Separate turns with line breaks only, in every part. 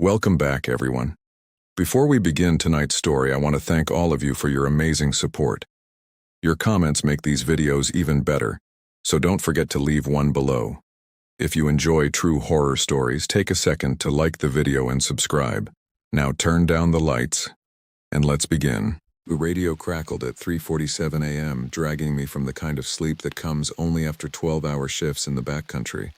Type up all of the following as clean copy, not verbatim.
Welcome back, everyone. Before we begin tonight's story, I want to thank all of you for your amazing support. Your comments make these videos even better, so don't forget to leave one below. If you enjoy true horror stories, take a second to like the video and subscribe. Now turn down the lights, and let's begin. The radio crackled at 3:47 a.m., dragging me from the kind of sleep that comes only after 12-hour shifts in the backcountry.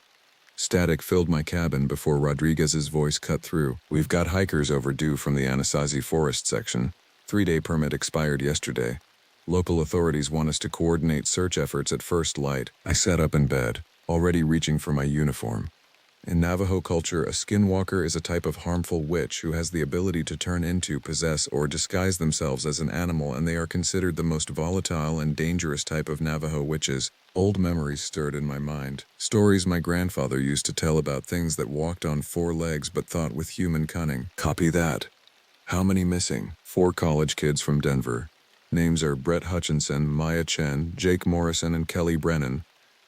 Static filled my cabin before Rodriguez's voice cut through. We've got hikers overdue from the Anasazi Forest section. 3-day permit expired yesterday. Local authorities want us to coordinate search efforts at first light. I sat up in bed, already reaching for my uniform. In Navajo culture, a skinwalker is a type of harmful witch who has the ability to turn into, possess, or disguise themselves as an animal, and they are considered the most volatile and dangerous type of Navajo witches. Old memories stirred in my mind. Stories my grandfather used to tell about things that walked on 4 legs but thought with human cunning. Copy that. How many missing? 4 college kids from Denver. Names are Brett Hutchinson, Maya Chen, Jake Morrison, and Kelly Brennan.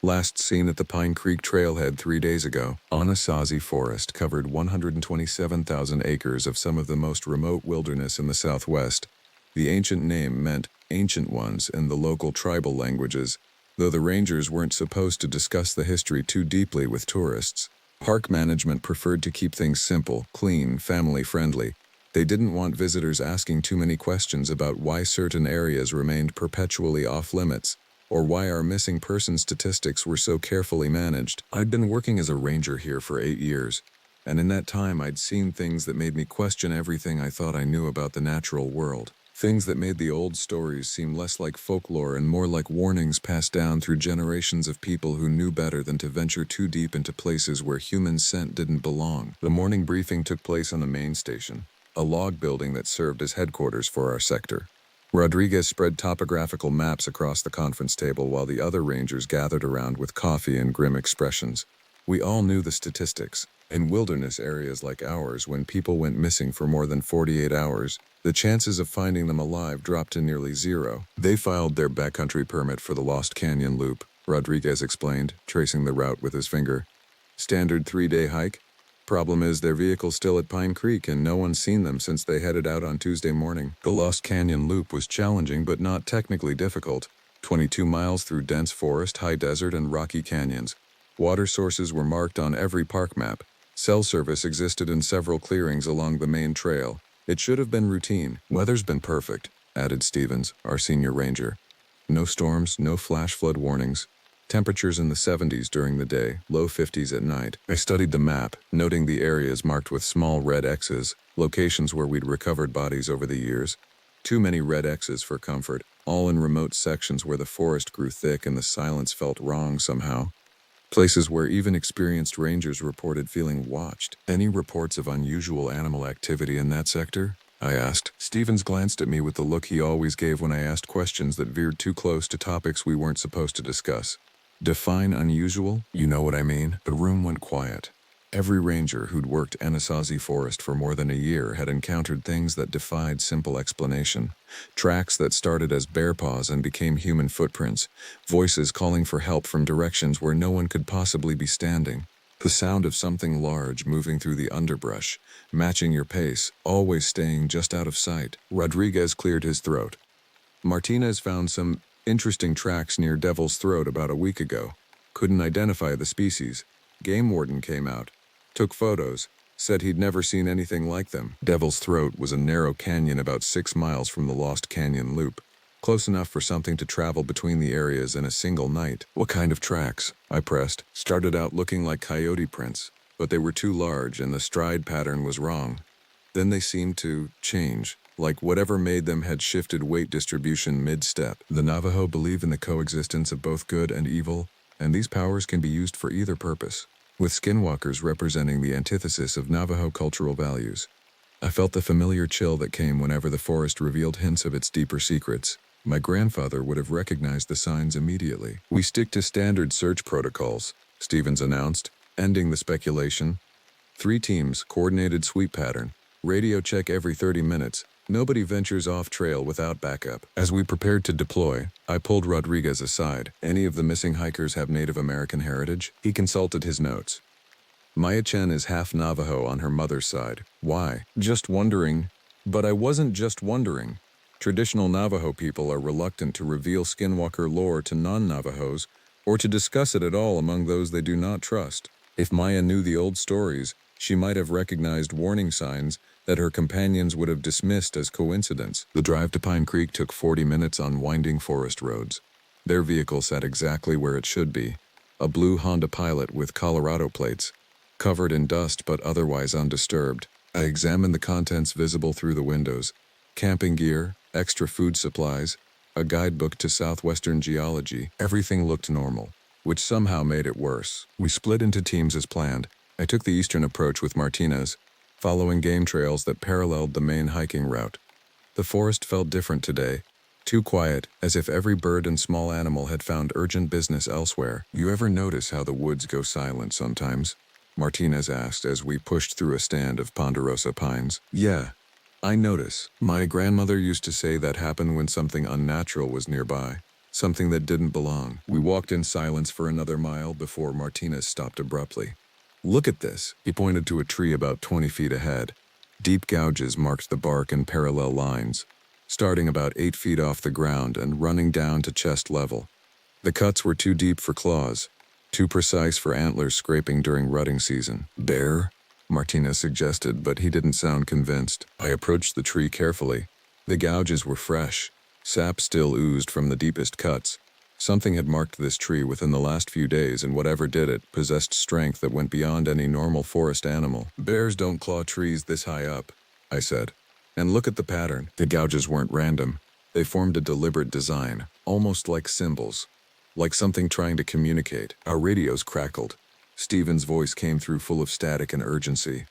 Last seen at the Pine Creek Trailhead 3 days ago. Anasazi Forest covered 127,000 acres of some of the most remote wilderness in the Southwest. The ancient name meant ancient ones in the local tribal languages, though the rangers weren't supposed to discuss the history too deeply with tourists. Park management preferred to keep things simple, clean, family-friendly. They didn't want visitors asking too many questions about why certain areas remained perpetually off-limits, or why our missing person statistics were so carefully managed. I'd been working as a ranger here for 8 years, and in that time I'd seen things that made me question everything I thought I knew about the natural world. Things that made the old stories seem less like folklore and more like warnings passed down through generations of people who knew better than to venture too deep into places where human scent didn't belong. The morning briefing took place on the main station, a log building that served as headquarters for our sector. Rodriguez spread topographical maps across the conference table while the other rangers gathered around with coffee and grim expressions. We all knew the statistics. In wilderness areas like ours, when people went missing for more than 48 hours, the chances of finding them alive dropped to nearly zero. They filed their backcountry permit for the Lost Canyon Loop, Rodriguez explained, tracing the route with his finger. Standard 3-day hike? Problem is, their vehicle's still at Pine Creek and no one's seen them since they headed out on Tuesday morning. The Lost Canyon Loop was challenging but not technically difficult. 22 miles through dense forest, high desert, and rocky canyons. Water sources were marked on every park map. Cell service existed in several clearings along the main trail. It should have been routine. Weather's been perfect, added Stevens, our senior ranger. No storms, no flash flood warnings. Temperatures in the 70s during the day, low 50s at night. I studied the map, noting the areas marked with small red X's, locations where we'd recovered bodies over the years. Too many red X's for comfort, all in remote sections where the forest grew thick and the silence felt wrong somehow. Places where even experienced rangers reported feeling watched. Any reports of unusual animal activity in that sector? I asked. Stevens glanced at me with the look he always gave when I asked questions that veered too close to topics we weren't supposed to discuss. Define unusual? You know what I mean? The room went quiet. Every ranger who'd worked Anasazi Forest for more than a year had encountered things that defied simple explanation. Tracks that started as bear paws and became human footprints. Voices calling for help from directions where no one could possibly be standing. The sound of something large moving through the underbrush, matching your pace, always staying just out of sight. Rodriguez cleared his throat. Martinez found some interesting tracks near Devil's Throat about a week ago. Couldn't identify the species. Game warden came out, took photos, said he'd never seen anything like them. Devil's Throat was a narrow canyon about 6 miles from the Lost Canyon Loop. Close enough for something to travel between the areas in a single night. What kind of tracks? I pressed. Started out looking like coyote prints, but they were too large and the stride pattern was wrong. Then they seemed to change, like whatever made them had shifted weight distribution mid-step. The Navajo believe in the coexistence of both good and evil, and these powers can be used for either purpose, with skinwalkers representing the antithesis of Navajo cultural values. I felt the familiar chill that came whenever the forest revealed hints of its deeper secrets. My grandfather would have recognized the signs immediately. We stick to standard search protocols, Stevens announced, ending the speculation. 3 teams, coordinated sweep pattern. Radio check every 30 minutes. Nobody ventures off trail without backup. As we prepared to deploy, I pulled Rodriguez aside. Any of the missing hikers have Native American heritage? He consulted his notes. Maya Chen is half Navajo on her mother's side. Why? Just wondering. But I wasn't just wondering. Traditional Navajo people are reluctant to reveal Skinwalker lore to non-Navajos or to discuss it at all among those they do not trust. If Maya knew the old stories, she might have recognized warning signs that her companions would have dismissed as coincidence. The drive to Pine Creek took 40 minutes on winding forest roads. Their vehicle sat exactly where it should be, a blue Honda Pilot with Colorado plates, covered in dust but otherwise undisturbed. I examined the contents visible through the windows: camping gear, extra food supplies, a guidebook to southwestern geology. Everything looked normal, which somehow made it worse. We split into teams as planned. I took the eastern approach with Martinez, following game trails that paralleled the main hiking route. The forest felt different today, too quiet, as if every bird and small animal had found urgent business elsewhere. You ever notice how the woods go silent sometimes? Martinez asked as we pushed through a stand of ponderosa pines. Yeah, I notice. My grandmother used to say that happened when something unnatural was nearby, something that didn't belong. We walked in silence for another mile before Martinez stopped abruptly. Look at this. He pointed to a tree about 20 feet ahead. Deep gouges marked the bark in parallel lines, starting about 8 feet off the ground and running down to chest level. The cuts were too deep for claws, too precise for antlers scraping during rutting season. Bear? Martinez suggested, but he didn't sound convinced. I approached the tree carefully. The gouges were fresh. Sap still oozed from the deepest cuts. Something had marked this tree within the last few days, and whatever did it possessed strength that went beyond any normal forest animal. Bears don't claw trees this high up, I said. And look at the pattern. The gouges weren't random. They formed a deliberate design, almost like symbols, like something trying to communicate. Our radios crackled. Steven's voice came through full of static and urgency.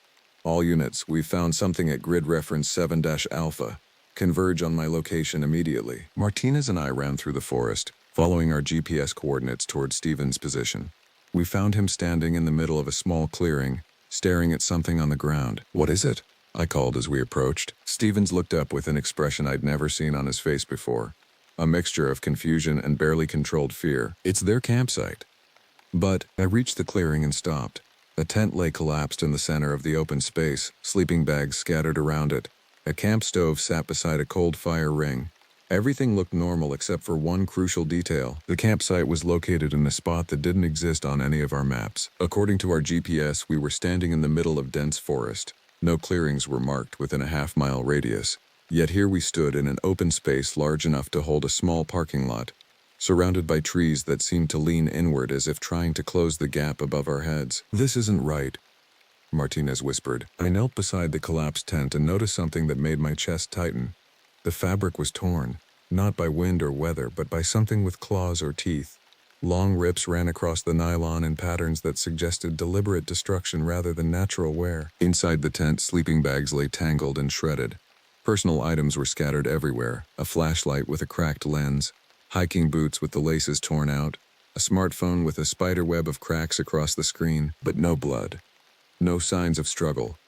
All units, we've found something at grid reference 7-Alpha. Converge on my location immediately. Martinez and I ran through the forest, following our GPS coordinates toward Steven's position. We found him standing in the middle of a small clearing, staring at something on the ground. What is it? I called as we approached. Stevens looked up with an expression I'd never seen on his face before, a mixture of confusion and barely controlled fear. It's their campsite. But I reached the clearing and stopped. A tent lay collapsed in the center of the open space, sleeping bags scattered around it. A camp stove sat beside a cold fire ring. Everything looked normal except for one crucial detail. The campsite was located in a spot that didn't exist on any of our maps. According to our GPS, we were standing in the middle of dense forest. No clearings were marked within a half-mile radius. Yet here we stood in an open space large enough to hold a small parking lot, surrounded by trees that seemed to lean inward as if trying to close the gap above our heads. This isn't right, Martinez whispered. I knelt beside the collapsed tent and noticed something that made my chest tighten. The fabric was torn, not by wind or weather, but by something with claws or teeth. Long rips ran across the nylon in patterns that suggested deliberate destruction rather than natural wear. Inside the tent, sleeping bags lay tangled and shredded. Personal items were scattered everywhere: a flashlight with a cracked lens, hiking boots with the laces torn out, a smartphone with a spider web of cracks across the screen, but no blood. No signs of struggle.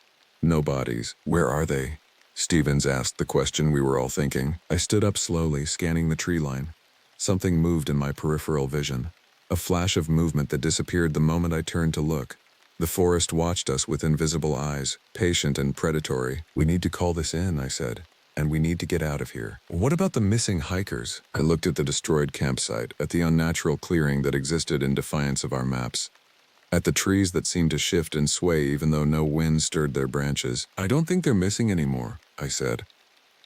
No bodies. Where are they? Stevens asked the question we were all thinking. I stood up slowly, scanning the tree line. Something moved in my peripheral vision. A flash of movement that disappeared the moment I turned to look. The forest watched us with invisible eyes, patient and predatory. We need to call this in, I said. And we need to get out of here. What about the missing hikers? I looked at the destroyed campsite, at the unnatural clearing that existed in defiance of our maps, at the trees that seemed to shift and sway even though no wind stirred their branches. I don't think they're missing anymore, I said.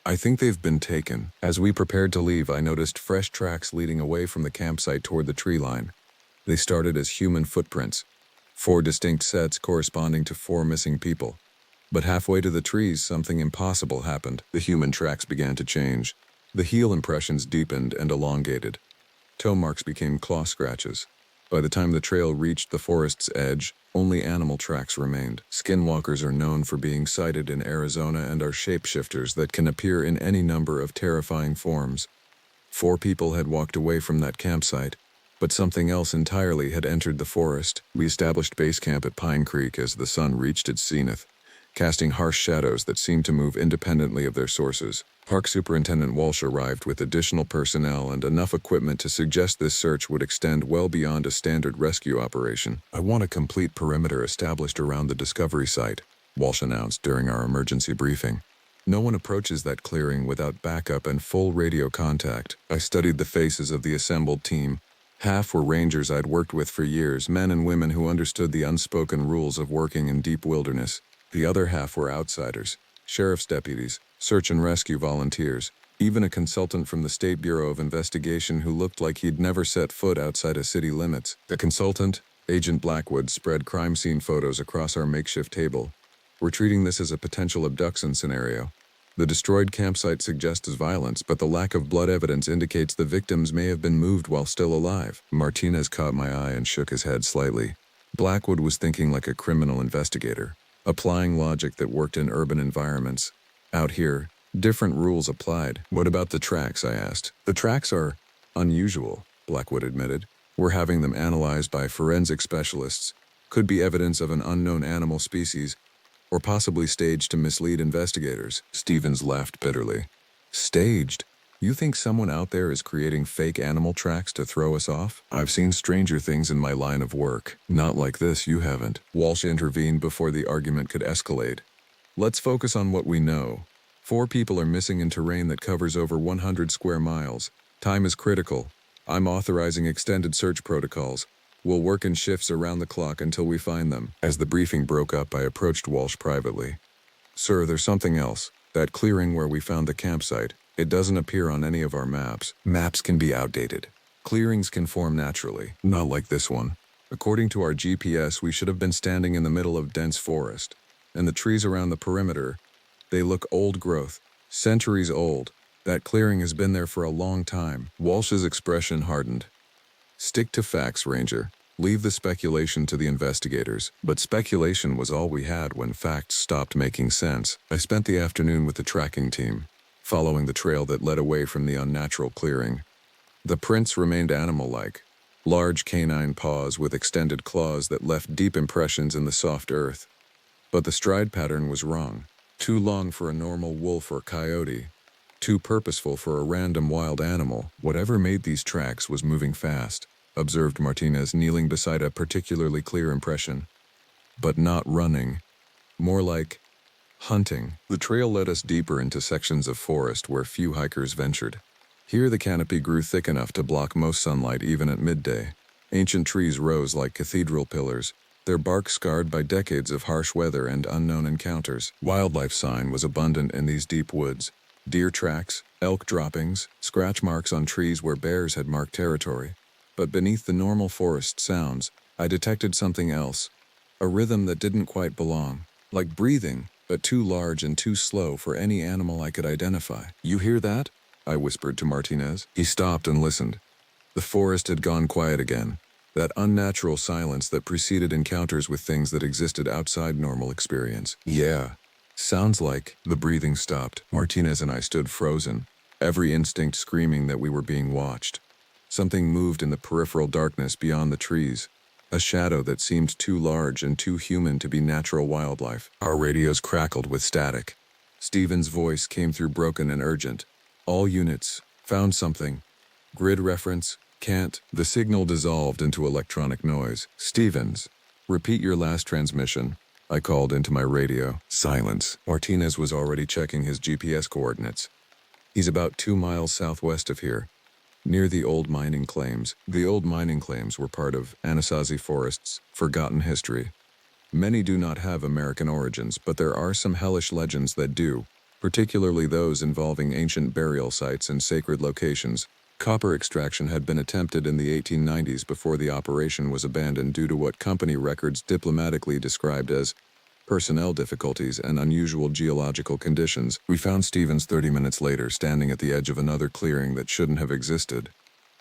I think they've been taken. As we prepared to leave, I noticed fresh tracks leading away from the campsite toward the tree line. They started as human footprints, 4 distinct sets corresponding to 4 missing people. But halfway to the trees, something impossible happened. The human tracks began to change. The heel impressions deepened and elongated. Toe marks became claw scratches. By the time the trail reached the forest's edge, only animal tracks remained. Skinwalkers are known for being sighted in Arizona and are shapeshifters that can appear in any number of terrifying forms. 4 people had walked away from that campsite, but something else entirely had entered the forest. We established base camp at Pine Creek as the sun reached its zenith, casting harsh shadows that seemed to move independently of their sources. Park Superintendent Walsh arrived with additional personnel and enough equipment to suggest this search would extend well beyond a standard rescue operation. "I want a complete perimeter established around the discovery site," Walsh announced during our emergency briefing. "No one approaches that clearing without backup and full radio contact." I studied the faces of the assembled team. Half were rangers I'd worked with for years, men and women who understood the unspoken rules of working in deep wilderness. The other half were outsiders, sheriff's deputies, search and rescue volunteers, even a consultant from the State Bureau of Investigation who looked like he'd never set foot outside of city limits. The consultant, Agent Blackwood, spread crime scene photos across our makeshift table. "We're treating this as a potential abduction scenario. The destroyed campsite suggests violence, but the lack of blood evidence indicates the victims may have been moved while still alive." Martinez caught my eye and shook his head slightly. Blackwood was thinking like a criminal investigator, applying logic that worked in urban environments. Out here, different rules applied. "What about the tracks?" I asked. "The tracks are unusual," Blackwood admitted. "We're having them analyzed by forensic specialists. Could be evidence of an unknown animal species, or possibly staged to mislead investigators." Stevens laughed bitterly. "Staged? You think someone out there is creating fake animal tracks to throw us off? I've seen stranger things in my line of work. Not like this, you haven't." Walsh intervened before the argument could escalate. "Let's focus on what we know. 4 people are missing in terrain that covers over 100 square miles. Time is critical. I'm authorizing extended search protocols. We'll work in shifts around the clock until we find them." As the briefing broke up, I approached Walsh privately. "Sir, there's something else. That clearing where we found the campsite. It doesn't appear on any of our maps." "Maps can be outdated. Clearings can form naturally. Not like this one. According to our GPS, we should have been standing in the middle of dense forest. And the trees around the perimeter, they look old growth, centuries old. That clearing has been there for a long time." Walsh's expression hardened. "Stick to facts, Ranger. Leave the speculation to the investigators." But speculation was all we had when facts stopped making sense. I spent the afternoon with the tracking team, following the trail that led away from the unnatural clearing. The prints remained animal-like, large canine paws with extended claws that left deep impressions in the soft earth. But the stride pattern was wrong. Too long for a normal wolf or coyote. Too purposeful for a random wild animal. "Whatever made these tracks was moving fast," observed Martinez, kneeling beside a particularly clear impression. "But not running. More like hunting." The trail led us deeper into sections of forest where few hikers ventured. Here the canopy grew thick enough to block most sunlight even at midday. Ancient trees rose like cathedral pillars, their bark scarred by decades of harsh weather and unknown encounters. Wildlife sign was abundant in these deep woods. Deer tracks, elk droppings, scratch marks on trees where bears had marked territory. But beneath the normal forest sounds, I detected something else. A rhythm that didn't quite belong. Like breathing, but too large and too slow for any animal I could identify. "You hear that?" I whispered to Martinez. He stopped and listened. The forest had gone quiet again. That unnatural silence that preceded encounters with things that existed outside normal experience. "Yeah. Sounds like..." The breathing stopped. Martinez and I stood frozen, every instinct screaming that we were being watched. Something moved in the peripheral darkness beyond the trees, a shadow that seemed too large and too human to be natural wildlife. Our radios crackled with static. Stevens' voice came through broken and urgent. "All units, found something. Grid reference, can't..." The signal dissolved into electronic noise. "Stevens, repeat your last transmission," I called into my radio. Silence. Martinez was already checking his GPS coordinates. "He's about 2 miles southwest of here, near the old mining claims." The old mining claims were part of Anasazi Forest's forgotten history. Many do not have American origins, but there are some hellish legends that do, particularly those involving ancient burial sites and sacred locations. Copper extraction had been attempted in the 1890s before the operation was abandoned due to what company records diplomatically described as personnel difficulties and unusual geological conditions. We found Stevens 30 minutes later standing at the edge of another clearing that shouldn't have existed.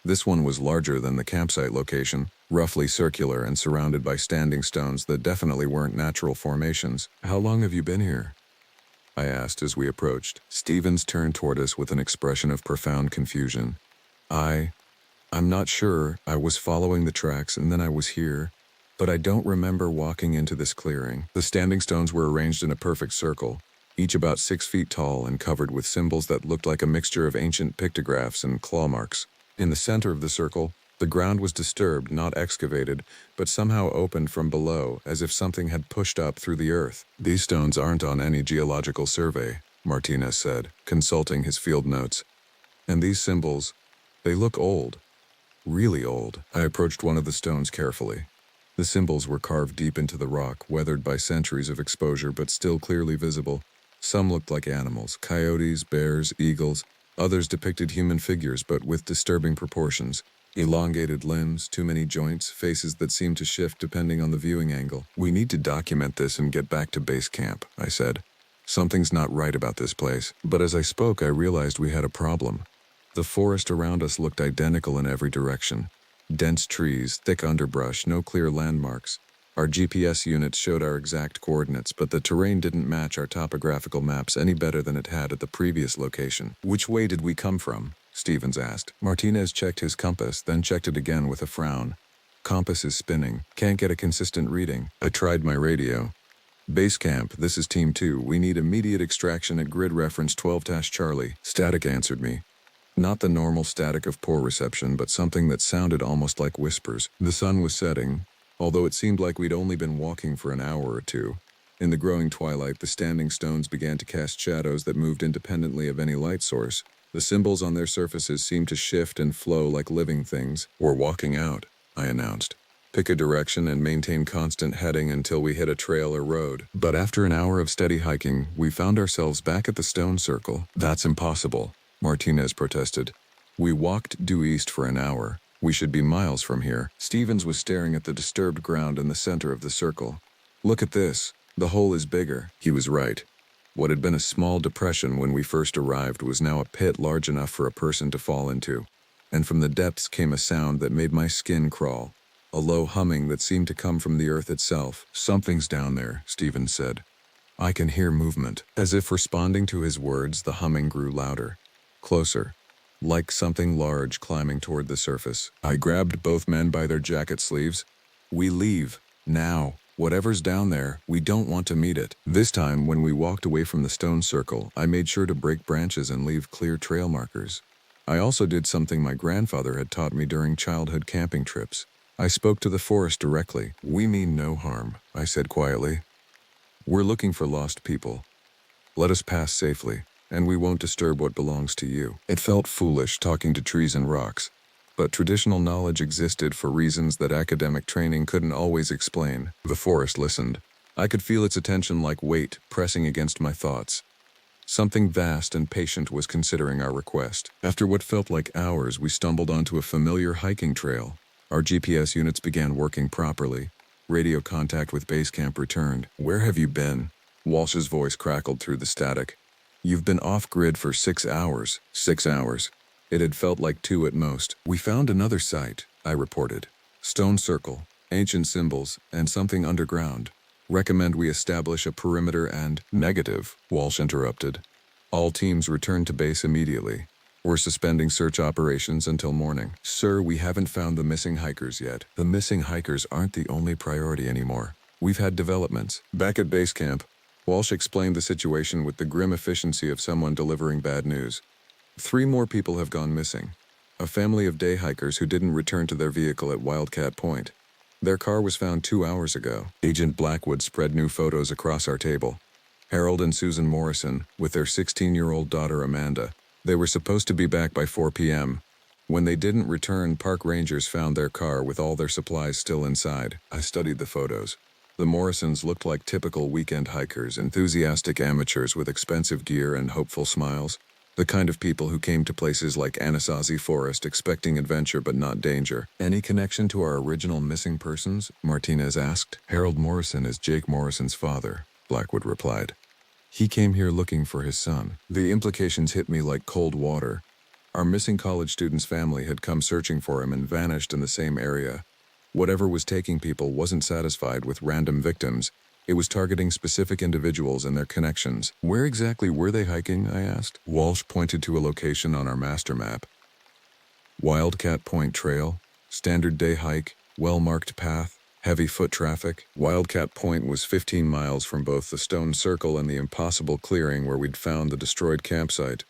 This one was larger than the campsite location, roughly circular and surrounded by standing stones that definitely weren't natural formations. "How long have you been here?" I asked as we approached. Stevens turned toward us with an expression of profound confusion. I'm not sure. I was following the tracks and then I was here, but I don't remember walking into this clearing." The standing stones were arranged in a perfect circle, each about 6 feet tall and covered with symbols that looked like a mixture of ancient pictographs and claw marks. In the center of the circle, the ground was disturbed, not excavated, but somehow opened from below, as if something had pushed up through the earth. "These stones aren't on any geological survey," Martinez said, consulting his field notes. "And these symbols, they look old. Really old." I approached one of the stones carefully. The symbols were carved deep into the rock, weathered by centuries of exposure but still clearly visible. Some looked like animals, coyotes, bears, eagles. Others depicted human figures but with disturbing proportions. Elongated limbs, too many joints, faces that seemed to shift depending on the viewing angle. "We need to document this and get back to base camp," I said. "Something's not right about this place." But as I spoke, I realized we had a problem. The forest around us looked identical in every direction. Dense trees, thick underbrush, no clear landmarks. Our GPS units showed our exact coordinates, but the terrain didn't match our topographical maps any better than it had at the previous location. "Which way did we come from?" Stevens asked. Martinez checked his compass, then checked it again with a frown. "Compass is spinning. Can't get a consistent reading." I tried my radio. "Base camp, this is Team 2. We need immediate extraction at grid reference 12-Charlie. Static answered me. Not the normal static of poor reception, but something that sounded almost like whispers. The sun was setting, although it seemed like we'd only been walking for an hour or two. In the growing twilight, the standing stones began to cast shadows that moved independently of any light source. The symbols on their surfaces seemed to shift and flow like living things. "We're walking out," I announced. "Pick a direction and maintain constant heading until we hit a trail or road." But after an hour of steady hiking, we found ourselves back at the stone circle. "That's impossible," Martinez protested. "We walked due east for an hour. We should be miles from here." Stevens was staring at the disturbed ground in the center of the circle. "Look at this. The hole is bigger." He was right. What had been a small depression when we first arrived was now a pit large enough for a person to fall into. And from the depths came a sound that made my skin crawl. A low humming that seemed to come from the earth itself. "Something's down there," Stevens said. "I can hear movement." As if responding to his words, the humming grew louder. Closer, like something large climbing toward the surface. I grabbed both men by their jacket sleeves. "We leave, now. Whatever's down there, we don't want to meet it." This time, when we walked away from the stone circle, I made sure to break branches and leave clear trail markers. I also did something my grandfather had taught me during childhood camping trips. I spoke to the forest directly. "We mean no harm," I said quietly. "We're looking for lost people. Let us pass safely, and we won't disturb what belongs to you." It felt foolish talking to trees and rocks, but traditional knowledge existed for reasons that academic training couldn't always explain. The forest listened. I could feel its attention like weight pressing against my thoughts. Something vast and patient was considering our request. After what felt like hours, we stumbled onto a familiar hiking trail. Our GPS units began working properly. Radio contact with base camp returned. "Where have you been?" Walsh's voice crackled through the static. "You've been off-grid for 6 hours." 6 hours. It had felt like 2 at most. "We found another site," I reported. "Stone circle, ancient symbols, and something underground. Recommend we establish a perimeter and—" "Negative," Walsh interrupted. "All teams return to base immediately. We're suspending search operations until morning." "Sir, we haven't found the missing hikers yet." "The missing hikers aren't the only priority anymore. We've had developments." Back at base camp, Walsh explained the situation with the grim efficiency of someone delivering bad news. 3 more people have gone missing. A family of day hikers who didn't return to their vehicle at Wildcat Point. Their car was found 2 hours ago. Agent Blackwood spread new photos across our table. Harold and Susan Morrison, with their 16-year-old daughter Amanda. They were supposed to be back by 4 p.m. When they didn't return, park rangers found their car with all their supplies still inside. I studied the photos. The Morrisons looked like typical weekend hikers, enthusiastic amateurs with expensive gear and hopeful smiles. The kind of people who came to places like Anasazi Forest expecting adventure but not danger. "Any connection to our original missing persons?" Martinez asked. "Harold Morrison is Jake Morrison's father," Blackwood replied. "He came here looking for his son." The implications hit me like cold water. Our missing college student's family had come searching for him and vanished in the same area. Whatever was taking people wasn't satisfied with random victims. It was targeting specific individuals and their connections. "Where exactly were they hiking?" I asked. Walsh pointed to a location on our master map. Wildcat Point Trail, standard day hike, well-marked path, Heavy foot traffic. Wildcat Point was 15 miles from both the stone circle and the impossible clearing where we'd found the destroyed campsite.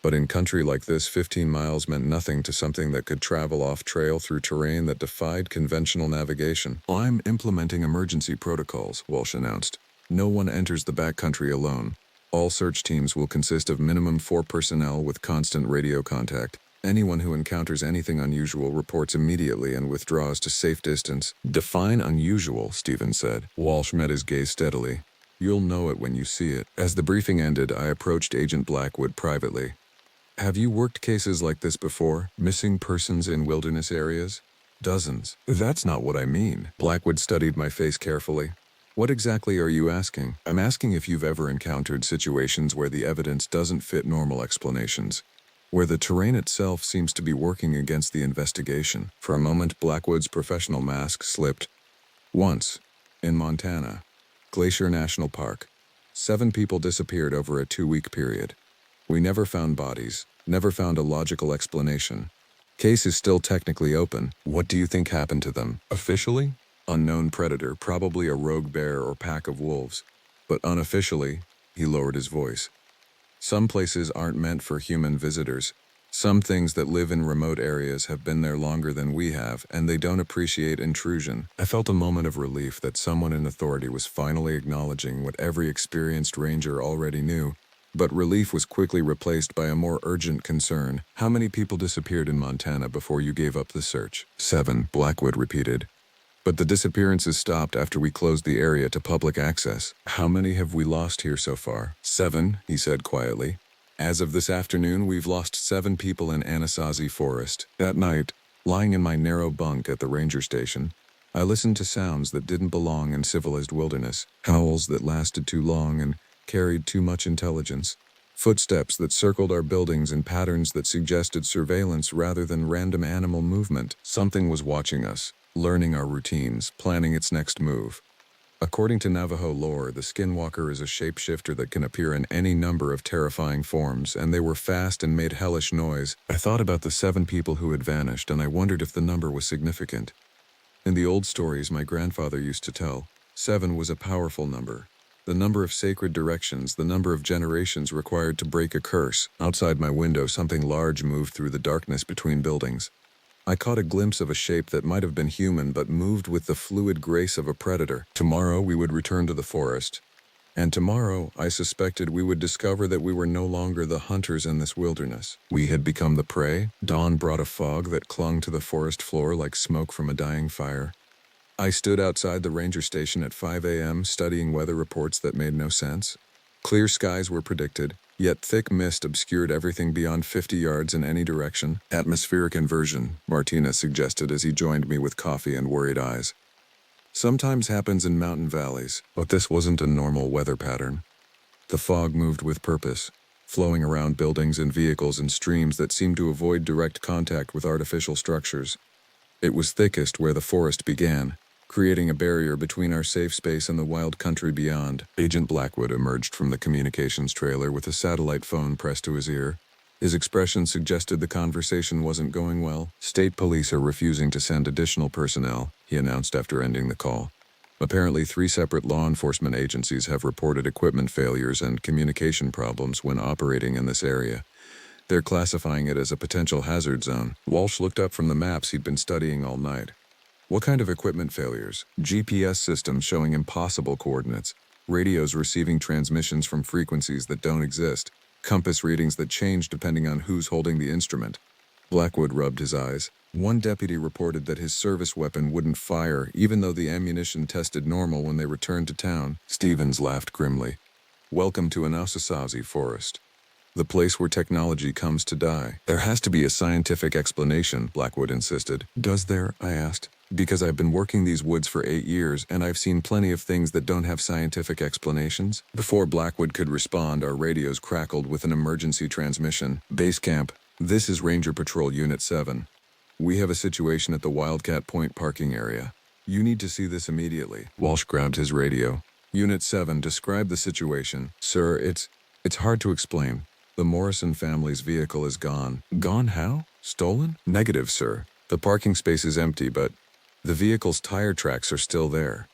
But in country like this, 15 miles meant nothing to something that could travel off-trail through terrain that defied conventional navigation. "I'm implementing emergency protocols," Walsh announced. "No one enters the backcountry alone. All search teams will consist of minimum 4 personnel with constant radio contact. Anyone who encounters anything unusual reports immediately and withdraws to safe distance." "Define unusual," Stevens said. Walsh met his gaze steadily. "You'll know it when you see it." As the briefing ended, I approached Agent Blackwood privately. "Have you worked cases like this before? Missing persons in wilderness areas?" "Dozens." "That's not what I mean." Blackwood studied my face carefully. "What exactly are you asking?" "I'm asking if you've ever encountered situations where the evidence doesn't fit normal explanations, where the terrain itself seems to be working against the investigation." For a moment, Blackwood's professional mask slipped. "Once, in Montana, Glacier National Park, 7 people disappeared over a 2-week period. We never found bodies, never found a logical explanation. Case is still technically open." "What do you think happened to them? Officially?" "Unknown predator, probably a rogue bear or pack of wolves. But unofficially," he lowered his voice, "some places aren't meant for human visitors. Some things that live in remote areas have been there longer than we have, and they don't appreciate intrusion." I felt a moment of relief that someone in authority was finally acknowledging what every experienced ranger already knew. But relief was quickly replaced by a more urgent concern. "How many people disappeared in Montana before you gave up the search?" 7, Blackwood repeated. "But the disappearances stopped after we closed the area to public access." "How many have we lost here so far?" 7, he said quietly. "As of this afternoon, we've lost 7 people in Anasazi Forest." That night, lying in my narrow bunk at the ranger station, I listened to sounds that didn't belong in civilized wilderness, howls that lasted too long and carried too much intelligence, footsteps that circled our buildings in patterns that suggested surveillance rather than random animal movement. Something was watching us, learning our routines, planning its next move. According to Navajo lore, the Skinwalker is a shapeshifter that can appear in any number of terrifying forms, and they were fast and made hellish noise. I thought about the 7 people who had vanished, and I wondered if the number was significant. In the old stories my grandfather used to tell, 7 was a powerful number. The number of sacred directions, the number of generations required to break a curse. Outside my window, something large moved through the darkness between buildings. I caught a glimpse of a shape that might have been human but moved with the fluid grace of a predator. Tomorrow we would return to the forest. And tomorrow, I suspected we would discover that we were no longer the hunters in this wilderness. We had become the prey. Dawn brought a fog that clung to the forest floor like smoke from a dying fire. I stood outside the ranger station at 5 a.m. studying weather reports that made no sense. Clear skies were predicted, yet thick mist obscured everything beyond 50 yards in any direction. "Atmospheric inversion," Martinez suggested as he joined me with coffee and worried eyes. "Sometimes happens in mountain valleys, but this wasn't a normal weather pattern." The fog moved with purpose, flowing around buildings and vehicles and streams that seemed to avoid direct contact with artificial structures. It was thickest where the forest began, creating a barrier between our safe space and the wild country beyond. Agent Blackwood emerged from the communications trailer with a satellite phone pressed to his ear. His expression suggested the conversation wasn't going well. "State police are refusing to send additional personnel," he announced after ending the call. "Apparently 3 separate law enforcement agencies have reported equipment failures and communication problems when operating in this area. They're classifying it as a potential hazard zone." Walsh looked up from the maps he'd been studying all night. "What kind of equipment failures?" "GPS systems showing impossible coordinates, radios receiving transmissions from frequencies that don't exist, compass readings that change depending on who's holding the instrument." Blackwood rubbed his eyes. "One deputy reported that his service weapon wouldn't fire even though the ammunition tested normal when they returned to town." Stevens laughed grimly. "Welcome to Anasazi Forest, the place where technology comes to die." "There has to be a scientific explanation," Blackwood insisted. "Does there?" I asked. "Because I've been working these woods for 8 years, and I've seen plenty of things that don't have scientific explanations." Before Blackwood could respond, our radios crackled with an emergency transmission. "Base camp, this is Ranger Patrol Unit 7. We have a situation at the Wildcat Point parking area. You need to see this immediately." Walsh grabbed his radio. "Unit 7, describe the situation." "Sir, it's hard to explain. The Morrison family's vehicle is gone." "Gone how? Stolen?" "Negative, sir. The parking space is empty, but The vehicle's tire tracks are still there,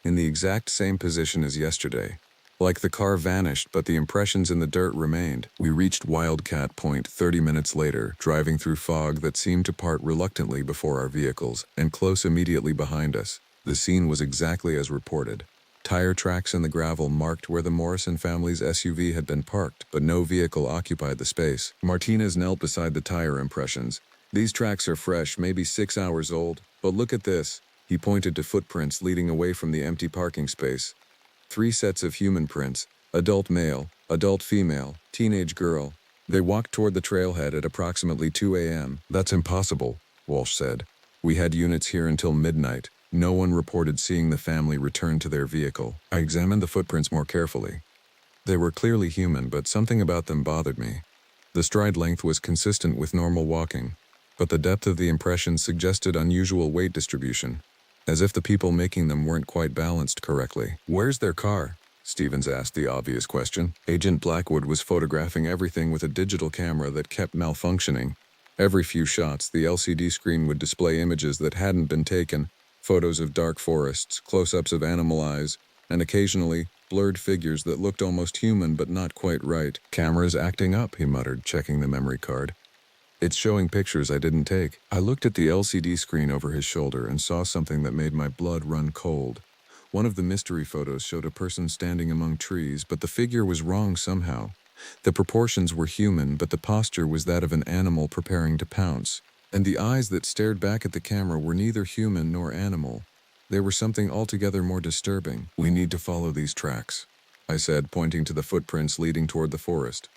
in the exact same position as yesterday. Like the car vanished, but the impressions in the dirt remained. We reached Wildcat Point 30 minutes later, driving through fog that seemed to part reluctantly before our vehicles, and close immediately behind us. The scene was exactly as reported. Tire tracks in the gravel marked where the Morrison family's SUV had been parked, but no vehicle occupied the space. Martinez knelt beside the tire impressions. These tracks are fresh, maybe 6 hours old, but look at this. He pointed to footprints leading away from the empty parking space. 3 sets of human prints, adult male, adult female, teenage girl. They walked toward the trailhead at approximately 2 a.m. That's impossible, Walsh said. We had units here until midnight. No one reported seeing the family return to their vehicle. I examined the footprints more carefully. They were clearly human, but something about them bothered me. The stride length was consistent with normal walking, but the depth of the impressions suggested unusual weight distribution, as if the people making them weren't quite balanced correctly. Where's their car? Stevens asked the obvious question. Agent Blackwood was photographing everything with a digital camera that kept malfunctioning. Every few shots, the LCD screen would display images that hadn't been taken, photos of dark forests, close-ups of animal eyes, and occasionally, blurred figures that looked almost human but not quite right. Camera's acting up, he muttered, checking the memory card. It's showing pictures I didn't take. I looked at the LCD screen over his shoulder and saw something that made my blood run cold. One of the mystery photos showed a person standing among trees, but the figure was wrong somehow. The proportions were human, but the posture was that of an animal preparing to pounce. And the eyes that stared back at the camera were neither human nor animal. They were something altogether more disturbing. We need to follow these tracks, I said, pointing to the footprints leading toward the forest.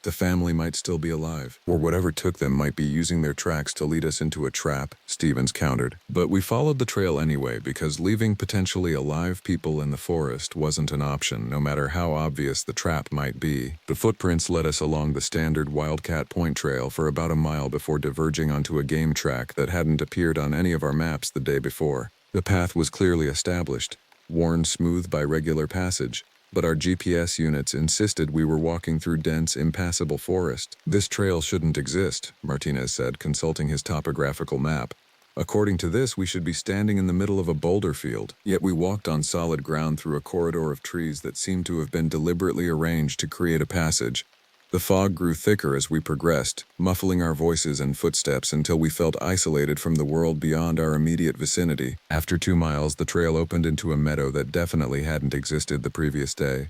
The family might still be alive, or whatever took them might be using their tracks to lead us into a trap, Stevens countered. But we followed the trail anyway because leaving potentially alive people in the forest wasn't an option, no matter how obvious the trap might be. The footprints led us along the standard Wildcat Point trail for about a mile before diverging onto a game track that hadn't appeared on any of our maps the day before. The path was clearly established, worn smooth by regular passage, but our GPS units insisted we were walking through dense, impassable forest. This trail shouldn't exist, Martinez said, consulting his topographical map. According to this, we should be standing in the middle of a boulder field, yet we walked on solid ground through a corridor of trees that seemed to have been deliberately arranged to create a passage. The fog grew thicker as we progressed, muffling our voices and footsteps until we felt isolated from the world beyond our immediate vicinity. After 2 miles, the trail opened into a meadow that definitely hadn't existed the previous day.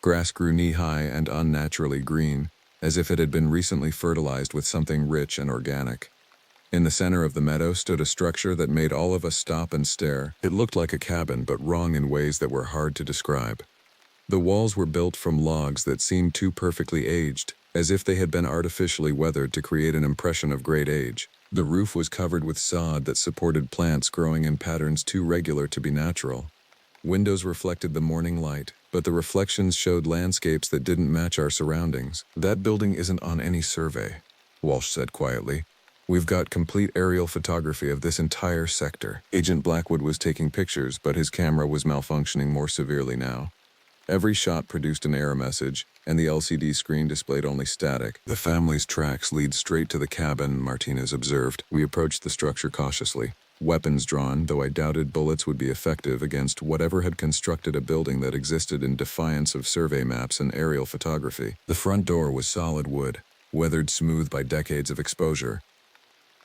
Grass grew knee-high and unnaturally green, as if it had been recently fertilized with something rich and organic. In the center of the meadow stood a structure that made all of us stop and stare. It looked like a cabin, but wrong in ways that were hard to describe. The walls were built from logs that seemed too perfectly aged, as if they had been artificially weathered to create an impression of great age. The roof was covered with sod that supported plants growing in patterns too regular to be natural. Windows reflected the morning light, but the reflections showed landscapes that didn't match our surroundings. That building isn't on any survey, Walsh said quietly. We've got complete aerial photography of this entire sector. Agent Blackwood was taking pictures, but his camera was malfunctioning more severely now. Every shot produced an error message, and the LCD screen displayed only static. The family's tracks lead straight to the cabin, Martinez observed. We approached the structure cautiously, weapons drawn, though I doubted bullets would be effective against whatever had constructed a building that existed in defiance of survey maps and aerial photography. The front door was solid wood, weathered smooth by decades of exposure.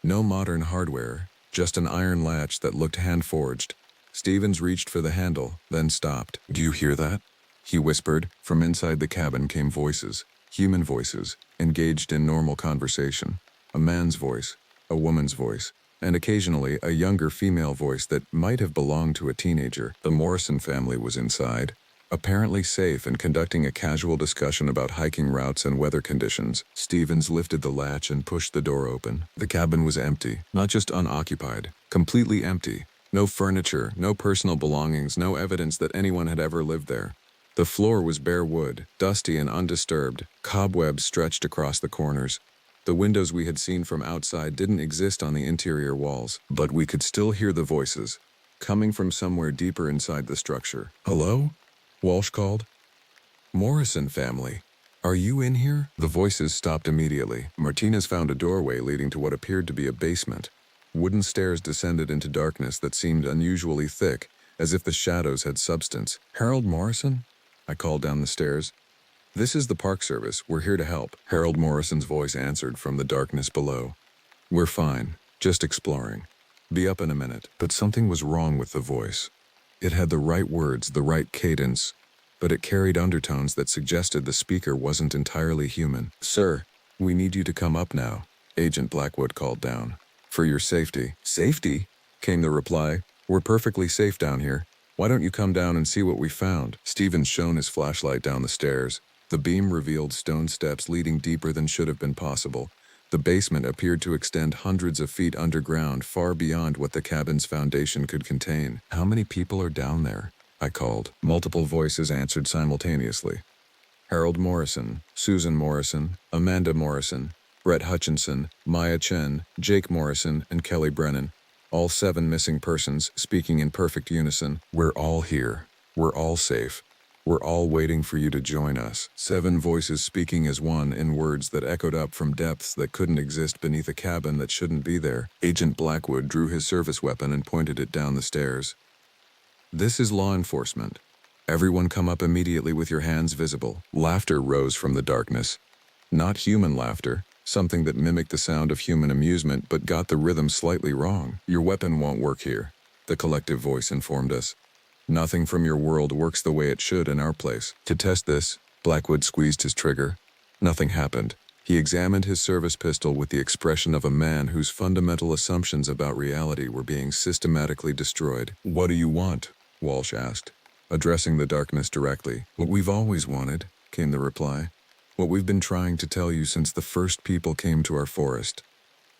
No modern hardware, just an iron latch that looked hand-forged. Stevens reached for the handle, then stopped. "Do you hear that?" he whispered. From inside the cabin came voices, human voices, engaged in normal conversation. A man's voice, a woman's voice, and occasionally a younger female voice that might have belonged to a teenager. The Morrison family was inside, apparently safe and conducting a casual discussion about hiking routes and weather conditions. Stevens lifted the latch and pushed the door open. The cabin was empty, not just unoccupied, completely empty. No furniture, no personal belongings, no evidence that anyone had ever lived there. The floor was bare wood, dusty and undisturbed. Cobwebs stretched across the corners. The windows we had seen from outside didn't exist on the interior walls, but we could still hear the voices, coming from somewhere deeper inside the structure. "Hello?" Walsh called. "Morrison family. Are you in here?" The voices stopped immediately. Martinez found a doorway leading to what appeared to be a basement. Wooden stairs descended into darkness that seemed unusually thick, as if the shadows had substance. "Harold Morrison?" I called down the stairs. "This is the Park Service. We're here to help." Harold Morrison's voice answered from the darkness below. "We're fine. Just exploring. Be up in a minute." But something was wrong with the voice. It had the right words, the right cadence, but it carried undertones that suggested the speaker wasn't entirely human. "Sir, we need you to come up now," Agent Blackwood called down. "For your safety." "Safety?" came the reply. "We're perfectly safe down here. Why don't you come down and see what we found?" Stevens shone his flashlight down the stairs. The beam revealed stone steps leading deeper than should have been possible. The basement appeared to extend hundreds of feet underground, far beyond what the cabin's foundation could contain. "How many people are down there?" I called. Multiple voices answered simultaneously. Harold Morrison, Susan Morrison, Amanda Morrison, Brett Hutchinson, Maya Chen, Jake Morrison, and Kelly Brennan. All 7 missing persons, speaking in perfect unison. "We're all here. We're all safe. We're all waiting for you to join us." 7 voices speaking as one in words that echoed up from depths that couldn't exist beneath a cabin that shouldn't be there. Agent Blackwood drew his service weapon and pointed it down the stairs. "This is law enforcement. Everyone come up immediately with your hands visible." Laughter rose from the darkness. Not human laughter, something that mimicked the sound of human amusement but got the rhythm slightly wrong. "Your weapon won't work here," the collective voice informed us. "Nothing from your world works the way it should in our place." To test this, Blackwood squeezed his trigger. Nothing happened. He examined his service pistol with the expression of a man whose fundamental assumptions about reality were being systematically destroyed. "What do you want?" Walsh asked, addressing the darkness directly. "What we've always wanted," came the reply. "What we've been trying to tell you since the first people came to our forest.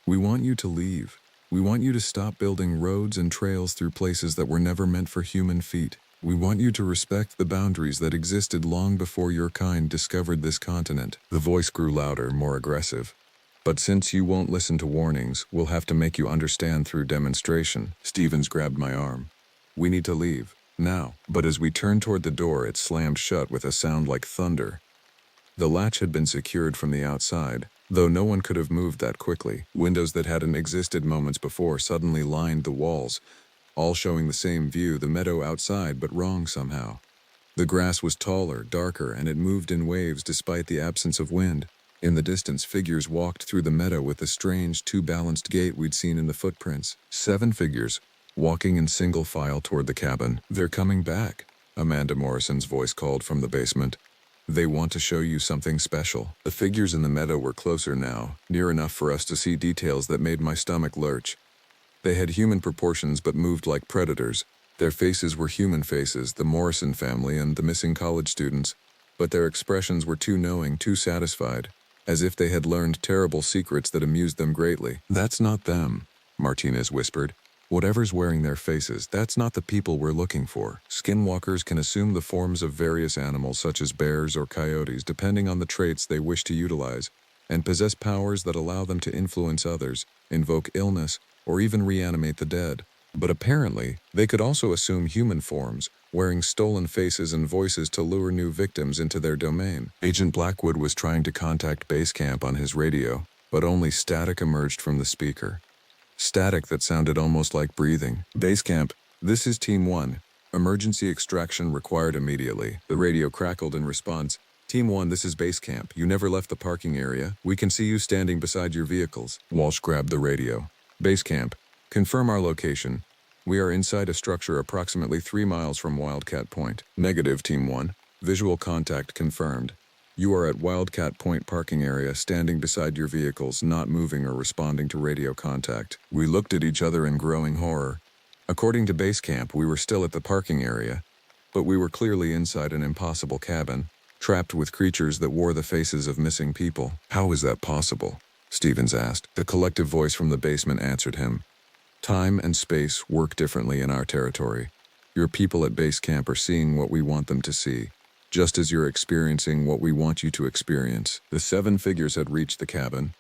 We want you to leave. We want you to stop building roads and trails through places that were never meant for human feet. We want you to respect the boundaries that existed long before your kind discovered this continent." The voice grew louder, more aggressive. "But since you won't listen to warnings, we'll have to make you understand through demonstration." Stevens grabbed my arm. "We need to leave. Now." But as we turned toward the door, it slammed shut with a sound like thunder. The latch had been secured from the outside, though no one could have moved that quickly. Windows that hadn't existed moments before suddenly lined the walls, all showing the same view, the meadow outside, but wrong somehow. The grass was taller, darker, and it moved in waves despite the absence of wind. In the distance, figures walked through the meadow with the strange, two-balanced gait we'd seen in the footprints. 7 figures, walking in single file toward the cabin. "They're coming back," Amanda Morrison's voice called from the basement. "They want to show you something special." The figures in the meadow were closer now, near enough for us to see details that made my stomach lurch. They had human proportions but moved like predators. Their faces were human faces, the Morrison family and the missing college students, but their expressions were too knowing, too satisfied, as if they had learned terrible secrets that amused them greatly. "That's not them," Martinez whispered. "Whatever's wearing their faces, that's not the people we're looking for." Skinwalkers can assume the forms of various animals such as bears or coyotes depending on the traits they wish to utilize, and possess powers that allow them to influence others, invoke illness, or even reanimate the dead. But apparently, they could also assume human forms, wearing stolen faces and voices to lure new victims into their domain. Agent Blackwood was trying to contact base camp on his radio, but only static emerged from the speaker. Static that sounded almost like breathing. "Base camp, this is Team 1. Emergency extraction required immediately." The radio crackled in response. "Team 1, this is base camp. You never left the parking area. We can see you standing beside your vehicles." Walsh grabbed the radio. "Base camp, confirm our location. We are inside a structure approximately 3 miles from Wildcat Point." "Negative, Team 1. Visual contact confirmed. You are at Wildcat Point parking area, standing beside your vehicles, not moving or responding to radio contact." We looked at each other in growing horror. According to base camp, we were still at the parking area, but we were clearly inside an impossible cabin, trapped with creatures that wore the faces of missing people. "How is that possible?" Stevens asked. The collective voice from the basement answered him. "Time and space work differently in our territory. Your people at base camp are seeing what we want them to see, just as you're experiencing what we want you to experience." The 7 figures had reached the cabin.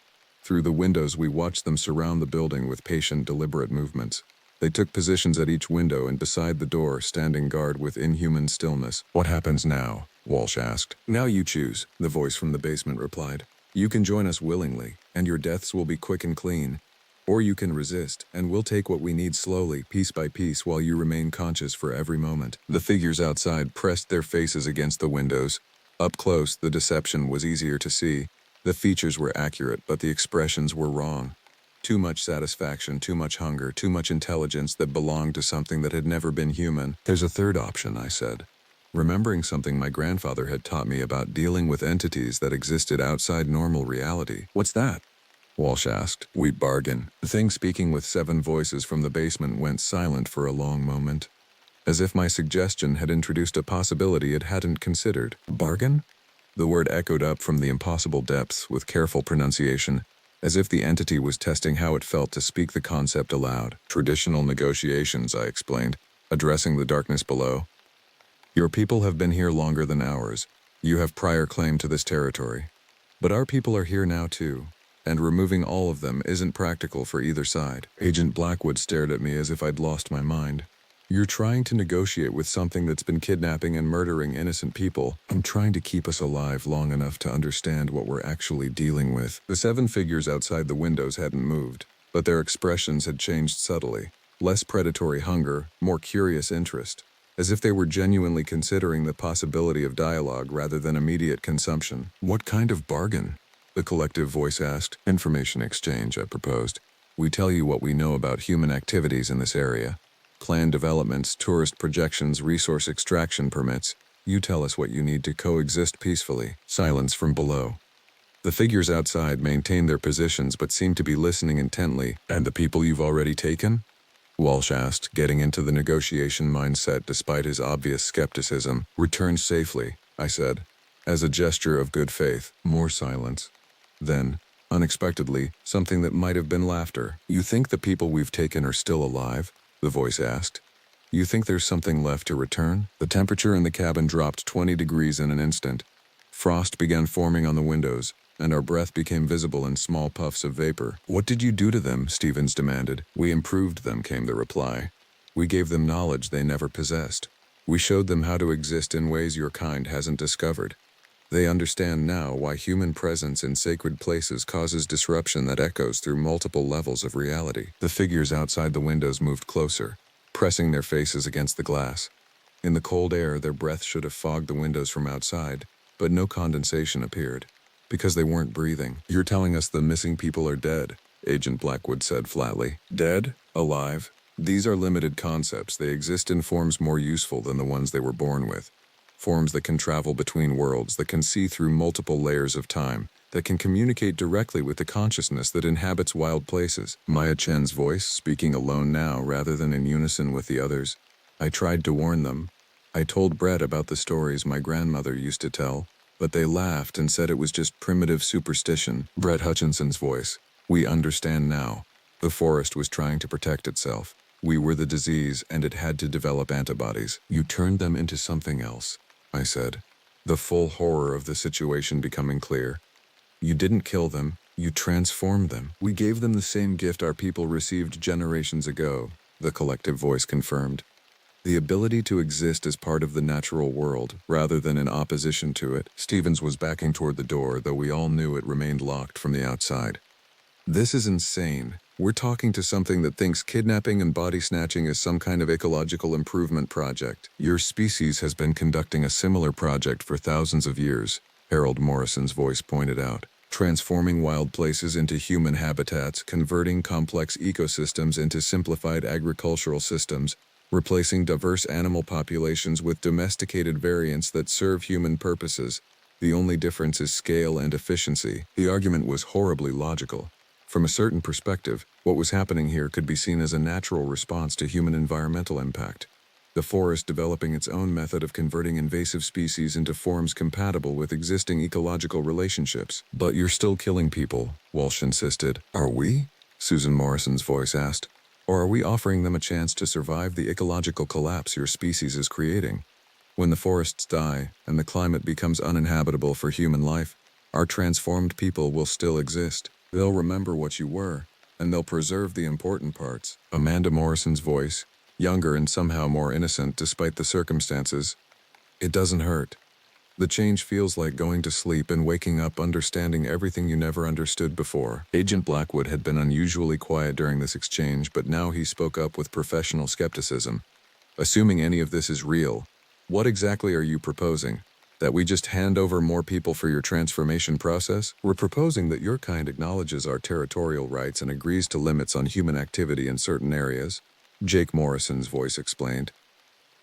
Through the windows, we watched them surround the building with patient, deliberate movements. They took positions at each window and beside the door, standing guard with inhuman stillness. "What happens now?" Walsh asked. "Now you choose," the voice from the basement replied. "You can join us willingly, and your deaths will be quick and clean. Or you can resist, and we'll take what we need slowly, piece by piece, while you remain conscious for every moment. The figures outside pressed their faces against the windows. Up close, the deception was easier to see. The features were accurate, but the expressions were wrong. Too much satisfaction, too much hunger, too much intelligence that belonged to something that had never been human. There's a third option, I said, remembering something my grandfather had taught me about dealing with entities that existed outside normal reality. What's that? Walsh asked. We bargain. The thing speaking with 7 voices from the basement went silent for a long moment, as if my suggestion had introduced a possibility it hadn't considered. Bargain? The word echoed up from the impossible depths with careful pronunciation, as if the entity was testing how it felt to speak the concept aloud. Traditional negotiations, I explained, addressing the darkness below. Your people have been here longer than ours. You have prior claim to this territory. But our people are here now too, and removing all of them isn't practical for either side. Agent Blackwood stared at me as if I'd lost my mind. You're trying to negotiate with something that's been kidnapping and murdering innocent people. I'm trying to keep us alive long enough to understand what we're actually dealing with. The 7 figures outside the windows hadn't moved, but their expressions had changed subtly. Less predatory hunger, more curious interest, as if they were genuinely considering the possibility of dialogue rather than immediate consumption. What kind of bargain? The collective voice asked. Information exchange, I proposed. We tell you what we know about human activities in this area. Plan developments, tourist projections, resource extraction permits. You tell us what you need to coexist peacefully. Silence from below. The figures outside maintained their positions but seemed to be listening intently. And the people you've already taken? Walsh asked, getting into the negotiation mindset despite his obvious skepticism. Return safely, I said, as a gesture of good faith. More silence. Then, unexpectedly, something that might have been laughter. You think the people we've taken are still alive? The voice asked. You think there's something left to return? The temperature in the cabin dropped 20 degrees in an instant. Frost began forming on the windows, and our breath became visible in small puffs of vapor. What did you do to them? Stevens demanded. We improved them, came the reply. We gave them knowledge they never possessed. We showed them how to exist in ways your kind hasn't discovered. They understand now why human presence in sacred places causes disruption that echoes through multiple levels of reality. The figures outside the windows moved closer, pressing their faces against the glass. In the cold air, their breath should have fogged the windows from outside, but no condensation appeared, because they weren't breathing. You're telling us the missing people are dead, Agent Blackwood said flatly. Dead? Alive? These are limited concepts. They exist in forms more useful than the ones they were born with. Forms that can travel between worlds, that can see through multiple layers of time, that can communicate directly with the consciousness that inhabits wild places. Maya Chen's voice, speaking alone now rather than in unison with the others. I tried to warn them. I told Brett about the stories my grandmother used to tell, but they laughed and said it was just primitive superstition. Brett Hutchinson's voice. We understand now. The forest was trying to protect itself. We were the disease, and it had to develop antibodies. You turned them into something else, I said, the full horror of the situation becoming clear. You didn't kill them, you transformed them. We gave them the same gift our people received generations ago, the collective voice confirmed. The ability to exist as part of the natural world, rather than in opposition to it. Stevens was backing toward the door, though we all knew it remained locked from the outside. This is insane. We're talking to something that thinks kidnapping and body snatching is some kind of ecological improvement project. Your species has been conducting a similar project for thousands of years, Harold Morrison's voice pointed out. Transforming wild places into human habitats, converting complex ecosystems into simplified agricultural systems, replacing diverse animal populations with domesticated variants that serve human purposes. The only difference is scale and efficiency. The argument was horribly logical. From a certain perspective, what was happening here could be seen as a natural response to human environmental impact. The forest developing its own method of converting invasive species into forms compatible with existing ecological relationships. But you're still killing people, Walsh insisted. Are we? Susan Morrison's voice asked. Or are we offering them a chance to survive the ecological collapse your species is creating? When the forests die and the climate becomes uninhabitable for human life, our transformed people will still exist. They'll remember what you were, and they'll preserve the important parts. Amanda Morrison's voice, younger and somehow more innocent despite the circumstances. It doesn't hurt. The change feels like going to sleep and waking up understanding everything you never understood before. Agent Blackwood had been unusually quiet during this exchange, but now he spoke up with professional skepticism. Assuming any of this is real, what exactly are you proposing? That we just hand over more people for your transformation process? We're proposing that your kind acknowledges our territorial rights and agrees to limits on human activity in certain areas, Jake Morrison's voice explained.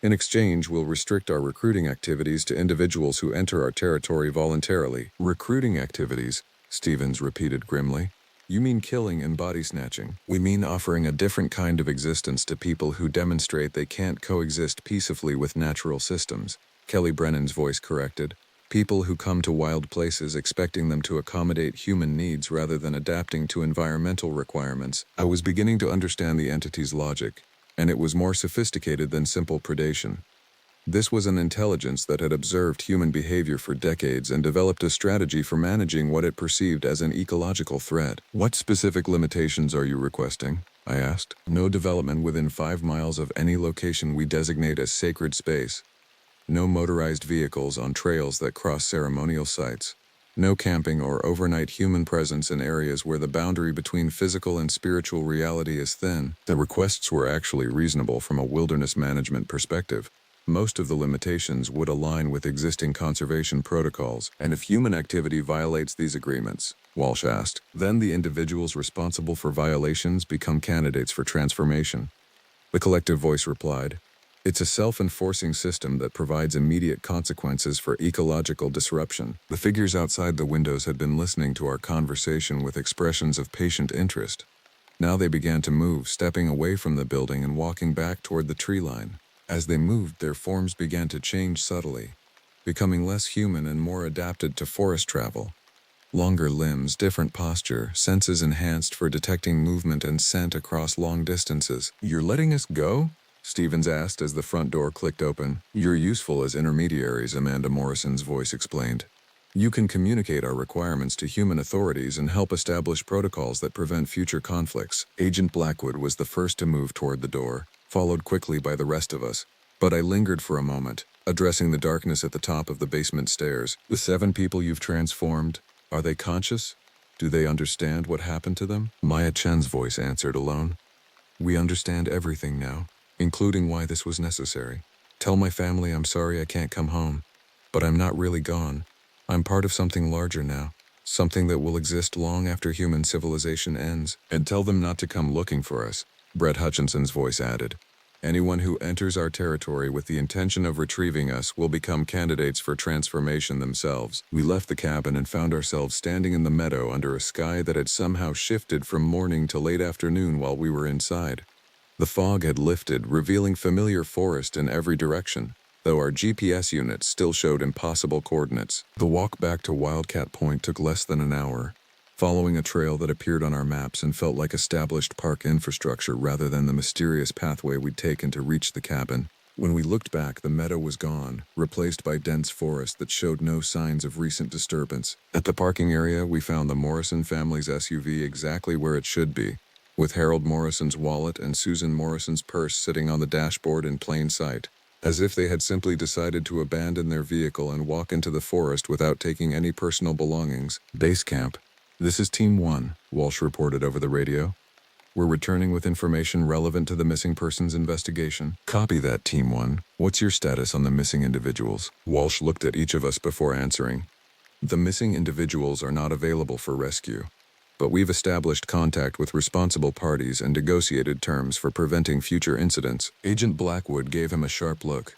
In exchange, we'll restrict our recruiting activities to individuals who enter our territory voluntarily. Recruiting activities, Stevens repeated grimly. You mean killing and body snatching? We mean offering a different kind of existence to people who demonstrate they can't coexist peacefully with natural systems, Kelly Brennan's voice corrected. People who come to wild places expecting them to accommodate human needs rather than adapting to environmental requirements. I was beginning to understand the entity's logic, and it was more sophisticated than simple predation. This was an intelligence that had observed human behavior for decades and developed a strategy for managing what it perceived as an ecological threat. What specific limitations are you requesting? I asked. No development within 5 miles of any location we designate as sacred space. No motorized vehicles on trails that cross ceremonial sites. No camping or overnight human presence in areas where the boundary between physical and spiritual reality is thin. The requests were actually reasonable from a wilderness management perspective. Most of the limitations would align with existing conservation protocols, and if human activity violates these agreements, Walsh asked, then the individuals responsible for violations become candidates for transformation. The collective voice replied, it's a self-enforcing system that provides immediate consequences for ecological disruption. The figures outside the windows had been listening to our conversation with expressions of patient interest. Now they began to move, stepping away from the building and walking back toward the tree line. As they moved, their forms began to change subtly, becoming less human and more adapted to forest travel. Longer limbs, different posture, senses enhanced for detecting movement and scent across long distances. You're letting us go? Stevens asked as the front door clicked open. You're useful as intermediaries, Amanda Morrison's voice explained. You can communicate our requirements to human authorities and help establish protocols that prevent future conflicts. Agent Blackwood was the first to move toward the door, followed quickly by the rest of us. But I lingered for a moment, addressing the darkness at the top of the basement stairs. The 7 people you've transformed, are they conscious? Do they understand what happened to them? Maya Chen's voice answered alone. We understand everything now, including why this was necessary. Tell my family I'm sorry I can't come home, but I'm not really gone. I'm part of something larger now, something that will exist long after human civilization ends. And tell them not to come looking for us, Brett Hutchinson's voice added. Anyone who enters our territory with the intention of retrieving us will become candidates for transformation themselves. We left the cabin and found ourselves standing in the meadow under a sky that had somehow shifted from morning to late afternoon while we were inside. The fog had lifted, revealing familiar forest in every direction, though our GPS units still showed impossible coordinates. The walk back to Wildcat Point took less than an hour, following a trail that appeared on our maps and felt like established park infrastructure rather than the mysterious pathway we'd taken to reach the cabin. When we looked back, the meadow was gone, replaced by dense forest that showed no signs of recent disturbance. At the parking area, we found the Morrison family's SUV exactly where it should be, with Harold Morrison's wallet and Susan Morrison's purse sitting on the dashboard in plain sight, as if they had simply decided to abandon their vehicle and walk into the forest without taking any personal belongings. Base camp. This is Team 1, Walsh reported over the radio. We're returning with information relevant to the missing persons investigation. Copy that, Team 1. What's your status on the missing individuals? Walsh looked at each of us before answering. The missing individuals are not available for rescue, but we've established contact with responsible parties and negotiated terms for preventing future incidents. Agent Blackwood gave him a sharp look.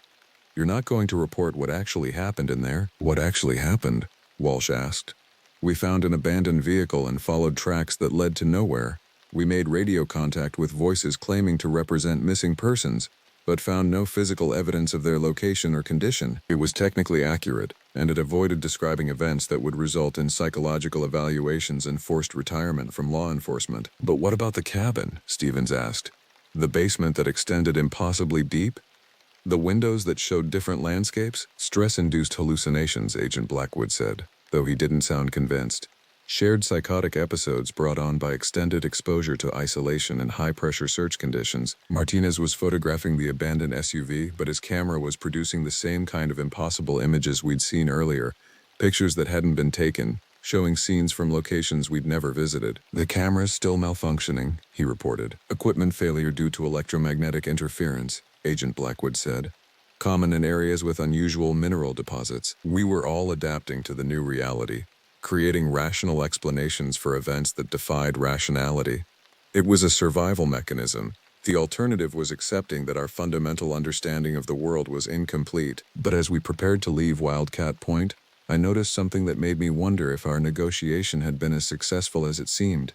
You're not going to report what actually happened in there? What actually happened? Walsh asked. We found an abandoned vehicle and followed tracks that led to nowhere. We made radio contact with voices claiming to represent missing persons, but found no physical evidence of their location or condition. It was technically accurate, and it avoided describing events that would result in psychological evaluations and forced retirement from law enforcement. But what about the cabin? Stevens asked. The basement that extended impossibly deep? The windows that showed different landscapes? Stress-induced hallucinations, Agent Blackwood said, though he didn't sound convinced. Shared psychotic episodes brought on by extended exposure to isolation and high-pressure search conditions. Martinez was photographing the abandoned SUV, but his camera was producing the same kind of impossible images we'd seen earlier, pictures that hadn't been taken, showing scenes from locations we'd never visited. "The camera's still malfunctioning," he reported. "Equipment failure due to electromagnetic interference," Agent Blackwood said. "Common in areas with unusual mineral deposits." We were all adapting to the new reality, creating rational explanations for events that defied rationality. It was a survival mechanism. The alternative was accepting that our fundamental understanding of the world was incomplete. But as we prepared to leave Wildcat Point, I noticed something that made me wonder if our negotiation had been as successful as it seemed.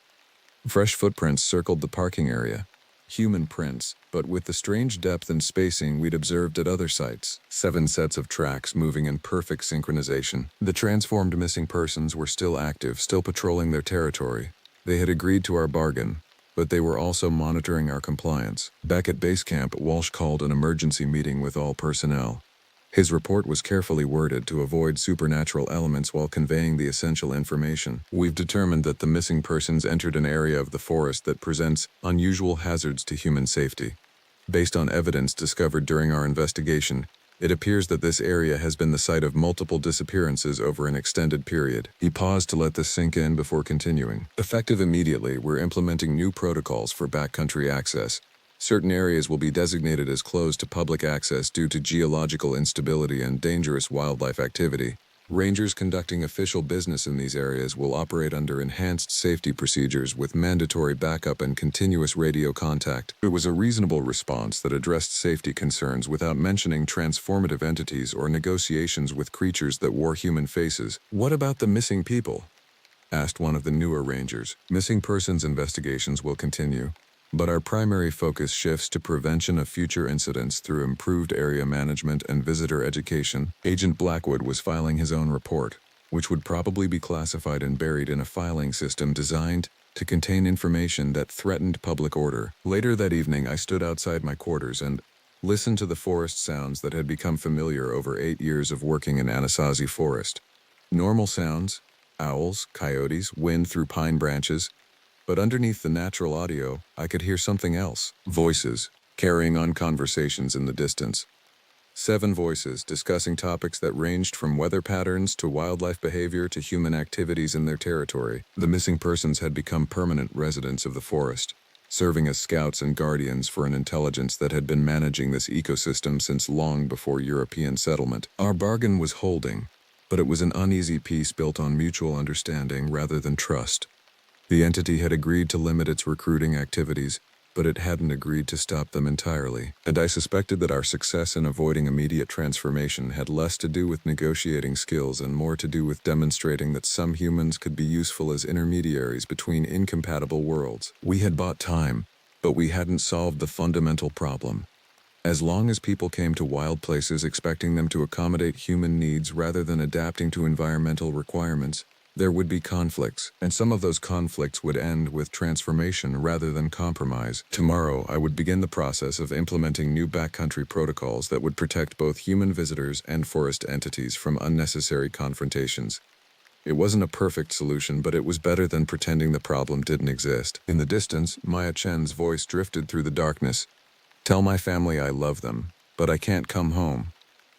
Fresh footprints circled the parking area. Human prints, but with the strange depth and spacing we'd observed at other sites. 7 sets of tracks moving in perfect synchronization. The transformed missing persons were still active, still patrolling their territory. They had agreed to our bargain, but they were also monitoring our compliance. Back at base camp, Walsh called an emergency meeting with all personnel. His report was carefully worded to avoid supernatural elements while conveying the essential information. "We've determined that the missing persons entered an area of the forest that presents unusual hazards to human safety. Based on evidence discovered during our investigation, it appears that this area has been the site of multiple disappearances over an extended period." He paused to let this sink in before continuing. "Effective immediately, we're implementing new protocols for backcountry access. Certain areas will be designated as closed to public access due to geological instability and dangerous wildlife activity. Rangers conducting official business in these areas will operate under enhanced safety procedures with mandatory backup and continuous radio contact." It was a reasonable response that addressed safety concerns without mentioning transformative entities or negotiations with creatures that wore human faces. "What about the missing people?" asked one of the newer rangers. "Missing persons investigations will continue, but our primary focus shifts to prevention of future incidents through improved area management and visitor education." Agent Blackwood was filing his own report, which would probably be classified and buried in a filing system designed to contain information that threatened public order. Later that evening, I stood outside my quarters and listened to the forest sounds that had become familiar over 8 years of working in Anasazi Forest. Normal sounds: owls, coyotes, wind through pine branches. But underneath the natural audio, I could hear something else. Voices, carrying on conversations in the distance. 7 voices discussing topics that ranged from weather patterns to wildlife behavior to human activities in their territory. The missing persons had become permanent residents of the forest, serving as scouts and guardians for an intelligence that had been managing this ecosystem since long before European settlement. Our bargain was holding, but it was an uneasy peace built on mutual understanding rather than trust. The entity had agreed to limit its recruiting activities, but it hadn't agreed to stop them entirely. And I suspected that our success in avoiding immediate transformation had less to do with negotiating skills and more to do with demonstrating that some humans could be useful as intermediaries between incompatible worlds. We had bought time, but we hadn't solved the fundamental problem. As long as people came to wild places expecting them to accommodate human needs rather than adapting to environmental requirements, there would be conflicts, and some of those conflicts would end with transformation rather than compromise. Tomorrow, I would begin the process of implementing new backcountry protocols that would protect both human visitors and forest entities from unnecessary confrontations. It wasn't a perfect solution, but it was better than pretending the problem didn't exist. In the distance, Maya Chen's voice drifted through the darkness. "Tell my family I love them, but I can't come home.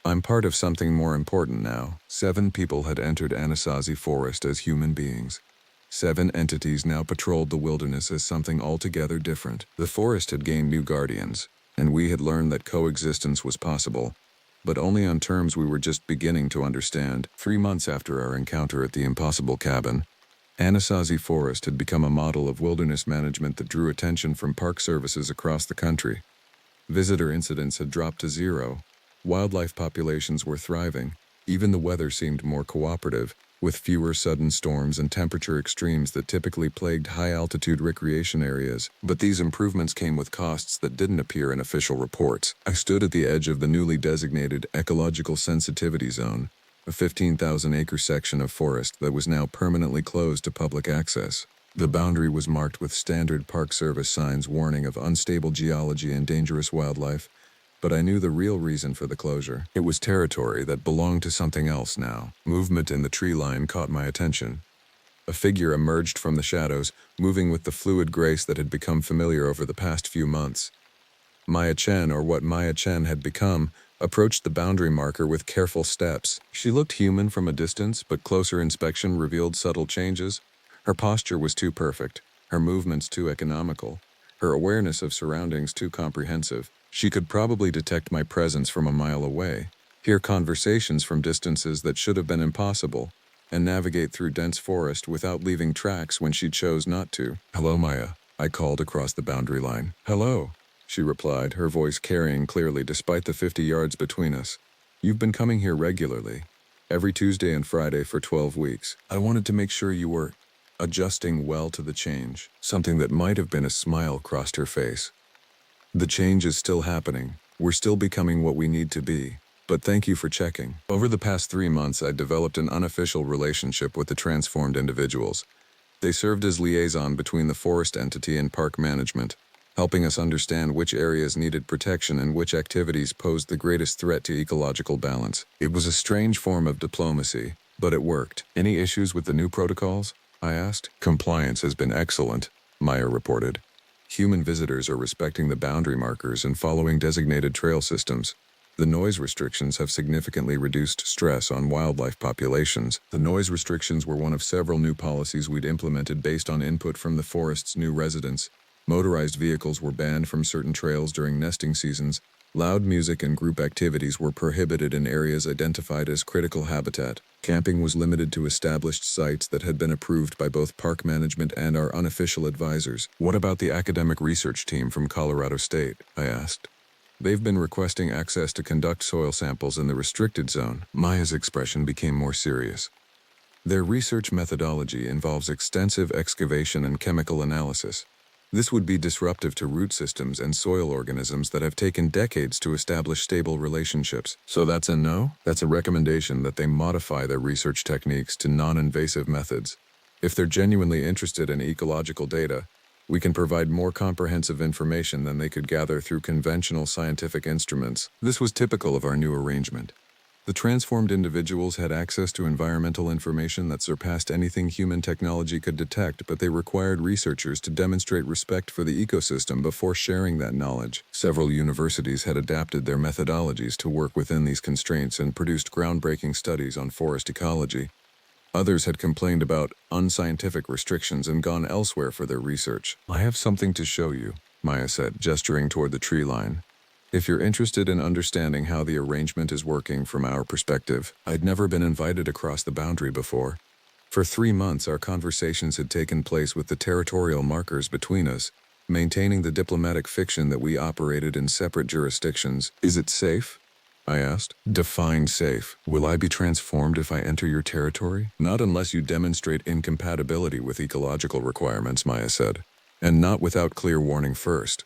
I'm part of something more important now." 7 people had entered Anasazi Forest as human beings. 7 entities now patrolled the wilderness as something altogether different. The forest had gained new guardians, and we had learned that coexistence was possible, but only on terms we were just beginning to understand. 3 months after our encounter at the Impossible Cabin, Anasazi Forest had become a model of wilderness management that drew attention from park services across the country. Visitor incidents had dropped to 0. Wildlife populations were thriving. Even the weather seemed more cooperative, with fewer sudden storms and temperature extremes that typically plagued high-altitude recreation areas. But these improvements came with costs that didn't appear in official reports. I stood at the edge of the newly designated Ecological Sensitivity Zone, a 15,000-acre section of forest that was now permanently closed to public access. The boundary was marked with standard Park Service signs warning of unstable geology and dangerous wildlife, but I knew the real reason for the closure. It was territory that belonged to something else now. Movement in the tree line caught my attention. A figure emerged from the shadows, moving with the fluid grace that had become familiar over the past few months. Maya Chen, or what Maya Chen had become, approached the boundary marker with careful steps. She looked human from a distance, but closer inspection revealed subtle changes. Her posture was too perfect, her movements too economical, her awareness of surroundings too comprehensive. She could probably detect my presence from a mile away, hear conversations from distances that should have been impossible, and navigate through dense forest without leaving tracks when she chose not to. "Hello, Maya," I called across the boundary line. "Hello," she replied, her voice carrying clearly despite the 50 yards between us. "You've been coming here regularly, every Tuesday and Friday for 12 weeks. I wanted to make sure you were adjusting well to the change." Something that might have been a smile crossed her face. "The change is still happening. We're still becoming what we need to be. But thank you for checking." Over the past 3 months, I developed an unofficial relationship with the transformed individuals. They served as liaison between the forest entity and park management, helping us understand which areas needed protection and which activities posed the greatest threat to ecological balance. It was a strange form of diplomacy, but it worked. "Any issues with the new protocols?" I asked. "Compliance has been excellent," Maya reported. "Human visitors are respecting the boundary markers and following designated trail systems. The noise restrictions have significantly reduced stress on wildlife populations." The noise restrictions were one of several new policies we'd implemented based on input from the forest's new residents. Motorized vehicles were banned from certain trails during nesting seasons. Loud music and group activities were prohibited in areas identified as critical habitat. Camping was limited to established sites that had been approved by both park management and our unofficial advisors. "What about the academic research team from Colorado State?" I asked. "They've been requesting access to conduct soil samples in the restricted zone." Maya's expression became more serious. "Their research methodology involves extensive excavation and chemical analysis. This would be disruptive to root systems and soil organisms that have taken decades to establish stable relationships." "So that's a no?" "That's a recommendation that they modify their research techniques to non-invasive methods. If they're genuinely interested in ecological data, we can provide more comprehensive information than they could gather through conventional scientific instruments." This was typical of our new arrangement. The transformed individuals had access to environmental information that surpassed anything human technology could detect, but they required researchers to demonstrate respect for the ecosystem before sharing that knowledge. Several universities had adapted their methodologies to work within these constraints and produced groundbreaking studies on forest ecology. Others had complained about unscientific restrictions and gone elsewhere for their research. "I have something to show you," Maya said, gesturing toward the tree line. "If you're interested in understanding how the arrangement is working from our perspective." I'd never been invited across the boundary before. For 3 months, our conversations had taken place with the territorial markers between us, maintaining the diplomatic fiction that we operated in separate jurisdictions. "Is it safe?" I asked. "Define safe. Will I be transformed if I enter your territory?" "Not unless you demonstrate incompatibility with ecological requirements," Maya said. "And not without clear warning first.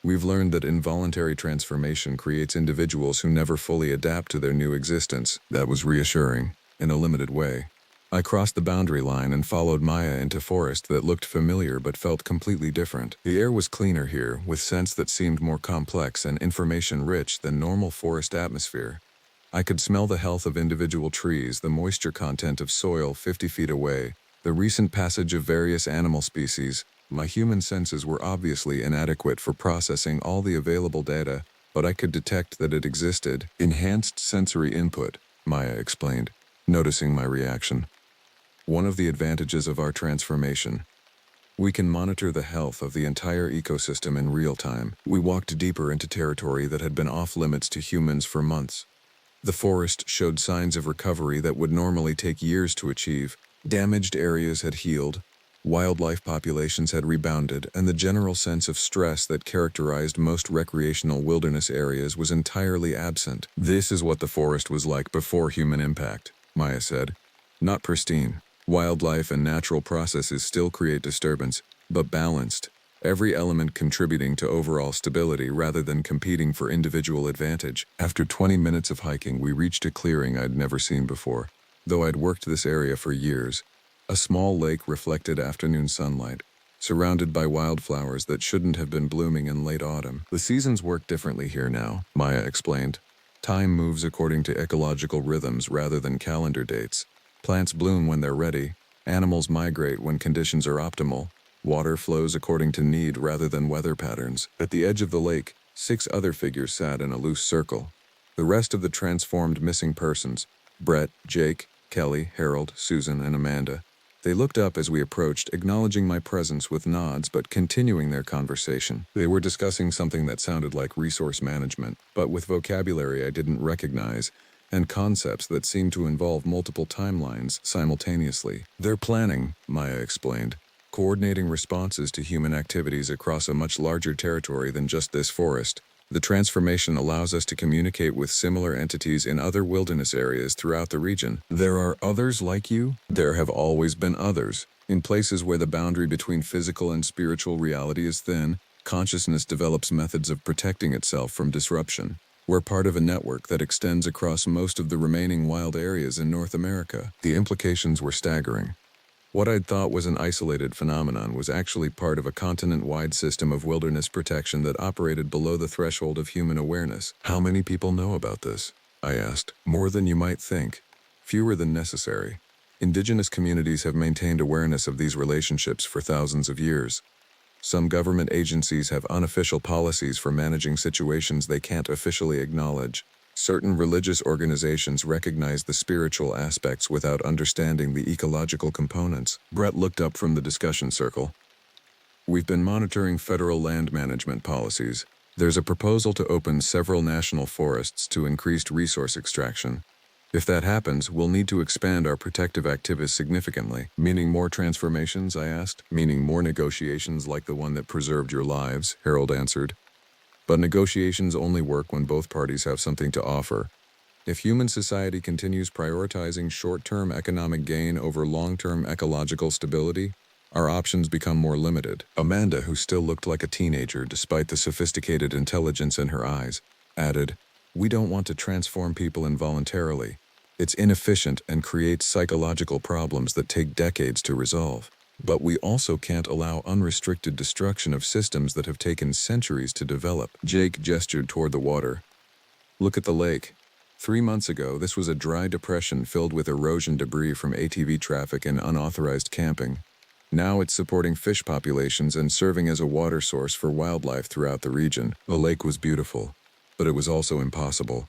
We've learned that involuntary transformation creates individuals who never fully adapt to their new existence." That was reassuring, in a limited way. I crossed the boundary line and followed Maya into forest that looked familiar but felt completely different. The air was cleaner here, with scents that seemed more complex and information-rich than normal forest atmosphere. I could smell the health of individual trees, the moisture content of soil 50 feet away, the recent passage of various animal species. My human senses were obviously inadequate for processing all the available data, but I could detect that it existed. "Enhanced sensory input," Maya explained, noticing my reaction. "One of the advantages of our transformation. We can monitor the health of the entire ecosystem in real time." We walked deeper into territory that had been off-limits to humans for months. The forest showed signs of recovery that would normally take years to achieve. Damaged areas had healed, wildlife populations had rebounded, and the general sense of stress that characterized most recreational wilderness areas was entirely absent. "This is what the forest was like before human impact," Maya said. "Not pristine. Wildlife and natural processes still create disturbance, but balanced, every element contributing to overall stability rather than competing for individual advantage." After 20 minutes of hiking, we reached a clearing I'd never seen before, though I'd worked this area for years. A small lake reflected afternoon sunlight, surrounded by wildflowers that shouldn't have been blooming in late autumn. "The seasons work differently here now," Maya explained. "Time moves according to ecological rhythms rather than calendar dates. Plants bloom when they're ready, Animals migrate when conditions are optimal. Water flows according to need rather than weather patterns. At the edge of the lake, 6 other figures sat in a loose circle. The rest of the transformed missing persons, Brett, Jake, Kelly, Harold, Susan, and Amanda, they looked up as we approached, acknowledging my presence with nods but continuing their conversation. They were discussing something that sounded like resource management, but with vocabulary I didn't recognize, and concepts that seemed to involve multiple timelines simultaneously. They're planning, Maya explained, coordinating responses to human activities across a much larger territory than just this forest. The transformation allows us to communicate with similar entities in other wilderness areas throughout the region. There are others like you? There have always been others. In places where the boundary between physical and spiritual reality is thin, consciousness develops methods of protecting itself from disruption. We're part of a network that extends across most of the remaining wild areas in North America. The implications were staggering. What I'd thought was an isolated phenomenon was actually part of a continent-wide system of wilderness protection that operated below the threshold of human awareness. How many people know about this? I asked. More than you might think. Fewer than necessary. Indigenous communities have maintained awareness of these relationships for thousands of years. Some government agencies have unofficial policies for managing situations they can't officially acknowledge. Certain religious organizations recognize the spiritual aspects without understanding the ecological components. Brett looked up from the discussion circle. We've been monitoring federal land management policies. There's a proposal to open several national forests to increased resource extraction. If that happens, we'll need to expand our protective activities significantly. Meaning more transformations, I asked. Meaning more negotiations like the one that preserved your lives, Harold answered. But negotiations only work when both parties have something to offer. If human society continues prioritizing short-term economic gain over long-term ecological stability, our options become more limited. Amanda, who still looked like a teenager despite the sophisticated intelligence in her eyes, added, "We don't want to transform people involuntarily. It's inefficient and creates psychological problems that take decades to resolve. But we also can't allow unrestricted destruction of systems that have taken centuries to develop." Jake gestured toward the water. "Look at the lake. 3 months ago, this was a dry depression filled with erosion debris from ATV traffic and unauthorized camping. Now it's supporting fish populations and serving as a water source for wildlife throughout the region." The lake was beautiful, but it was also impossible.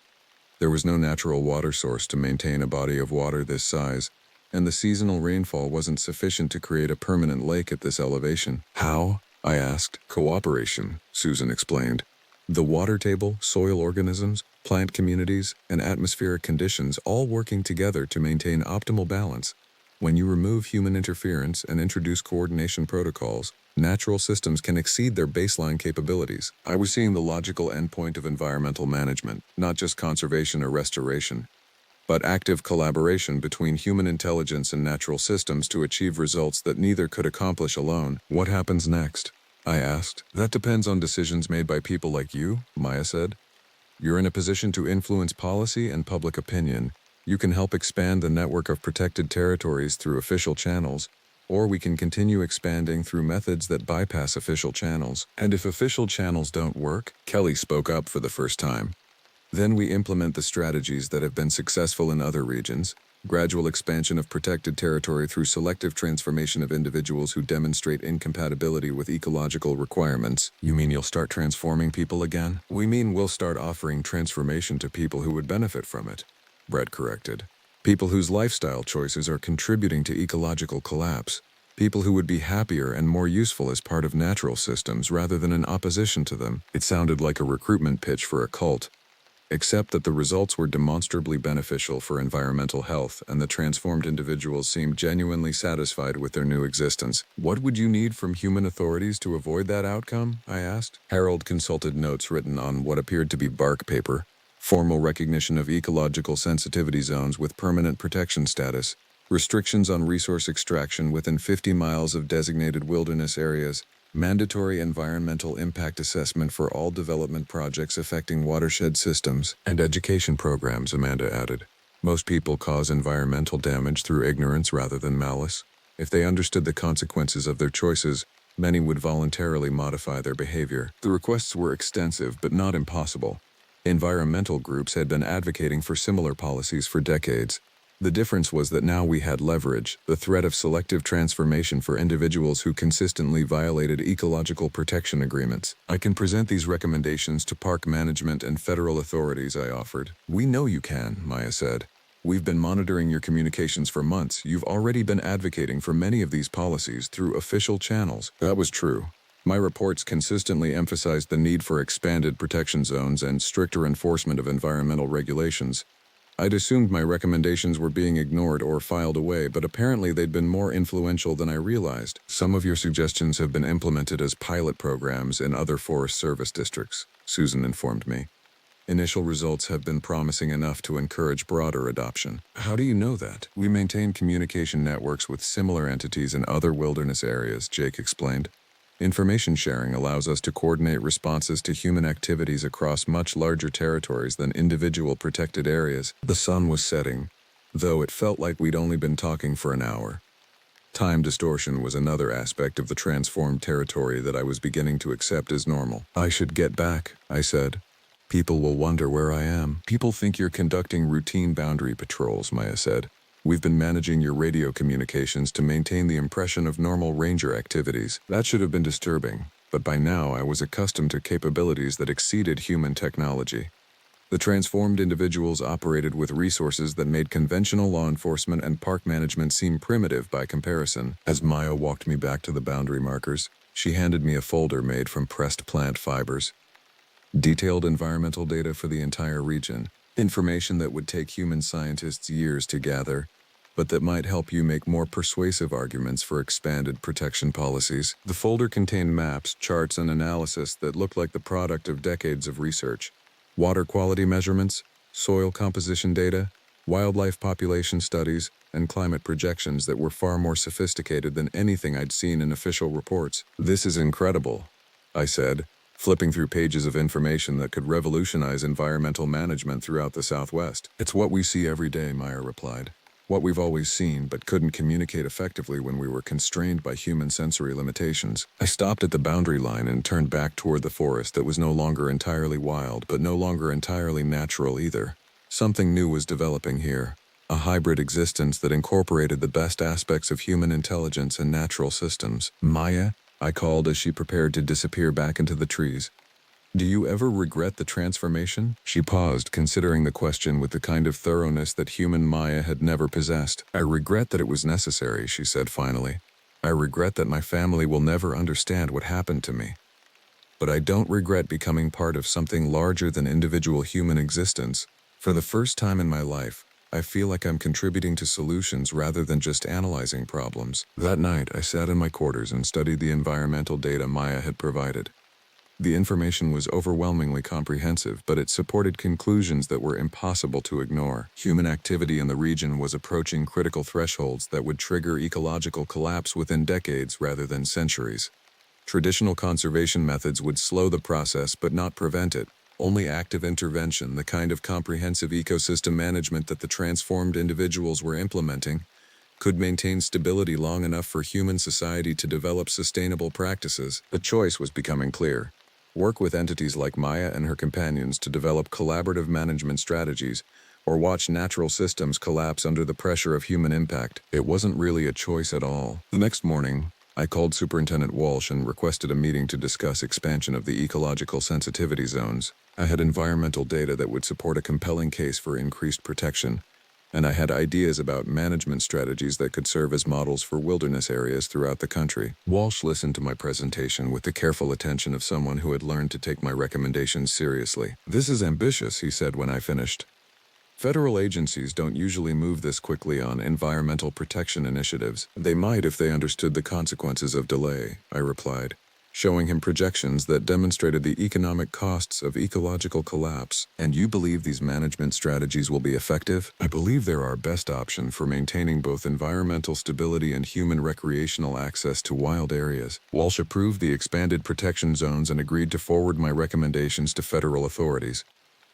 There was no natural water source to maintain a body of water this size, and the seasonal rainfall wasn't sufficient to create a permanent lake at this elevation. "How?" I asked. "Cooperation," Susan explained. "The water table, soil organisms, plant communities, and atmospheric conditions all working together to maintain optimal balance. When you remove human interference and introduce coordination protocols, natural systems can exceed their baseline capabilities." I was seeing the logical endpoint of environmental management, not just conservation or restoration, but active collaboration between human intelligence and natural systems to achieve results that neither could accomplish alone. "What happens next?" I asked. "That depends on decisions made by people like you," Maya said. "You're in a position to influence policy and public opinion. You can help expand the network of protected territories through official channels, or we can continue expanding through methods that bypass official channels. And if official channels don't work," Kelly spoke up for the first time, "then we implement the strategies that have been successful in other regions, gradual expansion of protected territory through selective transformation of individuals who demonstrate incompatibility with ecological requirements." "You mean you'll start transforming people again?" "We mean we'll start offering transformation to people who would benefit from it," Brett corrected. "People whose lifestyle choices are contributing to ecological collapse. People who would be happier and more useful as part of natural systems rather than in opposition to them." It sounded like a recruitment pitch for a cult, except that the results were demonstrably beneficial for environmental health and the transformed individuals seemed genuinely satisfied with their new existence. "What would you need from human authorities to avoid that outcome?" I asked. Harold consulted notes written on what appeared to be bark paper. Formal recognition of ecological sensitivity zones with permanent protection status, restrictions on resource extraction within 50 miles of designated wilderness areas, mandatory environmental impact assessment for all development projects affecting watershed systems, and education programs, Amanda added. "Most people cause environmental damage through ignorance rather than malice. If they understood the consequences of their choices, many would voluntarily modify their behavior." The requests were extensive but not impossible. Environmental groups had been advocating for similar policies for decades. The difference was that now we had leverage, the threat of selective transformation for individuals who consistently violated ecological protection agreements. I can present these recommendations to park management and federal authorities, I offered. We know you can, Maya said. We've been monitoring your communications for months. You've already been advocating for many of these policies through official channels. That was true. My reports consistently emphasized the need for expanded protection zones and stricter enforcement of environmental regulations. I'd assumed my recommendations were being ignored or filed away, but apparently they'd been more influential than I realized. Some of your suggestions have been implemented as pilot programs in other Forest Service districts, Susan informed me. Initial results have been promising enough to encourage broader adoption. How do you know that? We maintain communication networks with similar entities in other wilderness areas, Jake explained. Information sharing allows us to coordinate responses to human activities across much larger territories than individual protected areas. The sun was setting, though it felt like we'd only been talking for an hour. Time distortion was another aspect of the transformed territory that I was beginning to accept as normal. I should get back, I said. People will wonder where I am. People think you're conducting routine boundary patrols, Maya said. We've been managing your radio communications to maintain the impression of normal ranger activities. That should have been disturbing, but by now I was accustomed to capabilities that exceeded human technology. The transformed individuals operated with resources that made conventional law enforcement and park management seem primitive by comparison. As Maya walked me back to the boundary markers, she handed me a folder made from pressed plant fibers. Detailed environmental data for the entire region, information that would take human scientists years to gather, but that might help you make more persuasive arguments for expanded protection policies. The folder contained maps, charts, and analysis that looked like the product of decades of research. Water quality measurements, soil composition data, wildlife population studies, and climate projections that were far more sophisticated than anything I'd seen in official reports. This is incredible, I said, flipping through pages of information that could revolutionize environmental management throughout the Southwest. It's what we see every day, Meyer replied. What we've always seen but couldn't communicate effectively when we were constrained by human sensory limitations. I stopped at the boundary line and turned back toward the forest that was no longer entirely wild, but no longer entirely natural either. Something new was developing here, a hybrid existence that incorporated the best aspects of human intelligence and natural systems. Maya, I called as she prepared to disappear back into the trees. Do you ever regret the transformation? She paused, considering the question with the kind of thoroughness that human Maya had never possessed. I regret that it was necessary, she said finally. I regret that my family will never understand what happened to me. But I don't regret becoming part of something larger than individual human existence. For the first time in my life, I feel like I'm contributing to solutions rather than just analyzing problems. That night, I sat in my quarters and studied the environmental data Maya had provided. The information was overwhelmingly comprehensive, but it supported conclusions that were impossible to ignore. Human activity in the region was approaching critical thresholds that would trigger ecological collapse within decades rather than centuries. Traditional conservation methods would slow the process but not prevent it. Only active intervention, the kind of comprehensive ecosystem management that the transformed individuals were implementing, could maintain stability long enough for human society to develop sustainable practices. The choice was becoming clear. Work with entities like Maya and her companions to develop collaborative management strategies, or watch natural systems collapse under the pressure of human impact. It wasn't really a choice at all. The next morning, I called Superintendent Walsh and requested a meeting to discuss expansion of the ecological sensitivity zones. I had environmental data that would support a compelling case for increased protection, and I had ideas about management strategies that could serve as models for wilderness areas throughout the country. Walsh listened to my presentation with the careful attention of someone who had learned to take my recommendations seriously. This is ambitious, he said when I finished. Federal agencies don't usually move this quickly on environmental protection initiatives. They might if they understood the consequences of delay, I replied, showing him projections that demonstrated the economic costs of ecological collapse. And you believe these management strategies will be effective? I believe they're our best option for maintaining both environmental stability and human recreational access to wild areas. Walsh approved the expanded protection zones and agreed to forward my recommendations to federal authorities.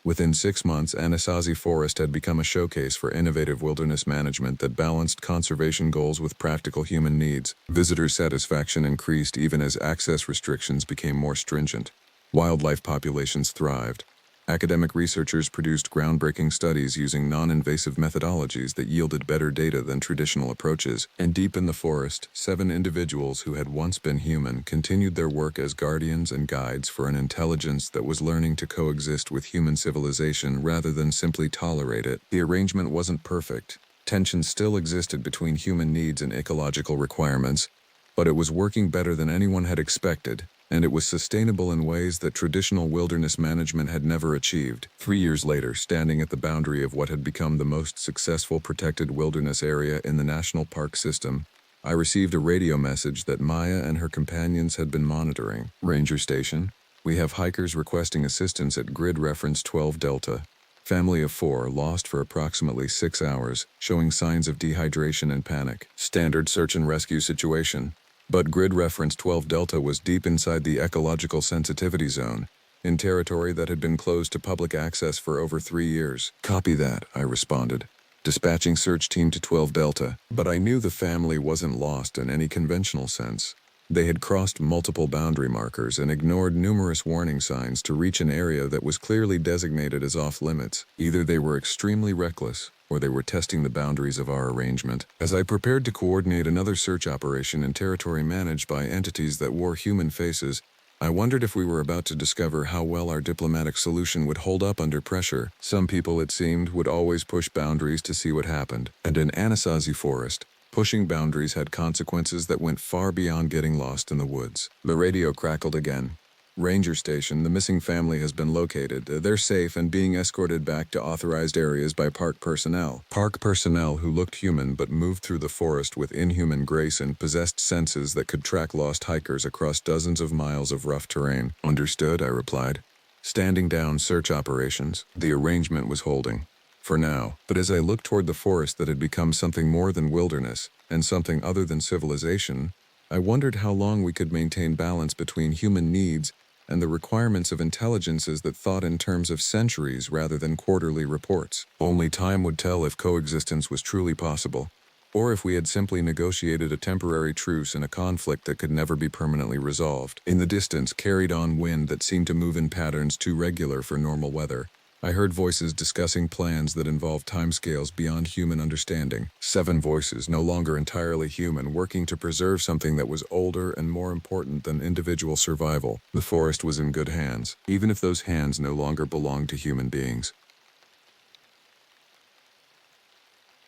Within 6 months, Anasazi Forest had become a showcase for innovative wilderness management that balanced conservation goals with practical human needs. Visitor satisfaction increased even as access restrictions became more stringent. Wildlife populations thrived. Academic researchers produced groundbreaking studies using non-invasive methodologies that yielded better data than traditional approaches. And deep in the forest, 7 individuals who had once been human continued their work as guardians and guides for an intelligence that was learning to coexist with human civilization rather than simply tolerate it. The arrangement wasn't perfect. Tension still existed between human needs and ecological requirements, but it was working better than anyone had expected, and it was sustainable in ways that traditional wilderness management had never achieved. 3 years later, standing at the boundary of what had become the most successful protected wilderness area in the national park system, I received a radio message that Maya and her companions had been monitoring. Ranger Station, we have hikers requesting assistance at grid reference 12 Delta. Family of 4 lost for approximately 6 hours, showing signs of dehydration and panic. Standard search and rescue situation. But grid reference 12 Delta was deep inside the ecological sensitivity zone, in territory that had been closed to public access for over 3 years. Copy that, I responded, dispatching search team to 12 Delta. But I knew the family wasn't lost in any conventional sense. They had crossed multiple boundary markers and ignored numerous warning signs to reach an area that was clearly designated as off-limits. Either they were extremely reckless, or they were testing the boundaries of our arrangement. As I prepared to coordinate another search operation in territory managed by entities that wore human faces, I wondered if we were about to discover how well our diplomatic solution would hold up under pressure. Some people, it seemed, would always push boundaries to see what happened. And in Anasazi Forest, pushing boundaries had consequences that went far beyond getting lost in the woods. The radio crackled again. Ranger Station, the missing family has been located. They're safe and being escorted back to authorized areas by park personnel. Park personnel who looked human but moved through the forest with inhuman grace and possessed senses that could track lost hikers across dozens of miles of rough terrain. Understood, I replied. Standing down search operations. The arrangement was holding. For now, but as I looked toward the forest that had become something more than wilderness and something other than civilization, I wondered how long we could maintain balance between human needs and the requirements of intelligences that thought in terms of centuries rather than quarterly reports. Only time would tell if coexistence was truly possible, or if we had simply negotiated a temporary truce in a conflict that could never be permanently resolved. In the distance, carried on wind that seemed to move in patterns too regular for normal weather, I heard voices discussing plans that involved timescales beyond human understanding. 7 voices, no longer entirely human, working to preserve something that was older and more important than individual survival. The forest was in good hands, even if those hands no longer belonged to human beings.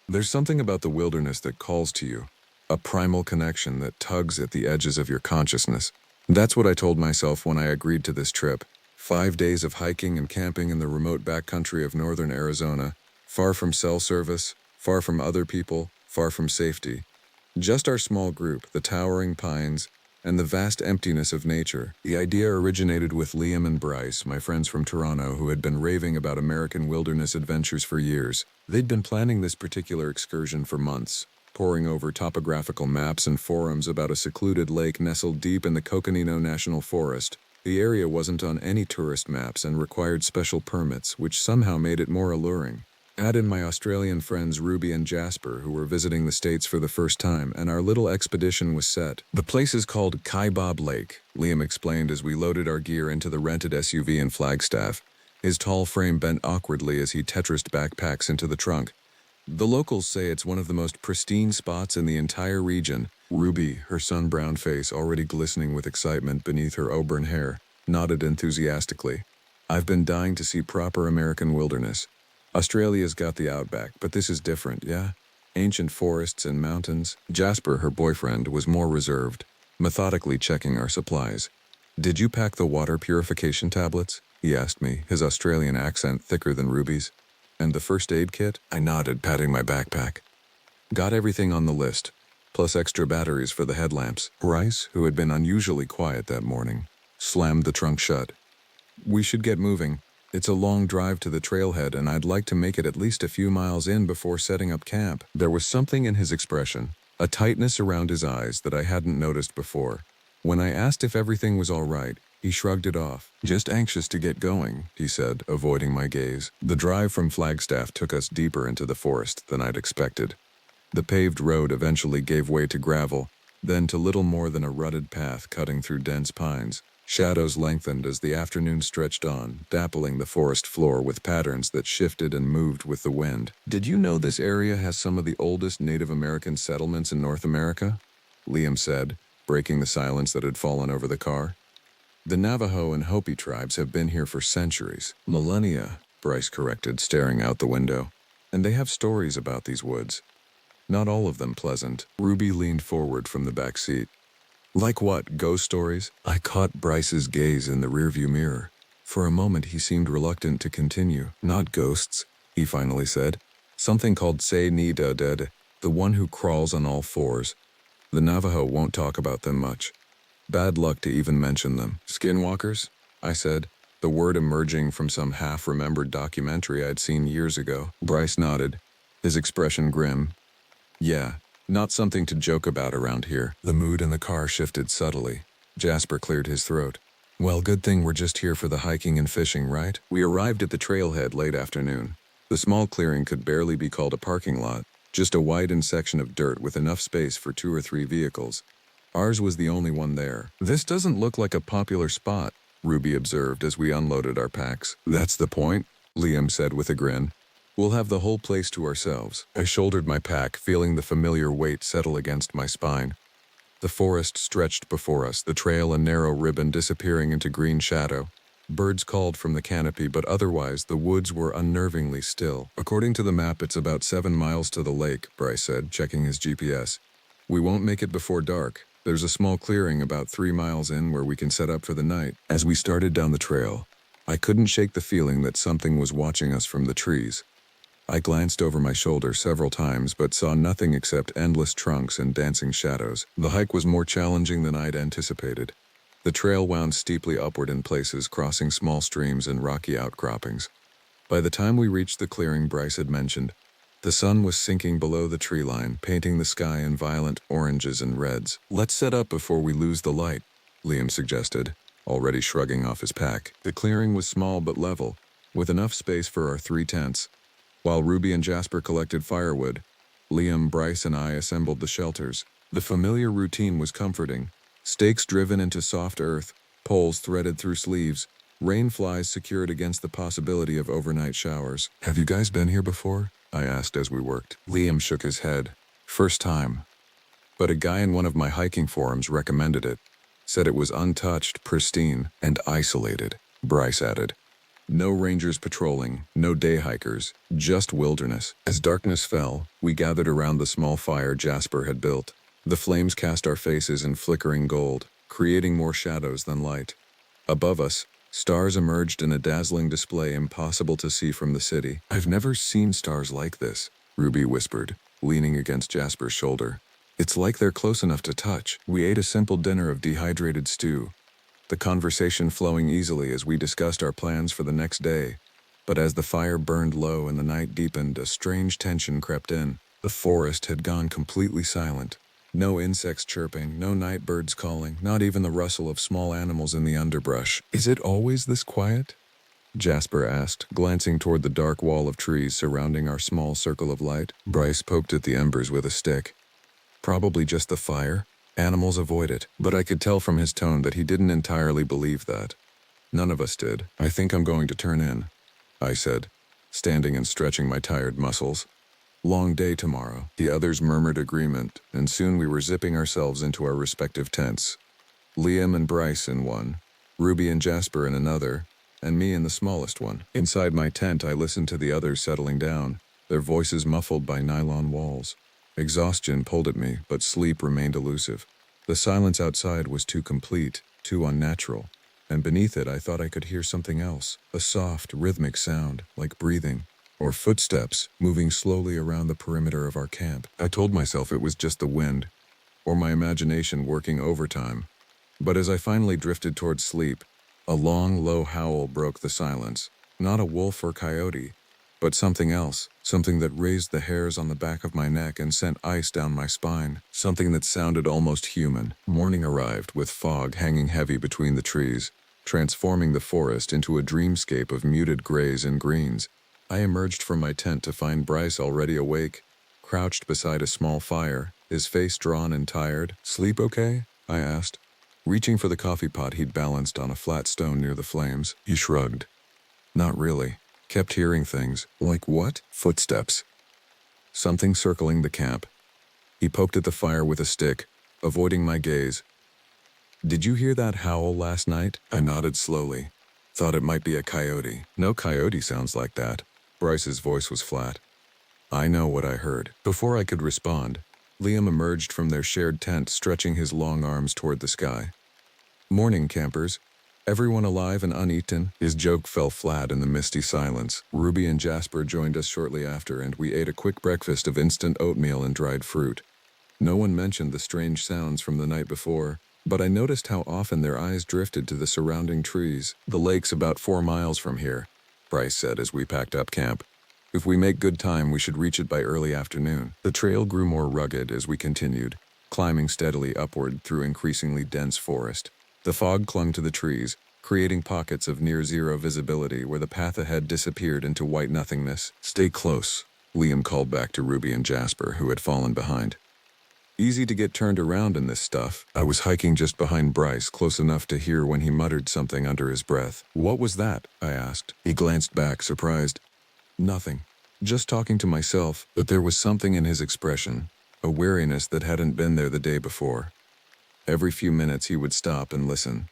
There's something about the wilderness that calls to you, a primal connection that tugs at the edges of your consciousness. That's what I told myself when I agreed to this trip. 5 days of hiking and camping in the remote backcountry of northern Arizona, far from cell service, far from other people, far from safety. Just our small group, the towering pines, and the vast emptiness of nature. The idea originated with Liam and Bryce, my friends from Toronto, who had been raving about American wilderness adventures for years. They'd been planning this particular excursion for months, poring over topographical maps and forums about a secluded lake nestled deep in the Coconino National Forest. The area wasn't on any tourist maps and required special permits, which somehow made it more alluring. Add in my Australian friends Ruby and Jasper, who were visiting the States for the first time, and our little expedition was set. The place is called Kaibab Lake, Liam explained as we loaded our gear into the rented SUV in Flagstaff. His tall frame bent awkwardly as he Tetrised backpacks into the trunk. The locals say it's one of the most pristine spots in the entire region. Ruby, her sun-browned face already glistening with excitement beneath her auburn hair, nodded enthusiastically. I've been dying to see proper American wilderness. Australia's got the outback, but this is different, yeah? Ancient forests and mountains. Jasper, her boyfriend, was more reserved, methodically checking our supplies. Did you pack the water purification tablets? He asked me, his Australian accent thicker than Ruby's. And the first aid kit? I nodded, patting my backpack. Got everything on the list, plus extra batteries for the headlamps. Bryce, who had been unusually quiet that morning, slammed the trunk shut. We should get moving. It's a long drive to the trailhead, and I'd like to make it at least a few miles in before setting up camp. There was something in his expression, a tightness around his eyes that I hadn't noticed before. When I asked if everything was all right, he shrugged it off. Just anxious to get going, he said, avoiding my gaze. The drive from Flagstaff took us deeper into the forest than I'd expected. The paved road eventually gave way to gravel, then to little more than a rutted path cutting through dense pines. Shadows lengthened as the afternoon stretched on, dappling the forest floor with patterns that shifted and moved with the wind. Did you know this area has some of the oldest Native American settlements in North America? Liam said, breaking the silence that had fallen over the car. The Navajo and Hopi tribes have been here for centuries. Millennia, Bryce corrected, staring out the window. And they have stories about these woods. Not all of them pleasant. Ruby leaned forward from the back seat. Like what, ghost stories? I caught Bryce's gaze in the rearview mirror. For a moment he seemed reluctant to continue. Not ghosts, he finally said. Something called Se Ni Da Dead, the one who crawls on all fours. The Navajo won't talk about them much. Bad luck to even mention them. Skinwalkers? I said, the word emerging from some half-remembered documentary I'd seen years ago. Bryce nodded, his expression grim. Yeah, not something to joke about around here. The mood in the car shifted subtly. Jasper cleared his throat. Well, good thing we're just here for the hiking and fishing, right? We arrived at the trailhead late afternoon. The small clearing could barely be called a parking lot, just a widened section of dirt with enough space for 2 or 3 vehicles. Ours was the only one there. This doesn't look like a popular spot, Ruby observed as we unloaded our packs. That's the point, Liam said with a grin. We'll have the whole place to ourselves. I shouldered my pack, feeling the familiar weight settle against my spine. The forest stretched before us, the trail a narrow ribbon disappearing into green shadow. Birds called from the canopy, but otherwise the woods were unnervingly still. According to the map, it's about 7 miles to the lake, Bryce said, checking his GPS. We won't make it before dark. There's a small clearing about 3 miles in where we can set up for the night. As we started down the trail, I couldn't shake the feeling that something was watching us from the trees. I glanced over my shoulder several times but saw nothing except endless trunks and dancing shadows. The hike was more challenging than I'd anticipated. The trail wound steeply upward in places, crossing small streams and rocky outcroppings. By the time we reached the clearing Bryce had mentioned, the sun was sinking below the tree line, painting the sky in violent oranges and reds. Let's set up before we lose the light, Liam suggested, already shrugging off his pack. The clearing was small but level, with enough space for our 3 tents. While Ruby and Jasper collected firewood, Liam, Bryce, and I assembled the shelters. The familiar routine was comforting. Stakes driven into soft earth, poles threaded through sleeves, rain flies secured against the possibility of overnight showers. Have you guys been here before? I asked as we worked. Liam shook his head. First time. But a guy in one of my hiking forums recommended it. Said it was untouched, pristine, and isolated, Bryce added. No rangers patrolling, no day hikers, just wilderness. As darkness fell, we gathered around the small fire Jasper had built. The flames cast our faces in flickering gold, creating more shadows than light. Above us, stars emerged in a dazzling display impossible to see from the city. I've never seen stars like this, Ruby whispered, leaning against Jasper's shoulder. It's like they're close enough to touch. We ate a simple dinner of dehydrated stew, the conversation flowing easily as we discussed our plans for the next day. But as the fire burned low and the night deepened, a strange tension crept in. The forest had gone completely silent. No insects chirping, no night birds calling, not even the rustle of small animals in the underbrush. Is it always this quiet? Jasper asked, glancing toward the dark wall of trees surrounding our small circle of light. Bryce poked at the embers with a stick. Probably just the fire. Animals avoid it, but I could tell from his tone that he didn't entirely believe that. None of us did. I think I'm going to turn in, I said, standing and stretching my tired muscles. Long day tomorrow. The others murmured agreement, and soon we were zipping ourselves into our respective tents. Liam and Bryce in one, Ruby and Jasper in another, and me in the smallest one. Inside my tent, I listened to the others settling down, their voices muffled by nylon walls. Exhaustion pulled at me, but sleep remained elusive. The silence outside was too complete, too unnatural, and beneath it I thought I could hear something else, a soft, rhythmic sound, like breathing, or footsteps moving slowly around the perimeter of our camp. I told myself it was just the wind, or my imagination working overtime. But as I finally drifted towards sleep, a long, low howl broke the silence. Not a wolf or coyote, but something else, something that raised the hairs on the back of my neck and sent ice down my spine, something that sounded almost human. Morning arrived with fog hanging heavy between the trees, transforming the forest into a dreamscape of muted grays and greens. I emerged from my tent to find Bryce already awake, crouched beside a small fire, his face drawn and tired. Sleep okay? I asked. Reaching for the coffee pot he'd balanced on a flat stone near the flames, he shrugged. Not really. Kept hearing things. Like what? Footsteps. Something circling the camp. He poked at the fire with a stick, avoiding my gaze. Did you hear that howl last night? I nodded slowly. Thought it might be a coyote. No coyote sounds like that. Bryce's voice was flat. I know what I heard. Before I could respond, Liam emerged from their shared tent, stretching his long arms toward the sky. Morning, campers. Everyone alive and uneaten? His joke fell flat in the misty silence. Ruby and Jasper joined us shortly after, and we ate a quick breakfast of instant oatmeal and dried fruit. No one mentioned the strange sounds from the night before, but I noticed how often their eyes drifted to the surrounding trees. The lake's about 4 miles from here, Bryce said as we packed up camp. If we make good time, we should reach it by early afternoon. The trail grew more rugged as we continued, climbing steadily upward through increasingly dense forest. The fog clung to the trees, creating pockets of near-zero visibility where the path ahead disappeared into white nothingness. Stay close, Liam called back to Ruby and Jasper, who had fallen behind. Easy to get turned around in this stuff. I was hiking just behind Bryce, close enough to hear when he muttered something under his breath. What was that? I asked. He glanced back, surprised. Nothing. Just talking to myself, but there was something in his expression, a wariness that hadn't been there the day before. Every few minutes he would stop and listen,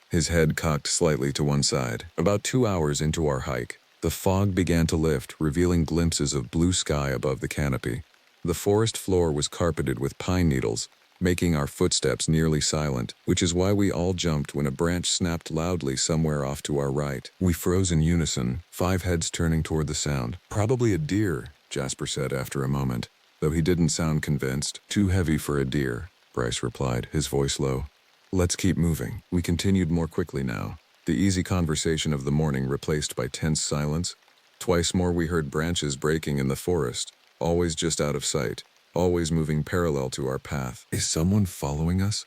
his head cocked slightly to one side. About 2 hours into our hike, the fog began to lift, revealing glimpses of blue sky above the canopy. The forest floor was carpeted with pine needles, making our footsteps nearly silent, which is why we all jumped when a branch snapped loudly somewhere off to our right. We froze in unison, 5 heads turning toward the sound. Probably a deer, Jasper said after a moment, though he didn't sound convinced. Too heavy for a deer, Bryce replied, his voice low. Let's keep moving. We continued more quickly now, the easy conversation of the morning replaced by tense silence. Twice more we heard branches breaking in the forest, always just out of sight, always moving parallel to our path. Is someone following us?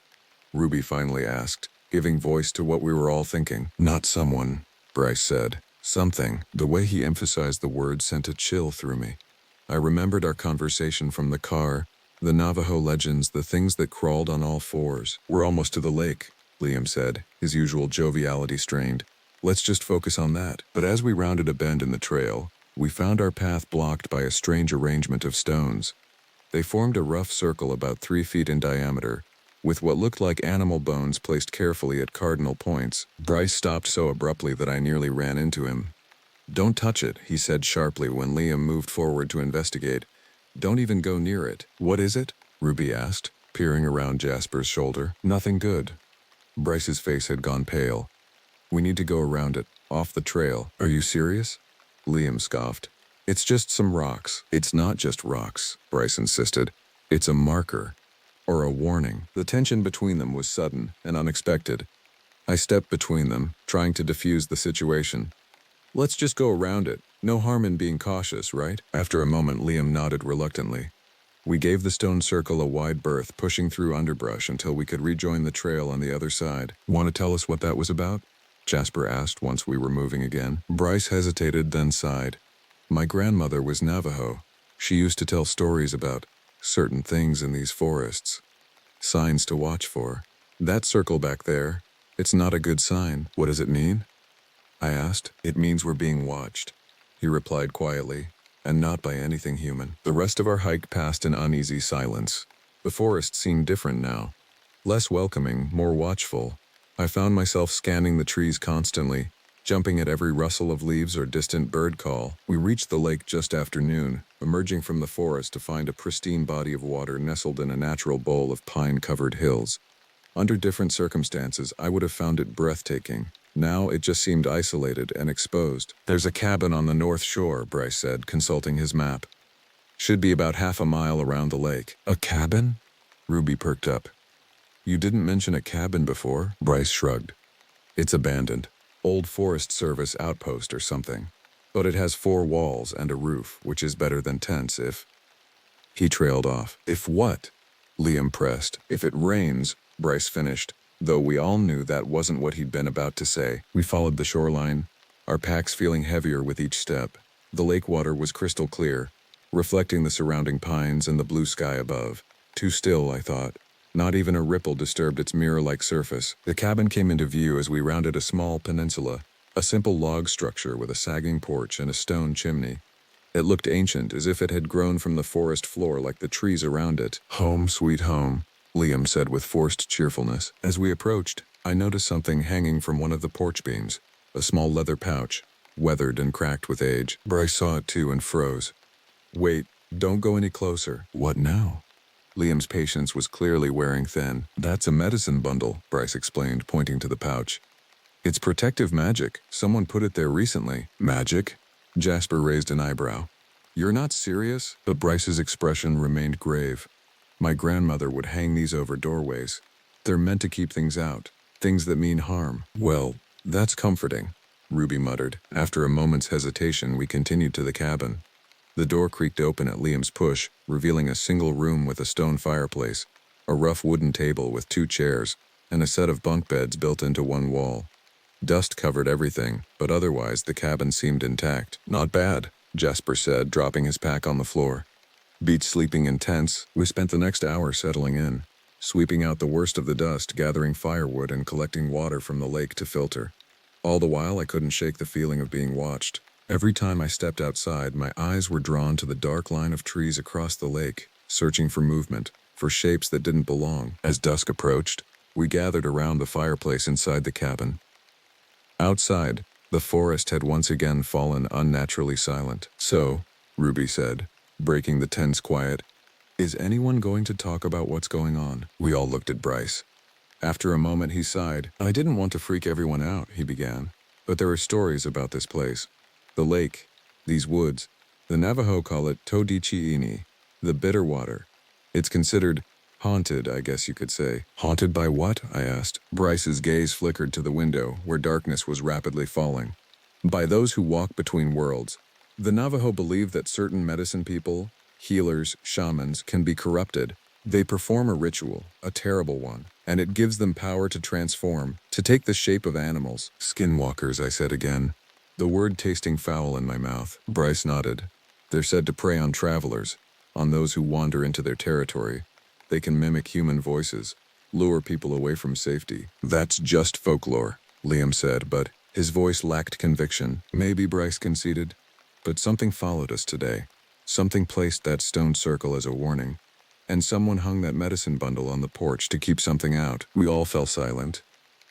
Ruby finally asked, giving voice to what we were all thinking. Not someone, Bryce said. Something. The way he emphasized the word sent a chill through me. I remembered our conversation from the car, the Navajo legends, the things that crawled on all fours. We're almost to the lake, Liam said, his usual joviality strained. Let's just focus on that. But as we rounded a bend in the trail, we found our path blocked by a strange arrangement of stones. They formed a rough circle about 3 feet in diameter, with what looked like animal bones placed carefully at cardinal points. Bryce stopped so abruptly that I nearly ran into him. Don't touch it, he said sharply when Liam moved forward to investigate. Don't even go near it. What is it? Ruby asked, peering around Jasper's shoulder. Nothing good. Bryce's face had gone pale. We need to go around it, off the trail. Are you serious? Liam scoffed. It's just some rocks. It's not just rocks, Bryce insisted. It's a marker, or a warning. The tension between them was sudden and unexpected. I stepped between them, trying to defuse the situation. Let's just go around it. No harm in being cautious, right? After a moment, Liam nodded reluctantly. We gave the stone circle a wide berth, pushing through underbrush until we could rejoin the trail on the other side. Want to tell us what that was about? Jasper asked once we were moving again. Bryce hesitated, then sighed. My grandmother was Navajo. She used to tell stories about certain things in these forests. Signs to watch for. That circle back there, it's not a good sign. What does it mean? I asked. It means we're being watched, he replied quietly, and not by anything human. The rest of our hike passed in uneasy silence. The forest seemed different now. Less welcoming, more watchful. I found myself scanning the trees constantly, jumping at every rustle of leaves or distant bird call. We reached the lake just after noon, emerging from the forest to find a pristine body of water nestled in a natural bowl of pine-covered hills. Under different circumstances, I would have found it breathtaking. Now it just seemed isolated and exposed. There's a cabin on the north shore, Bryce said, consulting his map. Should be about half a mile around the lake. A cabin? Ruby perked up. You didn't mention a cabin before? Bryce shrugged. It's abandoned. Old Forest Service outpost or something. But it has 4 walls and a roof, which is better than tents if... He trailed off. If what? Liam pressed. If it rains, Bryce finished, though we all knew that wasn't what he'd been about to say. We followed the shoreline, our packs feeling heavier with each step. The lake water was crystal clear, reflecting the surrounding pines and the blue sky above. Too still, I thought. Not even a ripple disturbed its mirror-like surface. The cabin came into view as we rounded a small peninsula, a simple log structure with a sagging porch and a stone chimney. It looked ancient, as if it had grown from the forest floor like the trees around it. "Home, sweet home," Liam said with forced cheerfulness. As we approached, I noticed something hanging from one of the porch beams, a small leather pouch, weathered and cracked with age. Bryce saw it too and froze. "Wait, don't go any closer." "What now?" Liam's patience was clearly wearing thin. "That's a medicine bundle," Bryce explained, pointing to the pouch. "It's protective magic. Someone put it there recently." "Magic?" Jasper raised an eyebrow. "You're not serious?" But Bryce's expression remained grave. "My grandmother would hang these over doorways. They're meant to keep things out, things that mean harm." "Well, that's comforting," Ruby muttered. After a moment's hesitation, we continued to the cabin. The door creaked open at Liam's push, revealing a single room with a stone fireplace, a rough wooden table with 2 chairs, and a set of bunk beds built into one wall. Dust covered everything, but otherwise the cabin seemed intact. "Not bad," Jasper said, dropping his pack on the floor. "Beats sleeping in tents." We spent the next hour settling in, sweeping out the worst of the dust, gathering firewood, and collecting water from the lake to filter. All the while, I couldn't shake the feeling of being watched. Every time I stepped outside, my eyes were drawn to the dark line of trees across the lake, searching for movement, for shapes that didn't belong. As dusk approached, we gathered around the fireplace inside the cabin. Outside, the forest had once again fallen unnaturally silent. "So," Ruby said, breaking the tense quiet, "is anyone going to talk about what's going on?" We all looked at Bryce. After a moment, he sighed. "I didn't want to freak everyone out," he began, "but there are stories about this place. The lake, these woods. The Navajo call it Todichiini, the bitter water. It's considered haunted, I guess you could say." "Haunted by what?" I asked. Bryce's gaze flickered to the window, where darkness was rapidly falling. "By those who walk between worlds. The Navajo believe that certain medicine people, healers, shamans, can be corrupted. They perform a ritual, a terrible one, and it gives them power to transform, to take the shape of animals." "Skinwalkers," I said again, the word tasting foul in my mouth. Bryce nodded. "They're said to prey on travelers, on those who wander into their territory. They can mimic human voices, lure people away from safety." "That's just folklore," Liam said, but his voice lacked conviction. "Maybe," Bryce conceded, "but something followed us today. Something placed that stone circle as a warning, and someone hung that medicine bundle on the porch to keep something out." We all fell silent.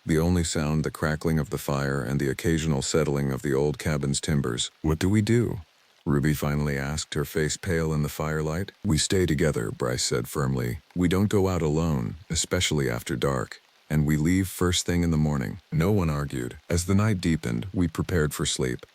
The only sound the crackling of the fire and the occasional settling of the old cabin's timbers. "What do we do?" Ruby finally asked, her face pale in the firelight. "We stay together," Bryce said firmly. "We don't go out alone, especially after dark. And we leave first thing in the morning." No one argued. As the night deepened, we prepared for sleep.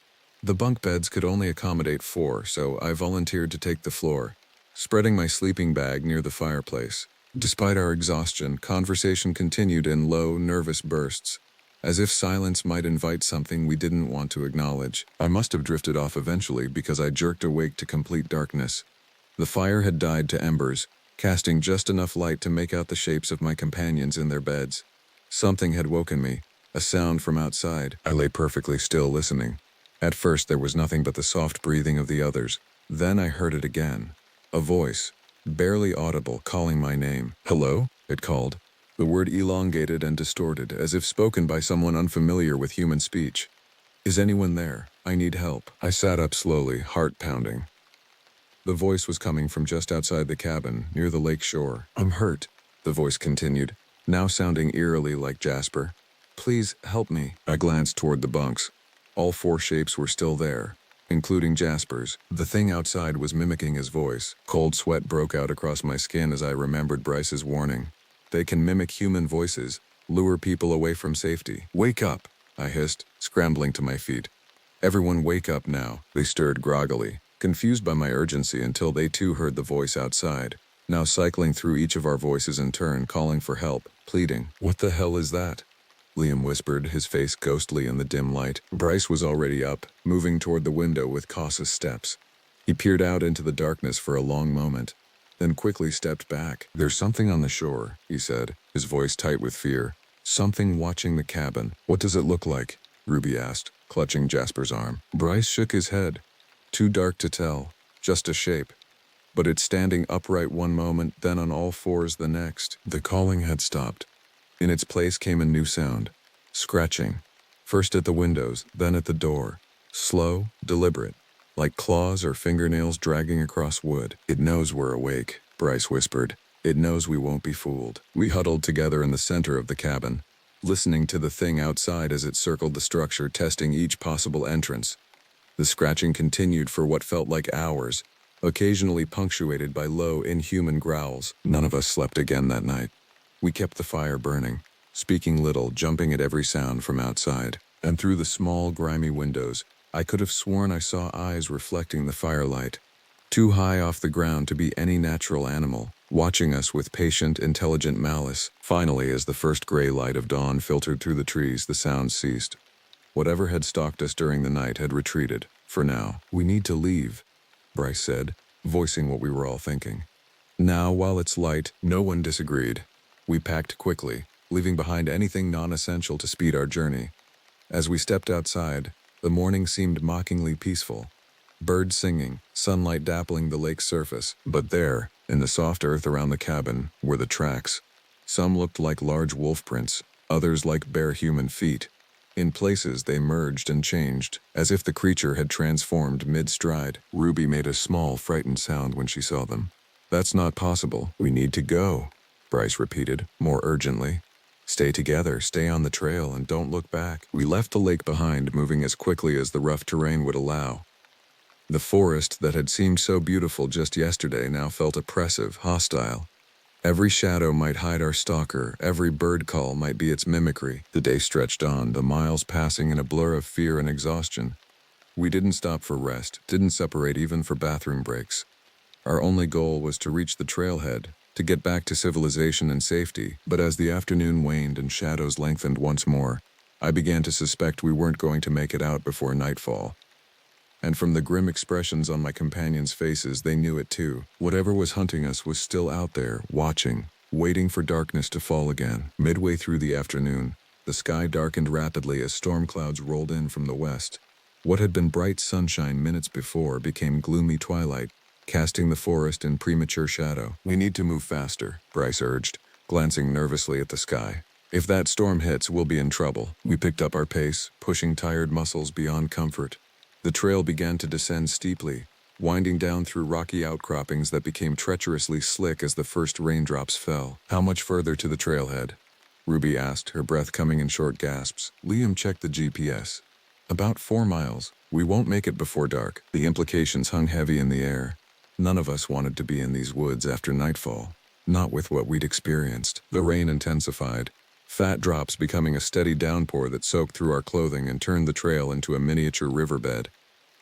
The bunk beds could only accommodate 4, so I volunteered to take the floor, spreading my sleeping bag near the fireplace. Despite our exhaustion, conversation continued in low, nervous bursts, as if silence might invite something we didn't want to acknowledge. I must have drifted off eventually because I jerked awake to complete darkness. The fire had died to embers, casting just enough light to make out the shapes of my companions in their beds. Something had woken me, a sound from outside. I lay perfectly still, listening. At first there was nothing but the soft breathing of the others. Then I heard it again. A voice, barely audible, calling my name. "Hello?" it called. The word elongated and distorted, as if spoken by someone unfamiliar with human speech. "Is anyone there? I need help." I sat up slowly, heart pounding. The voice was coming from just outside the cabin, near the lake shore. "I'm hurt," the voice continued, now sounding eerily like Jasper. "Please help me." I glanced toward the bunks. All 4 shapes were still there, including Jasper's. The thing outside was mimicking his voice. Cold sweat broke out across my skin as I remembered Bryce's warning. They can mimic human voices, lure people away from safety. "Wake up," I hissed, scrambling to my feet. "Everyone wake up now." They stirred groggily, confused by my urgency until they too heard the voice outside, now cycling through each of our voices in turn, calling for help, pleading. "What the hell is that?" Liam whispered, his face ghostly in the dim light. Bryce was already up, moving toward the window with cautious steps. He peered out into the darkness for a long moment, then quickly stepped back. "There's something on the shore," he said, his voice tight with fear. "Something watching the cabin." "What does it look like?" Ruby asked, clutching Jasper's arm. Bryce shook his head. "Too dark to tell. Just a shape. but it standing upright one moment, then on all fours the next. The calling had stopped. In its place came a new sound. Scratching. First at the windows, then at the door. Slow, deliberate, like claws or fingernails dragging across wood. "It knows we're awake," Bryce whispered. "It knows we won't be fooled." We huddled together in the center of the cabin, listening to the thing outside as it circled the structure, testing each possible entrance. The scratching continued for what felt like hours, occasionally punctuated by low, inhuman growls. None of us slept again that night. We kept the fire burning, speaking little, jumping at every sound from outside. And through the small, grimy windows, I could have sworn I saw eyes reflecting the firelight, too high off the ground to be any natural animal, watching us with patient, intelligent malice. Finally, as the first gray light of dawn filtered through the trees, the sounds ceased. Whatever had stalked us during the night had retreated, for now. "We need to leave," Bryce said, voicing what we were all thinking. Now, while it's light, no one disagreed. We packed quickly, leaving behind anything non-essential to speed our journey. As we stepped outside, the morning seemed mockingly peaceful. Birds singing, sunlight dappling the lake's surface. But there, in the soft earth around the cabin, were the tracks. Some looked like large wolf prints, others like bare human feet. In places they merged and changed, as if the creature had transformed mid-stride. Ruby made a small, frightened sound when she saw them. "That's not possible. We need to go," Bryce repeated, more urgently. "Stay together, stay on the trail, and don't look back." We left the lake behind, moving as quickly as the rough terrain would allow. The forest that had seemed so beautiful just yesterday now felt oppressive, hostile. Every shadow might hide our stalker, every bird call might be its mimicry. The day stretched on, the miles passing in a blur of fear and exhaustion. We didn't stop for rest, didn't separate even for bathroom breaks. Our only goal was to reach the trailhead, to get back to civilization and safety. But as the afternoon waned and shadows lengthened once more, I began to suspect we weren't going to make it out before nightfall. And from the grim expressions on my companions' faces, they knew it too. Whatever was hunting us was still out there, watching, waiting for darkness to fall again. Midway through the afternoon, the sky darkened rapidly as storm clouds rolled in from the west. What had been bright sunshine minutes before became gloomy twilight, casting the forest in premature shadow. "We need to move faster," Bryce urged, glancing nervously at the sky. "If that storm hits, we'll be in trouble." We picked up our pace, pushing tired muscles beyond comfort. The trail began to descend steeply, winding down through rocky outcroppings that became treacherously slick as the first raindrops fell. "How much further to the trailhead?" Ruby asked, her breath coming in short gasps. Liam checked the GPS. "About 4 miles. We won't make it before dark." The implications hung heavy in the air. None of us wanted to be in these woods after nightfall, not with what we'd experienced. The rain intensified, fat drops becoming a steady downpour that soaked through our clothing and turned the trail into a miniature riverbed.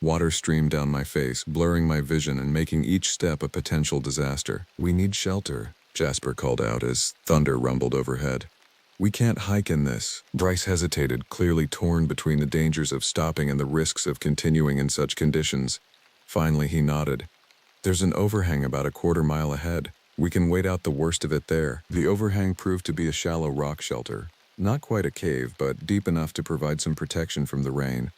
Water streamed down my face, blurring my vision and making each step a potential disaster. "We need shelter," Jasper called out as thunder rumbled overhead. "We can't hike in this." Bryce hesitated, clearly torn between the dangers of stopping and the risks of continuing in such conditions. Finally, he nodded. "There's an overhang about a 1/4 mile ahead. We can wait out the worst of it there." The overhang proved to be a shallow rock shelter. Not quite a cave, but deep enough to provide some protection from the rain.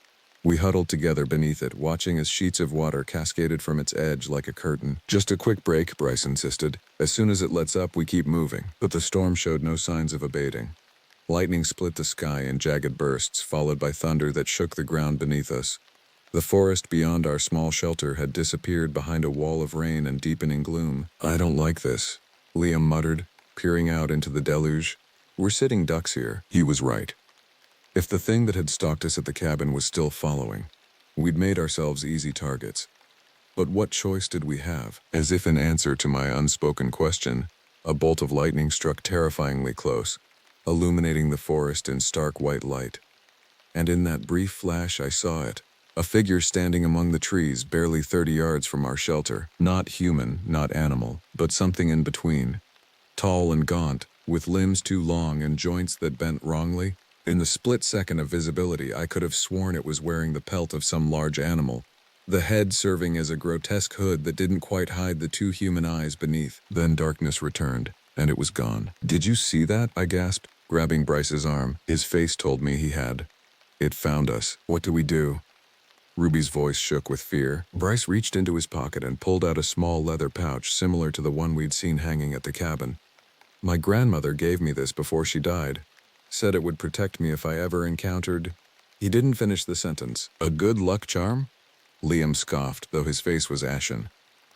We huddled together beneath it, watching as sheets of water cascaded from its edge like a curtain. "Just a quick break," Bryce insisted. "As soon as it lets up, we keep moving." But the storm showed no signs of abating. Lightning split the sky in jagged bursts, followed by thunder that shook the ground beneath us. The forest beyond our small shelter had disappeared behind a wall of rain and deepening gloom. "I don't like this," Liam muttered, peering out into the deluge. "We're sitting ducks here." He was right. If the thing that had stalked us at the cabin was still following, we'd made ourselves easy targets. But what choice did we have? As if in answer to my unspoken question, a bolt of lightning struck terrifyingly close, illuminating the forest in stark white light. And in that brief flash I saw it. A figure standing among the trees, barely 30 yards from our shelter. Not human, not animal, but something in between. Tall and gaunt, with limbs too long and joints that bent wrongly. In the split second of visibility, I could have sworn it was wearing the pelt of some large animal, the head serving as a grotesque hood that didn't quite hide the 2 human eyes beneath. Then darkness returned, and it was gone. "Did you see that?" I gasped, grabbing Bryce's arm. His face told me he had. "It found us. What do we do?" Ruby's voice shook with fear. Bryce reached into his pocket and pulled out a small leather pouch similar to the one we'd seen hanging at the cabin. My grandmother gave me this before she died. Said it would protect me if I ever encountered... He didn't finish the sentence. A good luck charm? Liam scoffed, though his face was ashen.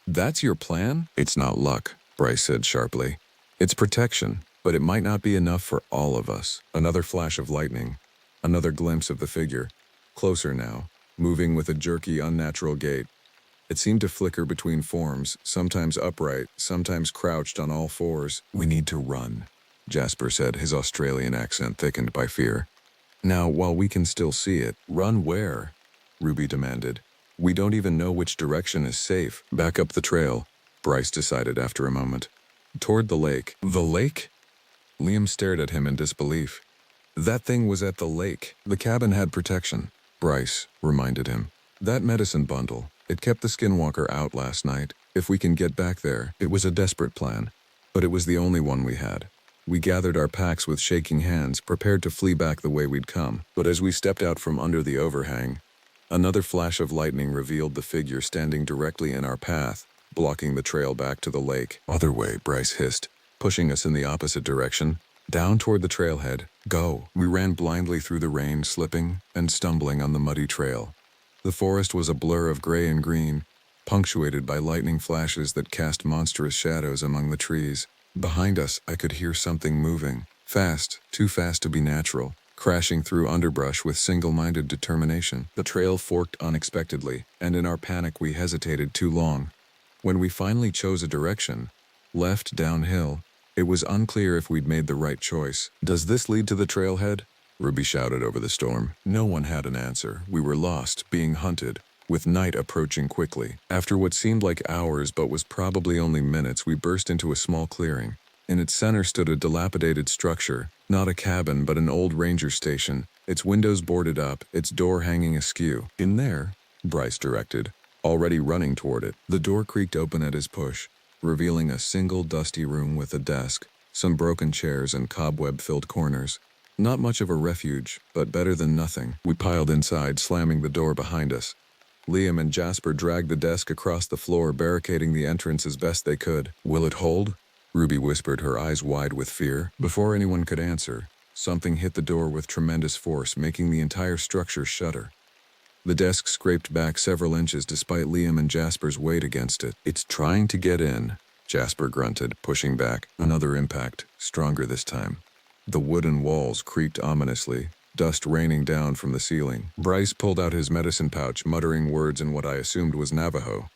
That's your plan? It's not luck, Bryce said sharply. It's protection, but it might not be enough for all of us. Another flash of lightning. Another glimpse of the figure. Closer now, moving with a jerky, unnatural gait. It seemed to flicker between forms, sometimes upright, sometimes crouched on all fours. We need to run, Jasper said, his Australian accent thickened by fear. Now, while we can still see it, run where? Ruby demanded. We don't even know which direction is safe. Back up the trail, Bryce decided after a moment. Toward the lake. The lake? Liam stared at him in disbelief. That thing was at the lake. The cabin had protection, Bryce reminded him. That medicine bundle, it kept the skinwalker out last night. If we can get back there, it was a desperate plan. But it was the only one we had. We gathered our packs with shaking hands, prepared to flee back the way we'd come. But as we stepped out from under the overhang, another flash of lightning revealed the figure standing directly in our path, blocking the trail back to the lake. Other way, Bryce hissed, pushing us in the opposite direction, down toward the trailhead. Go. We ran blindly through the rain, slipping and stumbling on the muddy trail. The forest was a blur of gray and green, punctuated by lightning flashes that cast monstrous shadows among the trees. Behind us, I could hear something moving, fast, too fast to be natural, crashing through underbrush with single-minded determination. The trail forked unexpectedly, and in our panic we hesitated too long. When we finally chose a direction, left downhill, it was unclear if we'd made the right choice. Does this lead to the trailhead? Ruby shouted over the storm. No one had an answer. We were lost, being hunted, with night approaching quickly. After what seemed like hours but was probably only minutes, we burst into a small clearing. In its center stood a dilapidated structure, not a cabin but an old ranger station, its windows boarded up, its door hanging askew. In there, Bryce directed, already running toward it. The door creaked open at his push, revealing a single dusty room with a desk, some broken chairs and cobweb-filled corners. Not much of a refuge, but better than nothing. We piled inside, slamming the door behind us. Liam and Jasper dragged the desk across the floor, barricading the entrance as best they could. Will it hold? Ruby whispered, her eyes wide with fear. Before anyone could answer, something hit the door with tremendous force, making the entire structure shudder. The desk scraped back several inches despite Liam and Jasper's weight against it. It's trying to get in, Jasper grunted, pushing back. Another impact, stronger this time. The wooden walls creaked ominously, dust raining down from the ceiling. Bryce pulled out his medicine pouch, muttering words in what I assumed was Navajo.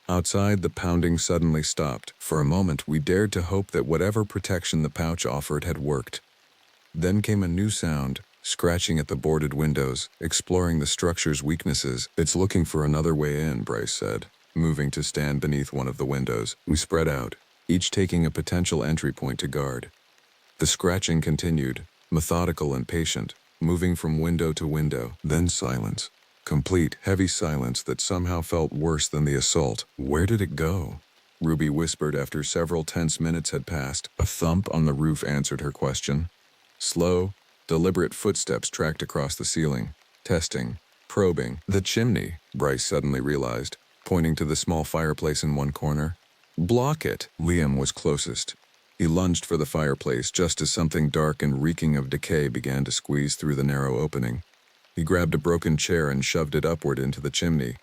Outside, the pounding suddenly stopped. For a moment, we dared to hope that whatever protection the pouch offered had worked. Then came a new sound, scratching at the boarded windows, exploring the structure's weaknesses. It's looking for another way in, Bryce said, moving to stand beneath one of the windows. We spread out, each taking a potential entry point to guard. The scratching continued, methodical and patient, moving from window to window. Then silence. Complete, heavy silence that somehow felt worse than the assault. Where did it go? Ruby whispered after several tense minutes had passed. A thump on the roof answered her question. Slow, deliberate footsteps tracked across the ceiling, testing, probing. The chimney, Bryce suddenly realized, pointing to the small fireplace in one corner. Block it. Liam was closest. He lunged for the fireplace just as something dark and reeking of decay began to squeeze through the narrow opening. He grabbed a broken chair and shoved it upward into the chimney,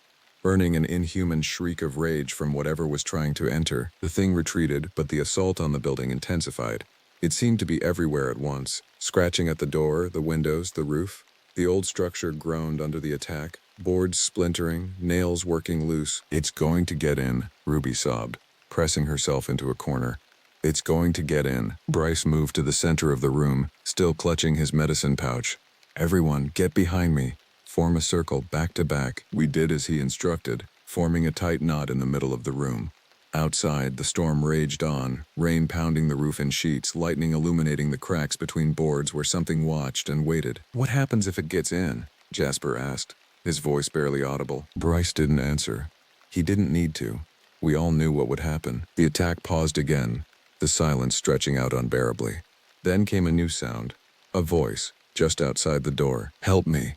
earning an inhuman shriek of rage from whatever was trying to enter. The thing retreated, but the assault on the building intensified. It seemed to be everywhere at once, scratching at the door, the windows, the roof. The old structure groaned under the attack, boards splintering, nails working loose. It's going to get in, Ruby sobbed, pressing herself into a corner. It's going to get in. Bryce moved to the center of the room, still clutching his medicine pouch. Everyone, get behind me. Form a circle, back to back. We did as he instructed, forming a tight knot in the middle of the room. Outside, the storm raged on, rain pounding the roof in sheets, lightning illuminating the cracks between boards where something watched and waited. What happens if it gets in? Jasper asked, his voice barely audible. Bryce didn't answer. He didn't need to. We all knew what would happen. The attack paused again, the silence stretching out unbearably. Then came a new sound, a voice, just outside the door. Help me.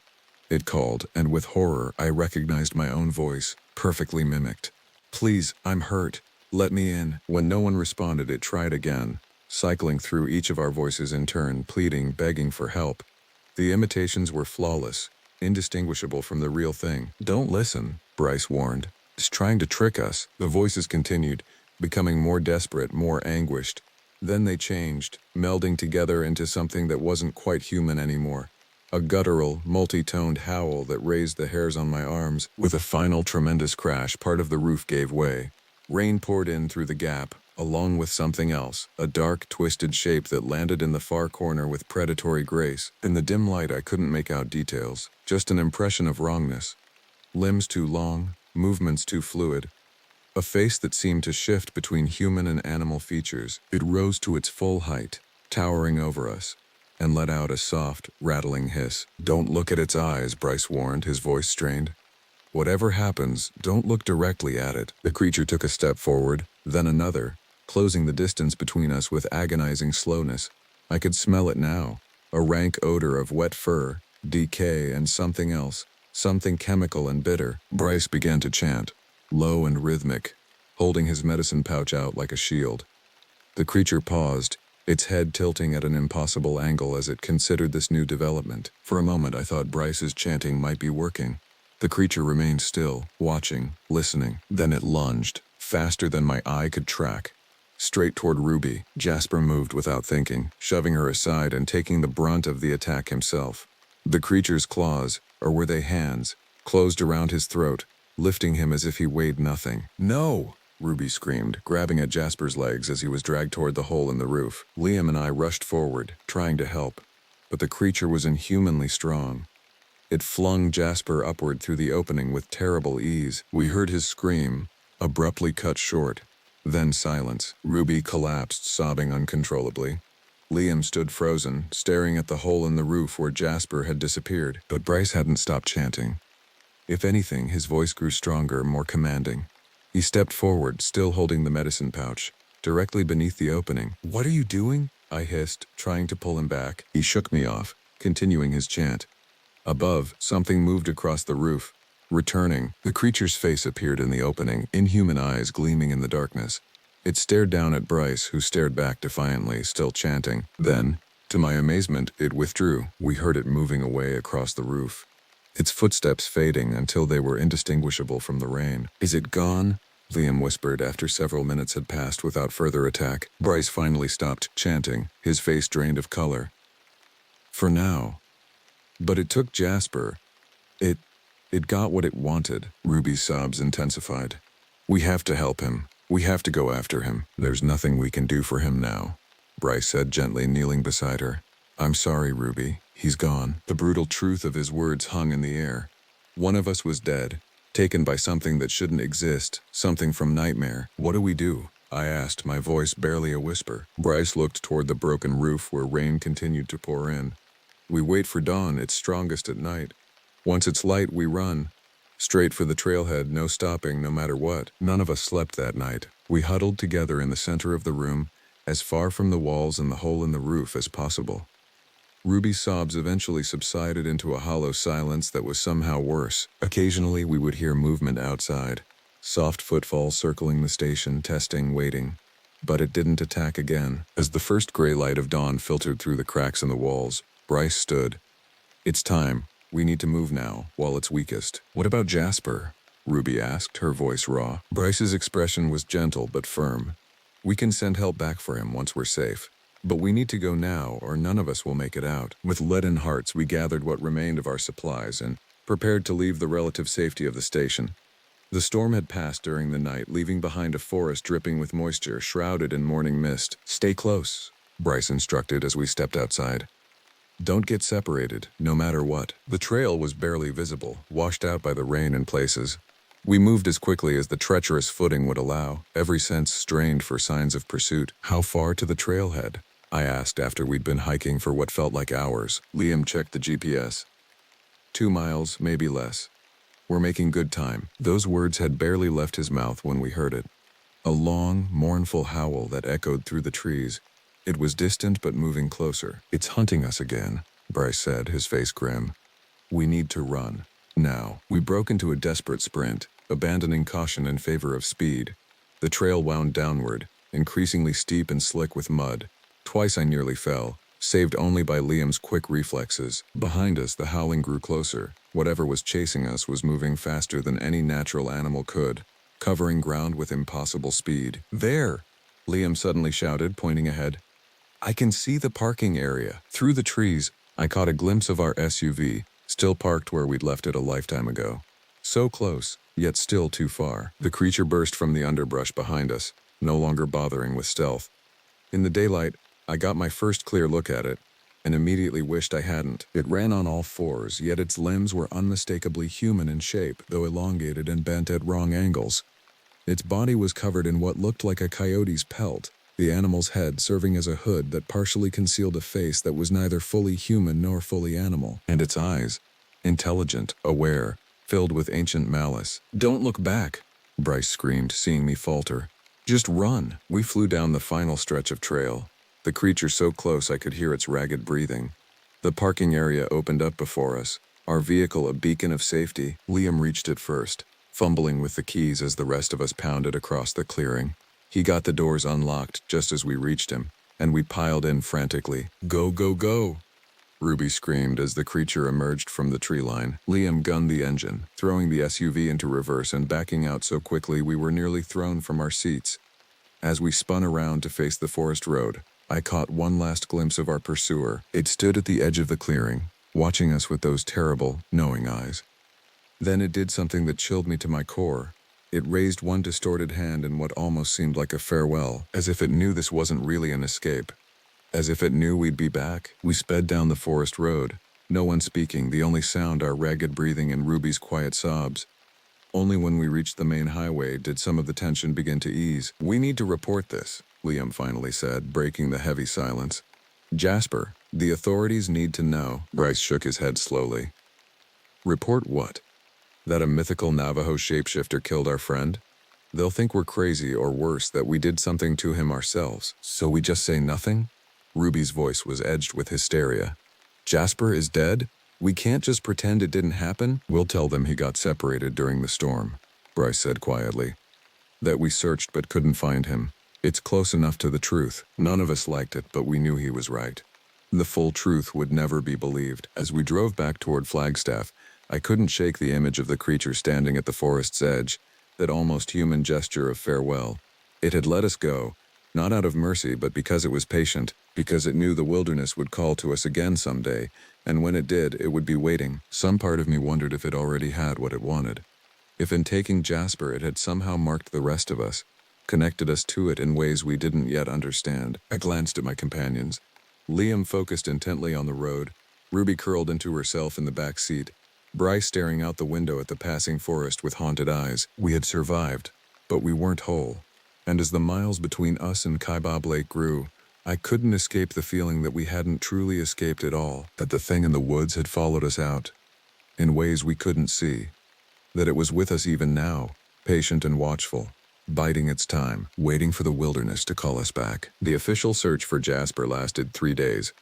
it called, and with horror I recognized my own voice, perfectly mimicked. "Please, I'm hurt. Let me in." When no one responded, it tried again, cycling through each of our voices in turn, pleading, begging for help. The imitations were flawless, indistinguishable from the real thing. "Don't listen," Bryce warned. "It's trying to trick us." The voices continued, becoming more desperate, more anguished. Then they changed, melding together into something that wasn't quite human anymore. A guttural, multi-toned howl that raised the hairs on my arms. With a final tremendous crash, part of the roof gave way. Rain poured in through the gap, along with something else, a dark, twisted shape that landed in the far corner with predatory grace. In the dim light, I couldn't make out details, just an impression of wrongness. Limbs too long, movements too fluid. A face that seemed to shift between human and animal features. It rose to its full height, towering over us, and let out a soft, rattling hiss. "Don't look at its eyes," Bryce warned, his voice strained. "Whatever happens, don't look directly at it." The creature took a step forward, then another, closing the distance between us with agonizing slowness. I could smell it now, a rank odor of wet fur, decay, and something else, something chemical and bitter. Bryce began to chant, low and rhythmic, holding his medicine pouch out like a shield. The creature paused, its head tilting at an impossible angle as it considered this new development. For a moment I thought Bryce's chanting might be working. The creature remained still, watching, listening. Then it lunged, faster than my eye could track, straight toward Ruby. Jasper moved without thinking, shoving her aside and taking the brunt of the attack himself. The creature's claws, or were they hands, closed around his throat, lifting him as if he weighed nothing. "No!" Ruby screamed, grabbing at Jasper's legs as he was dragged toward the hole in the roof. Liam and I rushed forward, trying to help, but the creature was inhumanly strong. It flung Jasper upward through the opening with terrible ease. We heard his scream, abruptly cut short. Then silence. Ruby collapsed, sobbing uncontrollably. Liam stood frozen, staring at the hole in the roof where Jasper had disappeared. But Bryce hadn't stopped chanting. If anything, his voice grew stronger, more commanding. He stepped forward, still holding the medicine pouch, directly beneath the opening. "What are you doing?" I hissed, trying to pull him back. He shook me off, continuing his chant. Above, something moved across the roof. Returning, the creature's face appeared in the opening, inhuman eyes gleaming in the darkness. It stared down at Bryce, who stared back defiantly, still chanting. Then, to my amazement, it withdrew. We heard it moving away across the roof, its footsteps fading until they were indistinguishable from the rain. "Is it gone?" Liam whispered after several minutes had passed without further attack. Bryce finally stopped chanting, his face drained of color. "For now. But it took Jasper. It got what it wanted." Ruby's sobs intensified. "We have to help him. We have to go after him." "There's nothing we can do for him now," Bryce said gently, kneeling beside her. "I'm sorry, Ruby. He's gone." The brutal truth of his words hung in the air. One of us was dead, taken by something that shouldn't exist, something from Nightmare. "What do we do?" I asked, my voice barely a whisper. Bryce looked toward the broken roof where rain continued to pour in. "We wait for dawn. It's strongest at night. Once it's light, we run. Straight for the trailhead, no stopping, no matter what." None of us slept that night. We huddled together in the center of the room, as far from the walls and the hole in the roof as possible. Ruby's sobs eventually subsided into a hollow silence that was somehow worse. Occasionally we would hear movement outside, soft footfalls circling the station, testing, waiting. But it didn't attack again. As the first gray light of dawn filtered through the cracks in the walls, Bryce stood. "It's time. We need to move now, while it's weakest." "What about Jasper?" Ruby asked, her voice raw. Bryce's expression was gentle but firm. "We can send help back for him once we're safe. But we need to go now, or none of us will make it out." With leaden hearts, we gathered what remained of our supplies and prepared to leave the relative safety of the station. The storm had passed during the night, leaving behind a forest dripping with moisture, shrouded in morning mist. "Stay close," Bryce instructed as we stepped outside. "Don't get separated, no matter what." The trail was barely visible, washed out by the rain in places. We moved as quickly as the treacherous footing would allow, every sense strained for signs of pursuit. "How far to the trailhead?" I asked after we'd been hiking for what felt like hours. Liam checked the GPS. 2 miles, maybe less. We're making good time." Those words had barely left his mouth when we heard it. A long, mournful howl that echoed through the trees. It was distant but moving closer. "It's hunting us again," Bryce said, his face grim. We need to run. Now. We broke into a desperate sprint, abandoning caution in favor of speed. The trail wound downward, increasingly steep and slick with mud. Twice I nearly fell, saved only by Liam's quick reflexes. Behind us, the howling grew closer. Whatever was chasing us was moving faster than any natural animal could, covering ground with impossible speed. There! Liam suddenly shouted, pointing ahead. I can see the parking area. Through the trees, I caught a glimpse of our SUV, still parked where we'd left it a lifetime ago. So close, yet still too far. The creature burst from the underbrush behind us, no longer bothering with stealth. In the daylight, I got my first clear look at it, and immediately wished I hadn't. It ran on all fours, yet its limbs were unmistakably human in shape, though elongated and bent at wrong angles. Its body was covered in what looked like a coyote's pelt, the animal's head serving as a hood that partially concealed a face that was neither fully human nor fully animal. And its eyes, intelligent, aware, filled with ancient malice. Don't look back, Bryce screamed, seeing me falter. Just run. We flew down the final stretch of trail, the creature so close I could hear its ragged breathing. The parking area opened up before us, our vehicle a beacon of safety. Liam reached it first, fumbling with the keys as the rest of us pounded across the clearing. He got the doors unlocked just as we reached him, and we piled in frantically. Go, go, go! Ruby screamed as the creature emerged from the tree line. Liam gunned the engine, throwing the SUV into reverse and backing out so quickly we were nearly thrown from our seats. As we spun around to face the forest road, I caught one last glimpse of our pursuer. It stood at the edge of the clearing, watching us with those terrible, knowing eyes. Then it did something that chilled me to my core. It raised one distorted hand in what almost seemed like a farewell, as if it knew this wasn't really an escape. As if it knew we'd be back. We sped down the forest road, no one speaking, the only sound our ragged breathing and Ruby's quiet sobs. Only when we reached the main highway did some of the tension begin to ease. We need to report this, Liam finally said, breaking the heavy silence. Jasper, the authorities need to know. Bryce shook his head slowly. Report what? That a mythical Navajo shapeshifter killed our friend? They'll think we're crazy, or worse, that we did something to him ourselves. So we just say nothing? Ruby's voice was edged with hysteria. Jasper is dead? We can't just pretend it didn't happen? We'll tell them he got separated during the storm, Bryce said quietly. That we searched but couldn't find him. It's close enough to the truth. None of us liked it, but we knew he was right. The full truth would never be believed. As we drove back toward Flagstaff, I couldn't shake the image of the creature standing at the forest's edge, that almost human gesture of farewell. It had let us go, not out of mercy, but because it was patient, because it knew the wilderness would call to us again someday, and when it did, it would be waiting. Some part of me wondered if it already had what it wanted. If in taking Jasper it had somehow marked the rest of us, connected us to it in ways we didn't yet understand. I glanced at my companions. Liam focused intently on the road, Ruby curled into herself in the back seat, Bryce staring out the window at the passing forest with haunted eyes. We had survived, but we weren't whole. And as the miles between us and Kaibab Lake grew, I couldn't escape the feeling that we hadn't truly escaped at all, that the thing in the woods had followed us out, in ways we couldn't see, that it was with us even now, patient and watchful, biding its time, waiting for the wilderness to call us back. The official search for Jasper lasted 3 days.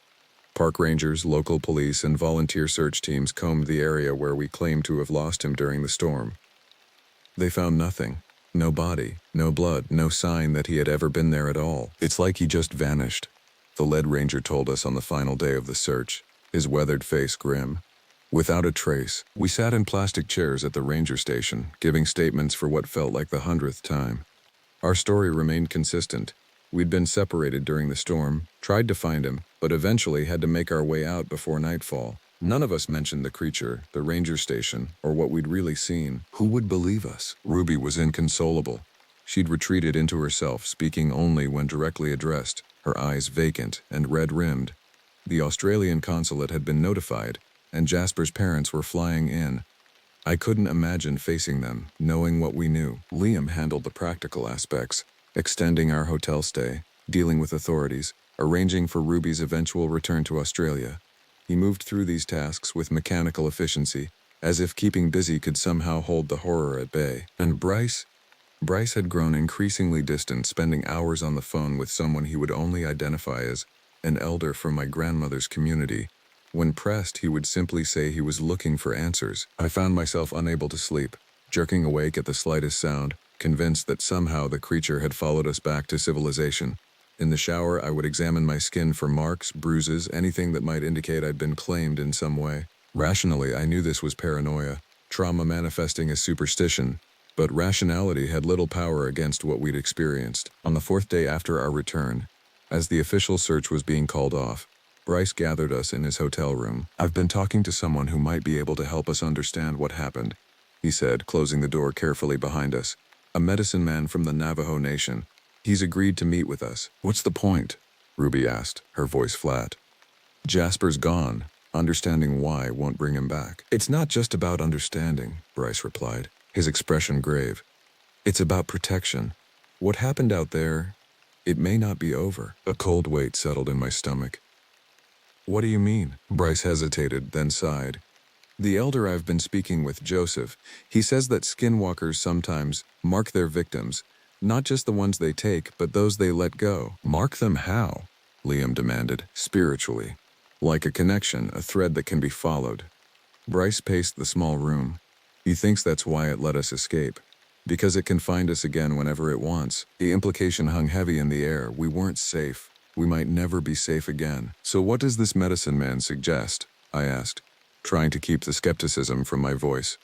Park rangers, local police, and volunteer search teams combed the area where we claimed to have lost him during the storm. They found nothing. No body, no blood, no sign that he had ever been there at all. It's like he just vanished, the lead ranger told us on the final day of the search, his weathered face grim. Without a trace, we sat in plastic chairs at the ranger station, giving statements for what felt like the 100th time. Our story remained consistent. We'd been separated during the storm, tried to find him, but eventually had to make our way out before nightfall. None of us mentioned the creature, the ranger station, or what we'd really seen. Who would believe us? Ruby was inconsolable. She'd retreated into herself, speaking only when directly addressed, her eyes vacant and red-rimmed. The Australian consulate had been notified, and Jasper's parents were flying in. I couldn't imagine facing them, knowing what we knew. Liam handled the practical aspects, extending our hotel stay, dealing with authorities, arranging for Ruby's eventual return to Australia. He moved through these tasks with mechanical efficiency, as if keeping busy could somehow hold the horror at bay. And Bryce had grown increasingly distant, spending hours on the phone with someone he would only identify as an elder from my grandmother's community, When pressed, he would simply say he was looking for answers. I found myself unable to sleep, jerking awake at the slightest sound, convinced that somehow the creature had followed us back to civilization. In the shower, I would examine my skin for marks, bruises, anything that might indicate I'd been claimed in some way. Rationally, I knew this was paranoia, trauma manifesting as superstition, but rationality had little power against what we'd experienced. On the fourth day after our return, as the official search was being called off, Bryce gathered us in his hotel room. "I've been talking to someone who might be able to help us understand what happened," he said, closing the door carefully behind us. "A medicine man from the Navajo Nation. He's agreed to meet with us." "What's the point?" Ruby asked, her voice flat. "Jasper's gone. Understanding why won't bring him back." "It's not just about understanding," Bryce replied, his expression grave. "It's about protection. What happened out there, it may not be over." A cold weight settled in my stomach. "What do you mean?" Bryce hesitated, then sighed. "The elder I've been speaking with, Joseph, he says that skinwalkers sometimes mark their victims, not just the ones they take, but those they let go." "Mark them how?" Liam demanded, spiritually. "Like a connection, a thread that can be followed." Bryce paced the small room. "He thinks that's why it let us escape. Because it can find us again whenever it wants." The implication hung heavy in the air. We weren't safe. We might never be safe again. "So what does this medicine man suggest?" I asked, trying to keep the skepticism from my voice.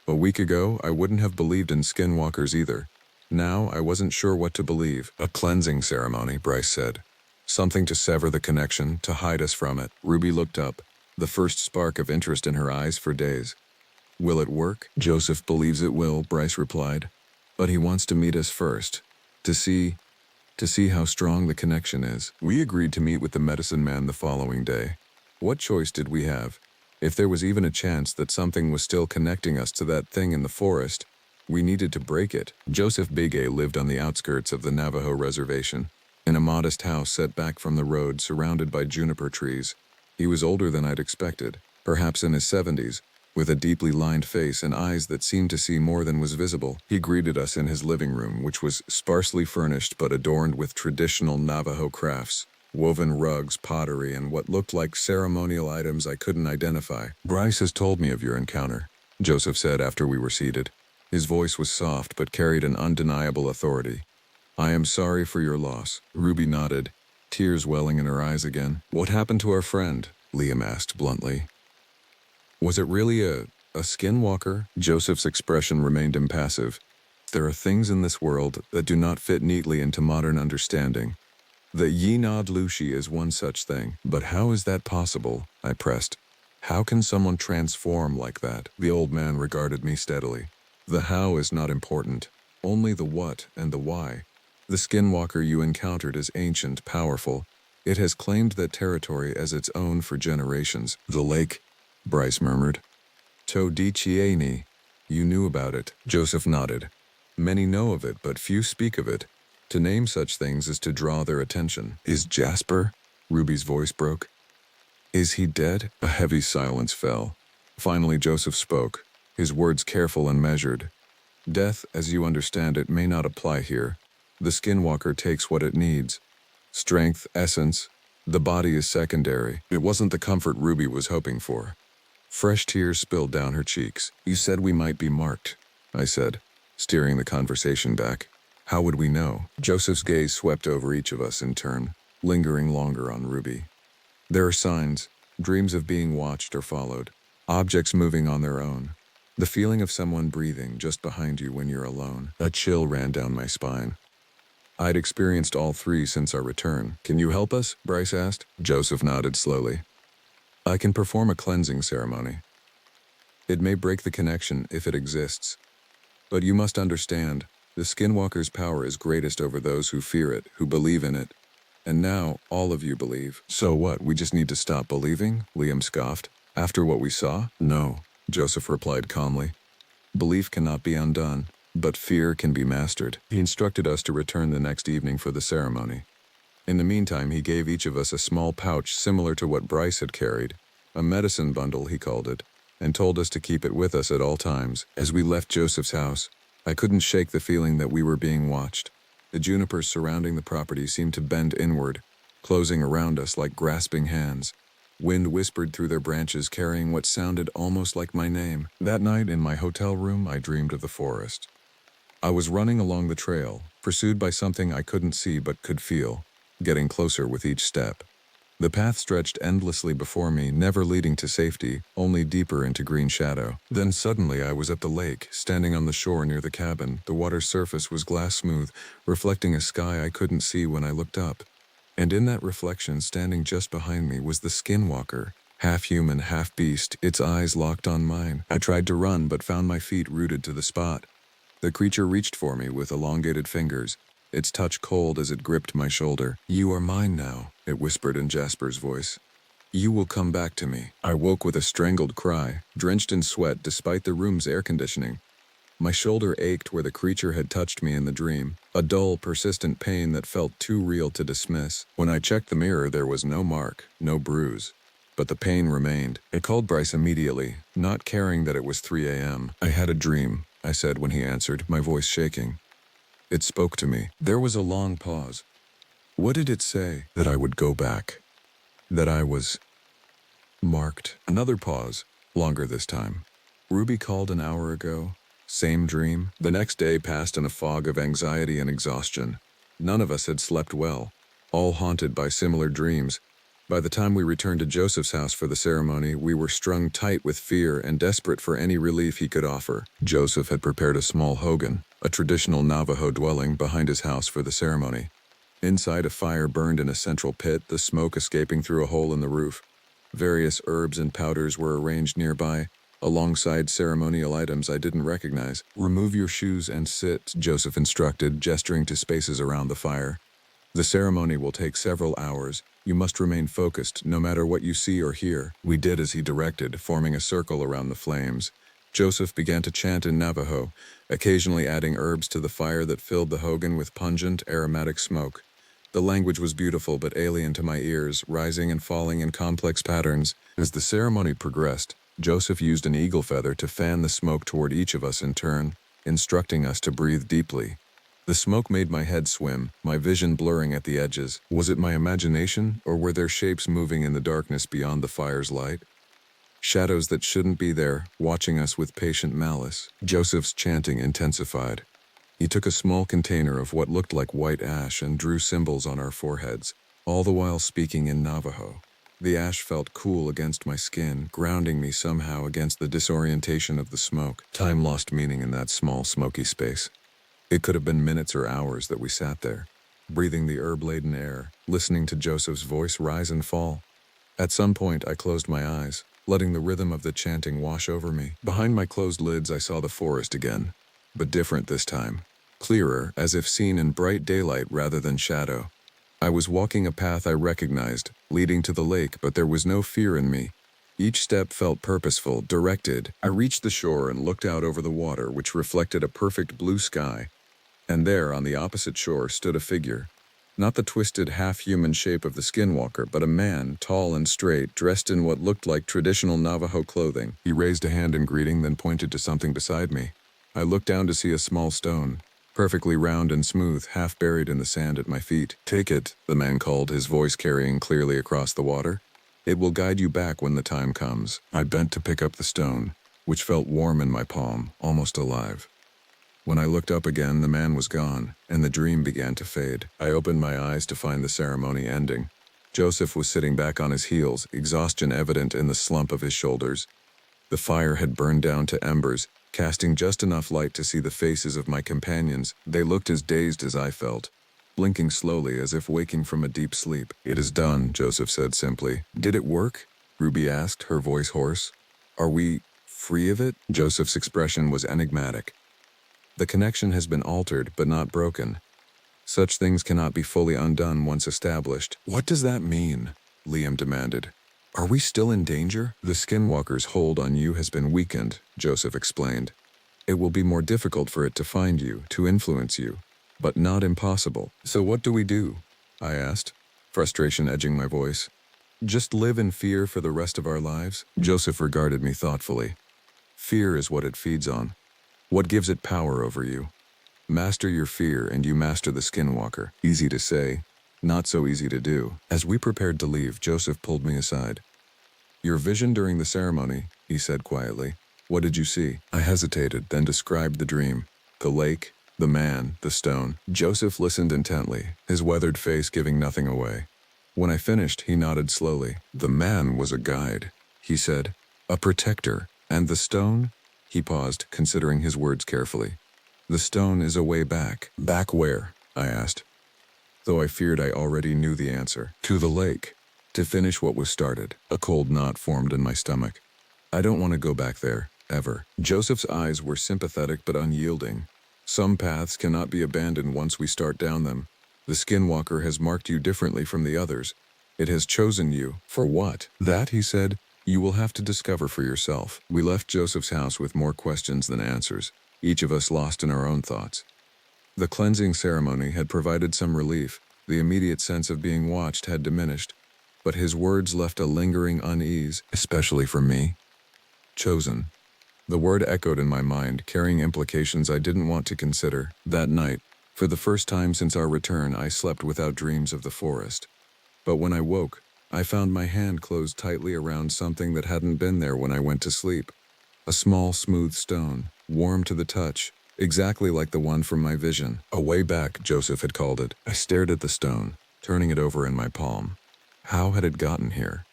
A week ago, I wouldn't have believed in skinwalkers either. Now, I wasn't sure what to believe. "A cleansing ceremony," Bryce said. "Something to sever the connection, to hide us from it." Ruby looked up, the first spark of interest in her eyes for days. "Will it work?" "Joseph believes it will," Bryce replied. "But he wants to meet us first, to see how strong the connection is." We agreed to meet with the medicine man the following day. What choice did we have? If there was even a chance that something was still connecting us to that thing in the forest, we needed to break it. Joseph Bigay lived on the outskirts of the Navajo reservation, in a modest house set back from the road surrounded by juniper trees. He was older than I'd expected, perhaps in his 70s, with a deeply lined face and eyes that seemed to see more than was visible. He greeted us in his living room, which was sparsely furnished but adorned with traditional Navajo crafts, woven rugs, pottery, and what looked like ceremonial items I couldn't identify. "Bryce has told me of your encounter," Joseph said after we were seated. His voice was soft but carried an undeniable authority. "I am sorry for your loss." Ruby nodded, tears welling in her eyes again. "What happened to our friend?" Liam asked bluntly. "Was it really a skinwalker?" Joseph's expression remained impassive. "There are things in this world that do not fit neatly into modern understanding. The Yinad Lushi is one such thing." "But how is that possible?" I pressed. "How can someone transform like that?" The old man regarded me steadily. "The how is not important, only the what and the why. The skinwalker you encountered is ancient, powerful. It has claimed that territory as its own for generations." "The lake," Bryce murmured. "Todichieni. You knew about it." Joseph nodded. "Many know of it, but few speak of it. To name such things is to draw their attention." "Is Jasper?" Ruby's voice broke. "Is he dead?" A heavy silence fell. Finally Joseph spoke, his words careful and measured. "Death, as you understand it, may not apply here. The skinwalker takes what it needs. Strength, essence. The body is secondary." It wasn't the comfort Ruby was hoping for. Fresh tears spilled down her cheeks. "You said we might be marked," I said, steering the conversation back. "How would we know?" Joseph's gaze swept over each of us in turn, lingering longer on Ruby. "There are signs, dreams of being watched or followed, objects moving on their own, the feeling of someone breathing just behind you when you're alone." A chill ran down my spine. I'd experienced all three since our return. "Can you help us?" Bryce asked. Joseph nodded slowly. "I can perform a cleansing ceremony. It may break the connection if it exists. But you must understand, the skinwalker's power is greatest over those who fear it, who believe in it. And now, all of you believe." "So what, we just need to stop believing?" Liam scoffed. "After what we saw?" "No," Joseph replied calmly. "Belief cannot be undone, but fear can be mastered." He instructed us to return the next evening for the ceremony. In the meantime, he gave each of us a small pouch similar to what Bryce had carried, a medicine bundle, he called it, and told us to keep it with us at all times. As we left Joseph's house, I couldn't shake the feeling that we were being watched. The junipers surrounding the property seemed to bend inward, closing around us like grasping hands. Wind whispered through their branches, carrying what sounded almost like my name. That night in my hotel room, I dreamed of the forest. I was running along the trail, pursued by something I couldn't see but could feel, getting closer with each step. The path stretched endlessly before me, never leading to safety, only deeper into green shadow. Then suddenly I was at the lake, standing on the shore near the cabin. The water's surface was glass smooth, reflecting a sky I couldn't see when I looked up. And in that reflection, standing just behind me, was the skinwalker, half human, half beast, its eyes locked on mine. I tried to run, but found my feet rooted to the spot. The creature reached for me with elongated fingers, its touch cold as it gripped my shoulder. "You are mine now," it whispered in Jasper's voice. "You will come back to me." I woke with a strangled cry, drenched in sweat despite the room's air conditioning. My shoulder ached where the creature had touched me in the dream, a dull, persistent pain that felt too real to dismiss. When I checked the mirror, there was no mark, no bruise. But the pain remained. I called Bryce immediately, not caring that it was 3 a.m. "I had a dream," I said when he answered, my voice shaking. It spoke to me. There was a long pause. "What did it say?" "That I would go back. That I was marked." Another pause, longer this time. "Ruby called an hour ago. Same dream." The next day passed in a fog of anxiety and exhaustion. None of us had slept well, all haunted by similar dreams. By the time we returned to Joseph's house for the ceremony, we were strung tight with fear and desperate for any relief he could offer. Joseph had prepared a small hogan, a traditional Navajo dwelling, behind his house for the ceremony. Inside, a fire burned in a central pit, the smoke escaping through a hole in the roof. Various herbs and powders were arranged nearby, alongside ceremonial items I didn't recognize. "Remove your shoes and sit," Joseph instructed, gesturing to spaces around the fire. "The ceremony will take several hours. You must remain focused, no matter what you see or hear." We did as he directed, forming a circle around the flames. Joseph began to chant in Navajo, occasionally adding herbs to the fire that filled the hogan with pungent, aromatic smoke. The language was beautiful but alien to my ears, rising and falling in complex patterns. As the ceremony progressed, Joseph used an eagle feather to fan the smoke toward each of us in turn, instructing us to breathe deeply. The smoke made my head swim, my vision blurring at the edges. Was it my imagination, or were there shapes moving in the darkness beyond the fire's light? Shadows that shouldn't be there, watching us with patient malice. Joseph's chanting intensified. He took a small container of what looked like white ash and drew symbols on our foreheads, all the while speaking in Navajo. The ash felt cool against my skin, grounding me somehow against the disorientation of the smoke. Time lost meaning in that small, smoky space. It could have been minutes or hours that we sat there, breathing the herb-laden air, listening to Joseph's voice rise and fall. At some point, I closed my eyes, letting the rhythm of the chanting wash over me. Behind my closed lids, I saw the forest again, but different this time. Clearer, as if seen in bright daylight rather than shadow. I was walking a path I recognized, leading to the lake, but there was no fear in me. Each step felt purposeful, directed. I reached the shore and looked out over the water, which reflected a perfect blue sky. And there, on the opposite shore, stood a figure. Not the twisted, half-human shape of the skinwalker, but a man, tall and straight, dressed in what looked like traditional Navajo clothing. He raised a hand in greeting, then pointed to something beside me. I looked down to see a small stone, perfectly round and smooth, half buried in the sand at my feet. "Take it," the man called, his voice carrying clearly across the water. "It will guide you back when the time comes." I bent to pick up the stone, which felt warm in my palm, almost alive. When I looked up again, the man was gone, and the dream began to fade. I opened my eyes to find the ceremony ending. Joseph was sitting back on his heels, exhaustion evident in the slump of his shoulders. The fire had burned down to embers, casting just enough light to see the faces of my companions. They looked as dazed as I felt, blinking slowly as if waking from a deep sleep. "It is done," Joseph said simply. "Did it work?" Ruby asked, her voice hoarse. "Are we free of it?" Joseph's expression was enigmatic. "The connection has been altered, but not broken. Such things cannot be fully undone once established." "What does that mean?" Liam demanded. "Are we still in danger?" "The skinwalker's hold on you has been weakened," Joseph explained. "It will be more difficult for it to find you, to influence you, but not impossible." "So what do we do?" I asked, frustration edging my voice. "Just live in fear for the rest of our lives?" Joseph regarded me thoughtfully. "Fear is what it feeds on. What gives it power over you? Master your fear and you master the skinwalker." Easy to say, not so easy to do. As we prepared to leave, Joseph pulled me aside. Your vision during the ceremony, he said quietly. What did you see? I hesitated, then described the dream. The lake, the man, the stone. Joseph listened intently, his weathered face giving nothing away. When I finished, he nodded slowly. The man was a guide, he said. A protector. And the stone? He paused, considering his words carefully. The stone is a way back. Back where? I asked, though I feared I already knew the answer. To the lake. To finish what was started. A cold knot formed in my stomach. I don't want to go back there, ever. Joseph's eyes were sympathetic but unyielding. Some paths cannot be abandoned once we start down them. The Skinwalker has marked you differently from the others. It has chosen you. For what? That, he said, you will have to discover for yourself. We left Joseph's house with more questions than answers, each of us lost in our own thoughts. The cleansing ceremony had provided some relief. The immediate sense of being watched had diminished, but his words left a lingering unease, especially for me. Chosen. The word echoed in my mind, carrying implications I didn't want to consider. That night, for the first time since our return, I slept without dreams of the forest. But when I woke, I found my hand closed tightly around something that hadn't been there when I went to sleep. A small, smooth stone, warm to the touch, exactly like the one from my vision. A way back, Joseph had called it. I stared at the stone, turning it over in my palm. How had it gotten here?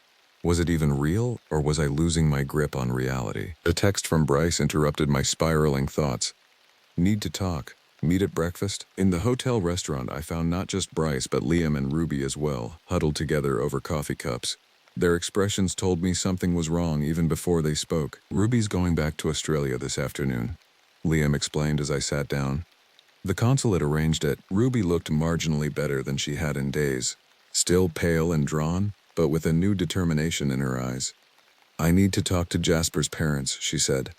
Was it even real, or was I losing my grip on reality? A text from Bryce interrupted my spiraling thoughts. Need to talk. Meet at breakfast? In the hotel restaurant, I found not just Bryce, but Liam and Ruby as well, huddled together over coffee cups. Their expressions told me something was wrong even before they spoke. Ruby's going back to Australia this afternoon, Liam explained as I sat down. The consulate arranged it. Ruby looked marginally better than she had in days. Still pale and drawn, but with a new determination in her eyes. I need to talk to Jasper's parents, she said.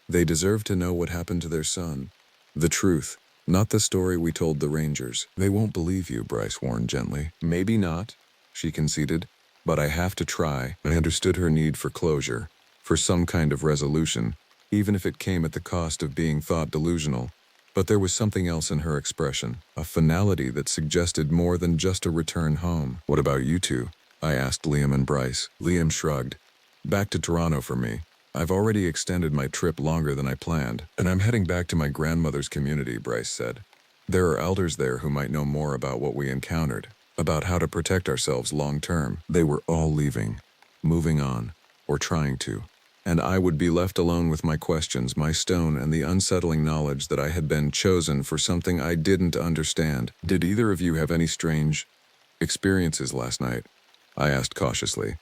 They deserve to know what happened to their son. The truth, not the story we told the Rangers. They won't believe you, Bryce warned gently. Maybe not, she conceded, but I have to try. I understood her need for closure, for some kind of resolution, even if it came at the cost of being thought delusional. But there was something else in her expression, a finality that suggested more than just a return home. What about you two? I asked Liam and Bryce. Liam shrugged. Back to Toronto for me. I've already extended my trip longer than I planned, and I'm heading back to my grandmother's community, Bryce said. There are elders there who might know more about what we encountered, about how to protect ourselves long term. They were all leaving, moving on, or trying to. And I would be left alone with my questions, my stone, and the unsettling knowledge that I had been chosen for something I didn't understand. Did either of you have any strange experiences last night? I asked cautiously.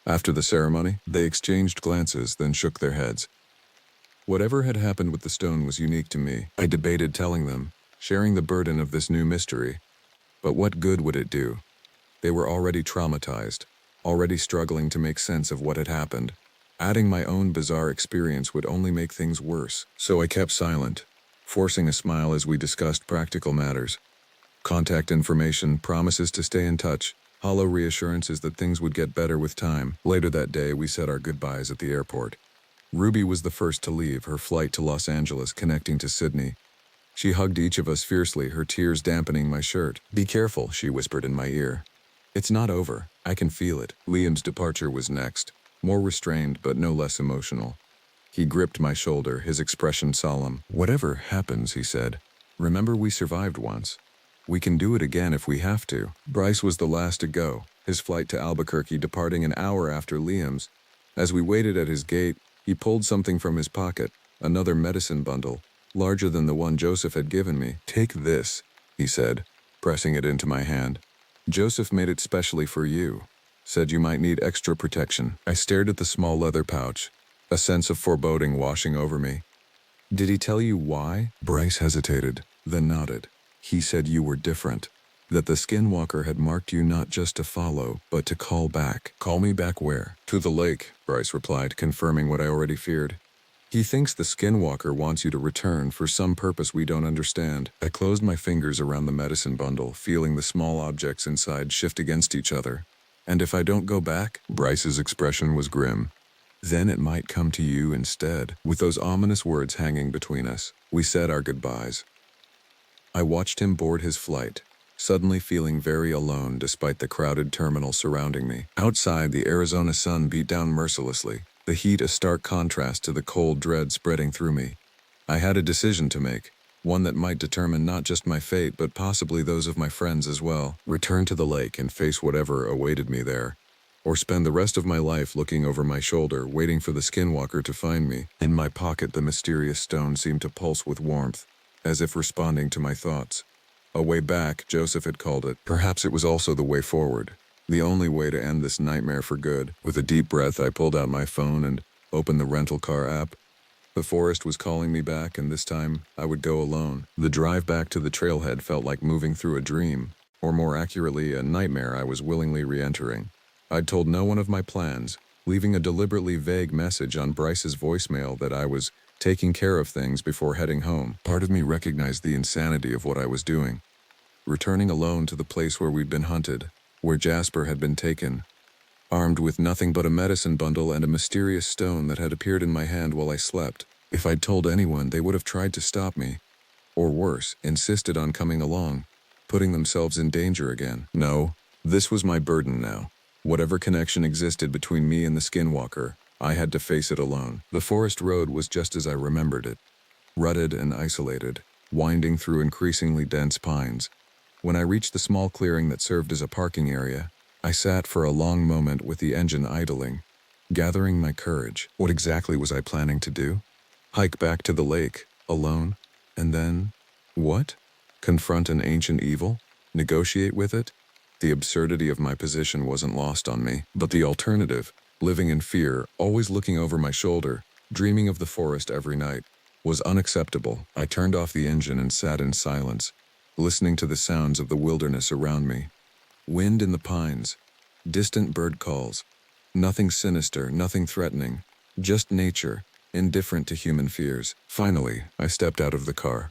After the ceremony, they exchanged glances, then shook their heads. Whatever had happened with the stone was unique to me. I debated telling them, sharing the burden of this new mystery. But what good would it do? They were already traumatized, already struggling to make sense of what had happened. Adding my own bizarre experience would only make things worse. So I kept silent, forcing a smile as we discussed practical matters. Contact information, promises to stay in touch, hollow reassurances that things would get better with time. Later that day, we said our goodbyes at the airport. Ruby was the first to leave, her flight to Los Angeles connecting to Sydney. She hugged each of us fiercely, her tears dampening my shirt. Be careful, she whispered in my ear. It's not over. I can feel it. Liam's departure was next, more restrained but no less emotional. He gripped my shoulder, his expression solemn. Whatever happens, he said, remember we survived once. We can do it again if we have to. Bryce was the last to go, his flight to Albuquerque departing an hour after Liam's. As we waited at his gate, he pulled something from his pocket, another medicine bundle, larger than the one Joseph had given me. Take this, he said, pressing it into my hand. Joseph made it specially for you. Said you might need extra protection. I stared at the small leather pouch, a sense of foreboding washing over me. Did he tell you why? Bryce hesitated, then nodded. He said you were different, that the Skinwalker had marked you not just to follow, but to call back. Call me back where? To the lake, Bryce replied, confirming what I already feared. He thinks the Skinwalker wants you to return for some purpose we don't understand. I closed my fingers around the medicine bundle, feeling the small objects inside shift against each other. And if I don't go back? Bryce's expression was grim. Then it might come to you instead. With those ominous words hanging between us, we said our goodbyes. I watched him board his flight, suddenly feeling very alone despite the crowded terminal surrounding me. Outside, the Arizona sun beat down mercilessly, the heat a stark contrast to the cold dread spreading through me. I had a decision to make, one that might determine not just my fate but possibly those of my friends as well. Return to the lake and face whatever awaited me there, or spend the rest of my life looking over my shoulder, waiting for the skinwalker to find me. In my pocket, the mysterious stone seemed to pulse with warmth, as if responding to my thoughts. A way back, Joseph had called it. Perhaps it was also the way forward, the only way to end this nightmare for good. With a deep breath, I pulled out my phone and opened the rental car app. The forest was calling me back, and this time I would go alone. The drive back to the trailhead felt like moving through a dream, or more accurately, a nightmare I was willingly re-entering. I'd told no one of my plans, leaving a deliberately vague message on Bryce's voicemail that I was taking care of things before heading home. Part of me recognized the insanity of what I was doing. Returning alone to the place where we'd been hunted, where Jasper had been taken, armed with nothing but a medicine bundle and a mysterious stone that had appeared in my hand while I slept. If I'd told anyone, they would have tried to stop me, or worse, insisted on coming along, putting themselves in danger again. No, this was my burden now. Whatever connection existed between me and the skinwalker, I had to face it alone. The forest road was just as I remembered it, rutted and isolated, winding through increasingly dense pines. When I reached the small clearing that served as a parking area, I sat for a long moment with the engine idling, gathering my courage. What exactly was I planning to do? Hike back to the lake, alone, and then, what? Confront an ancient evil? Negotiate with it? The absurdity of my position wasn't lost on me, but the alternative, living in fear, always looking over my shoulder, dreaming of the forest every night, was unacceptable. I turned off the engine and sat in silence, listening to the sounds of the wilderness around me. Wind in the pines, distant bird calls. Nothing sinister, nothing threatening, just nature, indifferent to human fears. Finally, I stepped out of the car.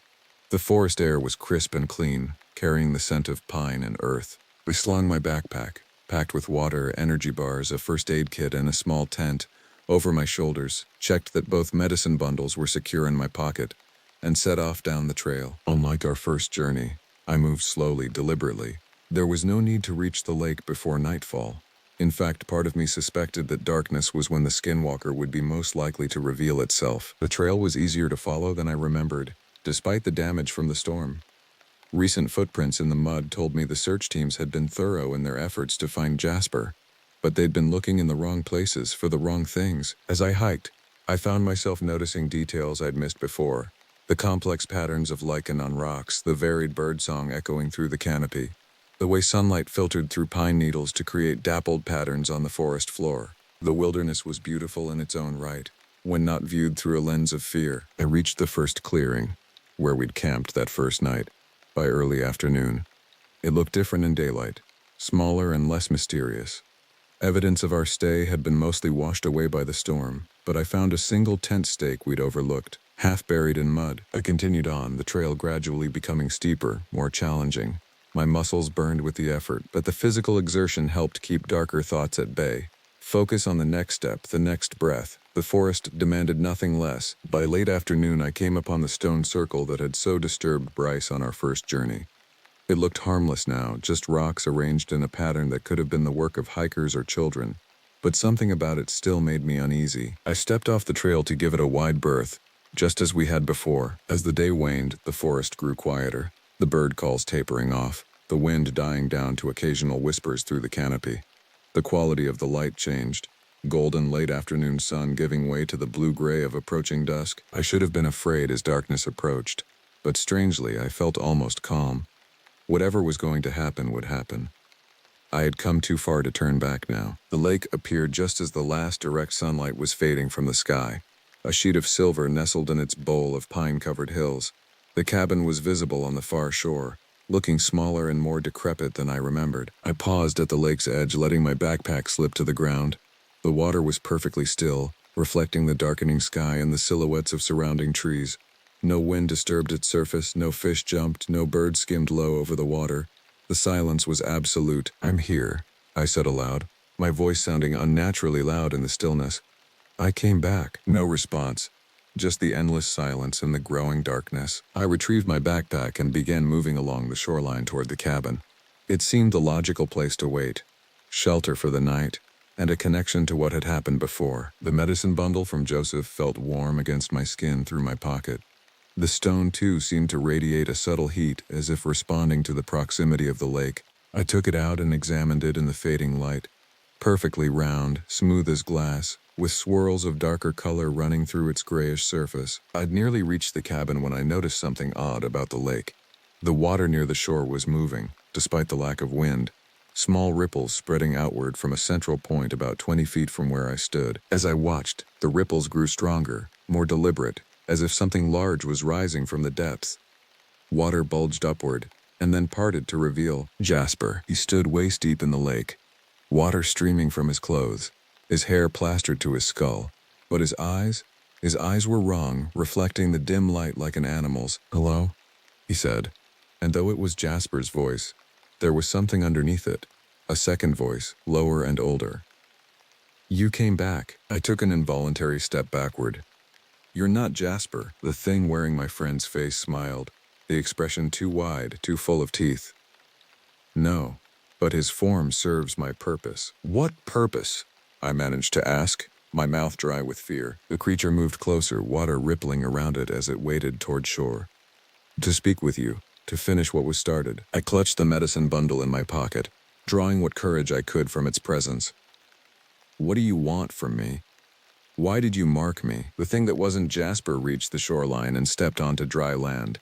The forest air was crisp and clean, carrying the scent of pine and earth. I slung my backpack, packed with water, energy bars, a first aid kit, and a small tent, over my shoulders, checked that both medicine bundles were secure in my pocket, and set off down the trail. Unlike our first journey, I moved slowly, deliberately. There was no need to reach the lake before nightfall. In fact, part of me suspected that darkness was when the skinwalker would be most likely to reveal itself. The trail was easier to follow than I remembered, despite the damage from the storm. Recent footprints in the mud told me the search teams had been thorough in their efforts to find Jasper, but they'd been looking in the wrong places for the wrong things. As I hiked, I found myself noticing details I'd missed before. The complex patterns of lichen on rocks, the varied birdsong echoing through the canopy, the way sunlight filtered through pine needles to create dappled patterns on the forest floor. The wilderness was beautiful in its own right, when not viewed through a lens of fear. I reached the first clearing, where we'd camped that first night. By early afternoon, it looked different in daylight, smaller and less mysterious. Evidence of our stay had been mostly washed away by the storm, but I found a single tent stake we'd overlooked, half buried in mud. I continued on, the trail gradually becoming steeper, more challenging. My muscles burned with the effort, but the physical exertion helped keep darker thoughts at bay. Focus on the next step, the next breath. The forest demanded nothing less. By late afternoon, I came upon the stone circle that had so disturbed Bryce on our first journey. It looked harmless now, just rocks arranged in a pattern that could have been the work of hikers or children, but something about it still made me uneasy. I stepped off the trail to give it a wide berth, just as we had before. As the day waned, the forest grew quieter, the bird calls tapering off, the wind dying down to occasional whispers through the canopy. The quality of the light changed, golden late afternoon sun giving way to the blue-gray of approaching dusk. I should have been afraid as darkness approached, but strangely I felt almost calm. Whatever was going to happen would happen. I had come too far to turn back now. The lake appeared just as the last direct sunlight was fading from the sky. A sheet of silver nestled in its bowl of pine-covered hills. The cabin was visible on the far shore, looking smaller and more decrepit than I remembered. I paused at the lake's edge, letting my backpack slip to the ground. The water was perfectly still, reflecting the darkening sky and the silhouettes of surrounding trees. No wind disturbed its surface, no fish jumped, no bird skimmed low over the water. The silence was absolute. "I'm here," I said aloud, my voice sounding unnaturally loud in the stillness. "I came back." No response. just the endless silence and the growing darkness. I retrieved my backpack and began moving along the shoreline toward the cabin. It seemed the logical place to wait, shelter for the night, and a connection to what had happened before. The medicine bundle from Joseph felt warm against my skin through my pocket. The stone, too, seemed to radiate a subtle heat, as if responding to the proximity of the lake. I took it out and examined it in the fading light. Perfectly round, smooth as glass, with swirls of darker color running through its grayish surface. I'd nearly reached the cabin when I noticed something odd about the lake. The water near the shore was moving, despite the lack of wind. Small ripples spreading outward from a central point about 20 feet from where I stood. As I watched, the ripples grew stronger, more deliberate, as if something large was rising from the depths. Water bulged upward, and then parted to reveal Jasper. He stood waist-deep in the lake, water streaming from his clothes, his hair plastered to his skull. But his eyes were wrong, reflecting the dim light like an animal's. "Hello?" he said. And though it was Jasper's voice, there was something underneath it, a second voice, lower and older. "You came back." I took an involuntary step backward. "You're not Jasper." The thing wearing my friend's face smiled, the expression too wide, too full of teeth. "No, but his form serves my purpose." "What purpose?" I managed to ask, my mouth dry with fear. The creature moved closer, water rippling around it as it waded toward shore. "To speak with you, to finish what was started." I clutched the medicine bundle in my pocket, drawing what courage I could from its presence. "What do you want from me? Why did you mark me?" The thing that wasn't Jasper reached the shoreline and stepped onto dry land.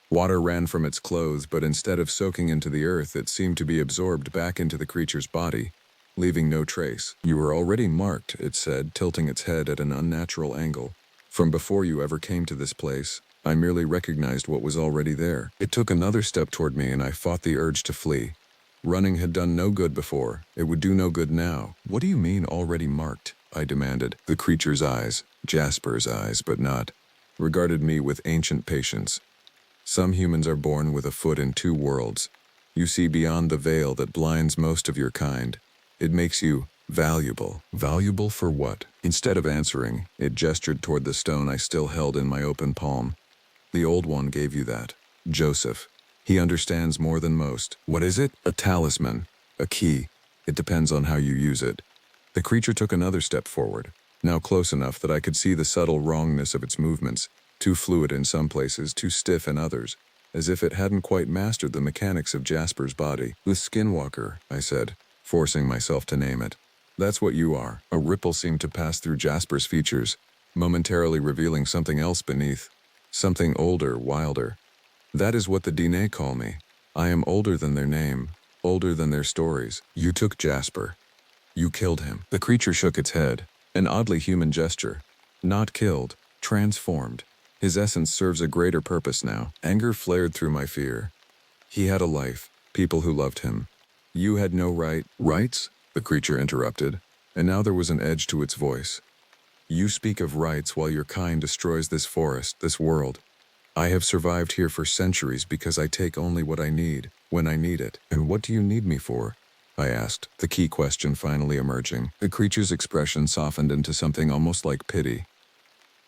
Water ran from its clothes, but instead of soaking into the earth, it seemed to be absorbed back into the creature's body, leaving no trace. "You were already marked," it said, tilting its head at an unnatural angle. "From before you ever came to this place, I merely recognized what was already there." It took another step toward me, and I fought the urge to flee. Running had done no good before. It would do no good now. "What do you mean, already marked?" I demanded. The creature's eyes, Jasper's eyes, but not, regarded me with ancient patience. "Some humans are born with a foot in two worlds. You see beyond the veil that blinds most of your kind. It makes you valuable." "Valuable for what?" Instead of answering, it gestured toward the stone I still held in my open palm. "The Old One gave you that. Joseph. He understands more than most." "What is it?" "A talisman. A key. It depends on how you use it." The creature took another step forward, now close enough that I could see the subtle wrongness of its movements, too fluid in some places, too stiff in others, as if it hadn't quite mastered the mechanics of Jasper's body. "The Skinwalker," I said, forcing myself to name it. "That's what you are." A ripple seemed to pass through Jasper's features, momentarily revealing something else beneath. Something older, wilder. "That is what the Dine call me. I am older than their name, older than their stories." "You took Jasper. You killed him." The creature shook its head, an oddly human gesture. "Not killed, transformed. His essence serves a greater purpose now." Anger flared through my fear. He had a life, people who loved him. "You had no right." "Rights?" the creature interrupted, and now there was an edge to its voice. "You speak of rights while your kind destroys this forest, this world. I have survived here for centuries because I take only what I need, when I need it." "And what do you need me for?" I asked, the key question finally emerging. The creature's expression softened into something almost like pity.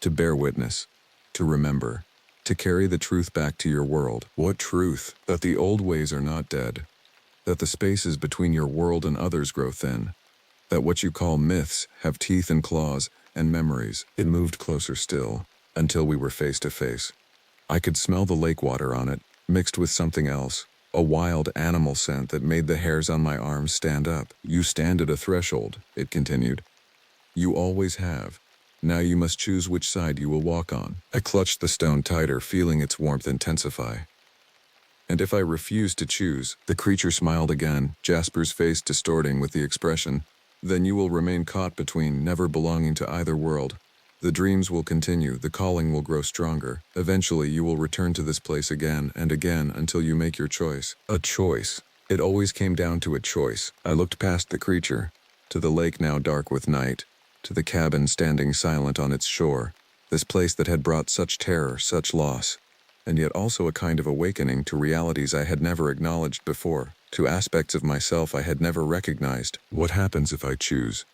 "To bear witness. To remember. To carry the truth back to your world." "What truth?" "That the old ways are not dead. That the spaces between your world and others grow thin. That what you call myths have teeth and claws and memories." It moved closer still, until we were face to face. I could smell the lake water on it, mixed with something else, a wild animal scent that made the hairs on my arms stand up. "You stand at a threshold," it continued. "You always have. Now you must choose which side you will walk on." I clutched the stone tighter, feeling its warmth intensify. "And if I refuse to choose," the creature smiled again, Jasper's face distorting with the expression, "then you will remain caught between, never belonging to either world. The dreams will continue, the calling will grow stronger. Eventually you will return to this place again and again until you make your choice." A choice. It always came down to a choice. I looked past the creature, to the lake now dark with night, to the cabin standing silent on its shore, this place that had brought such terror, such loss, and yet also a kind of awakening to realities I had never acknowledged before, to aspects of myself I had never recognized. "What happens if I choose?"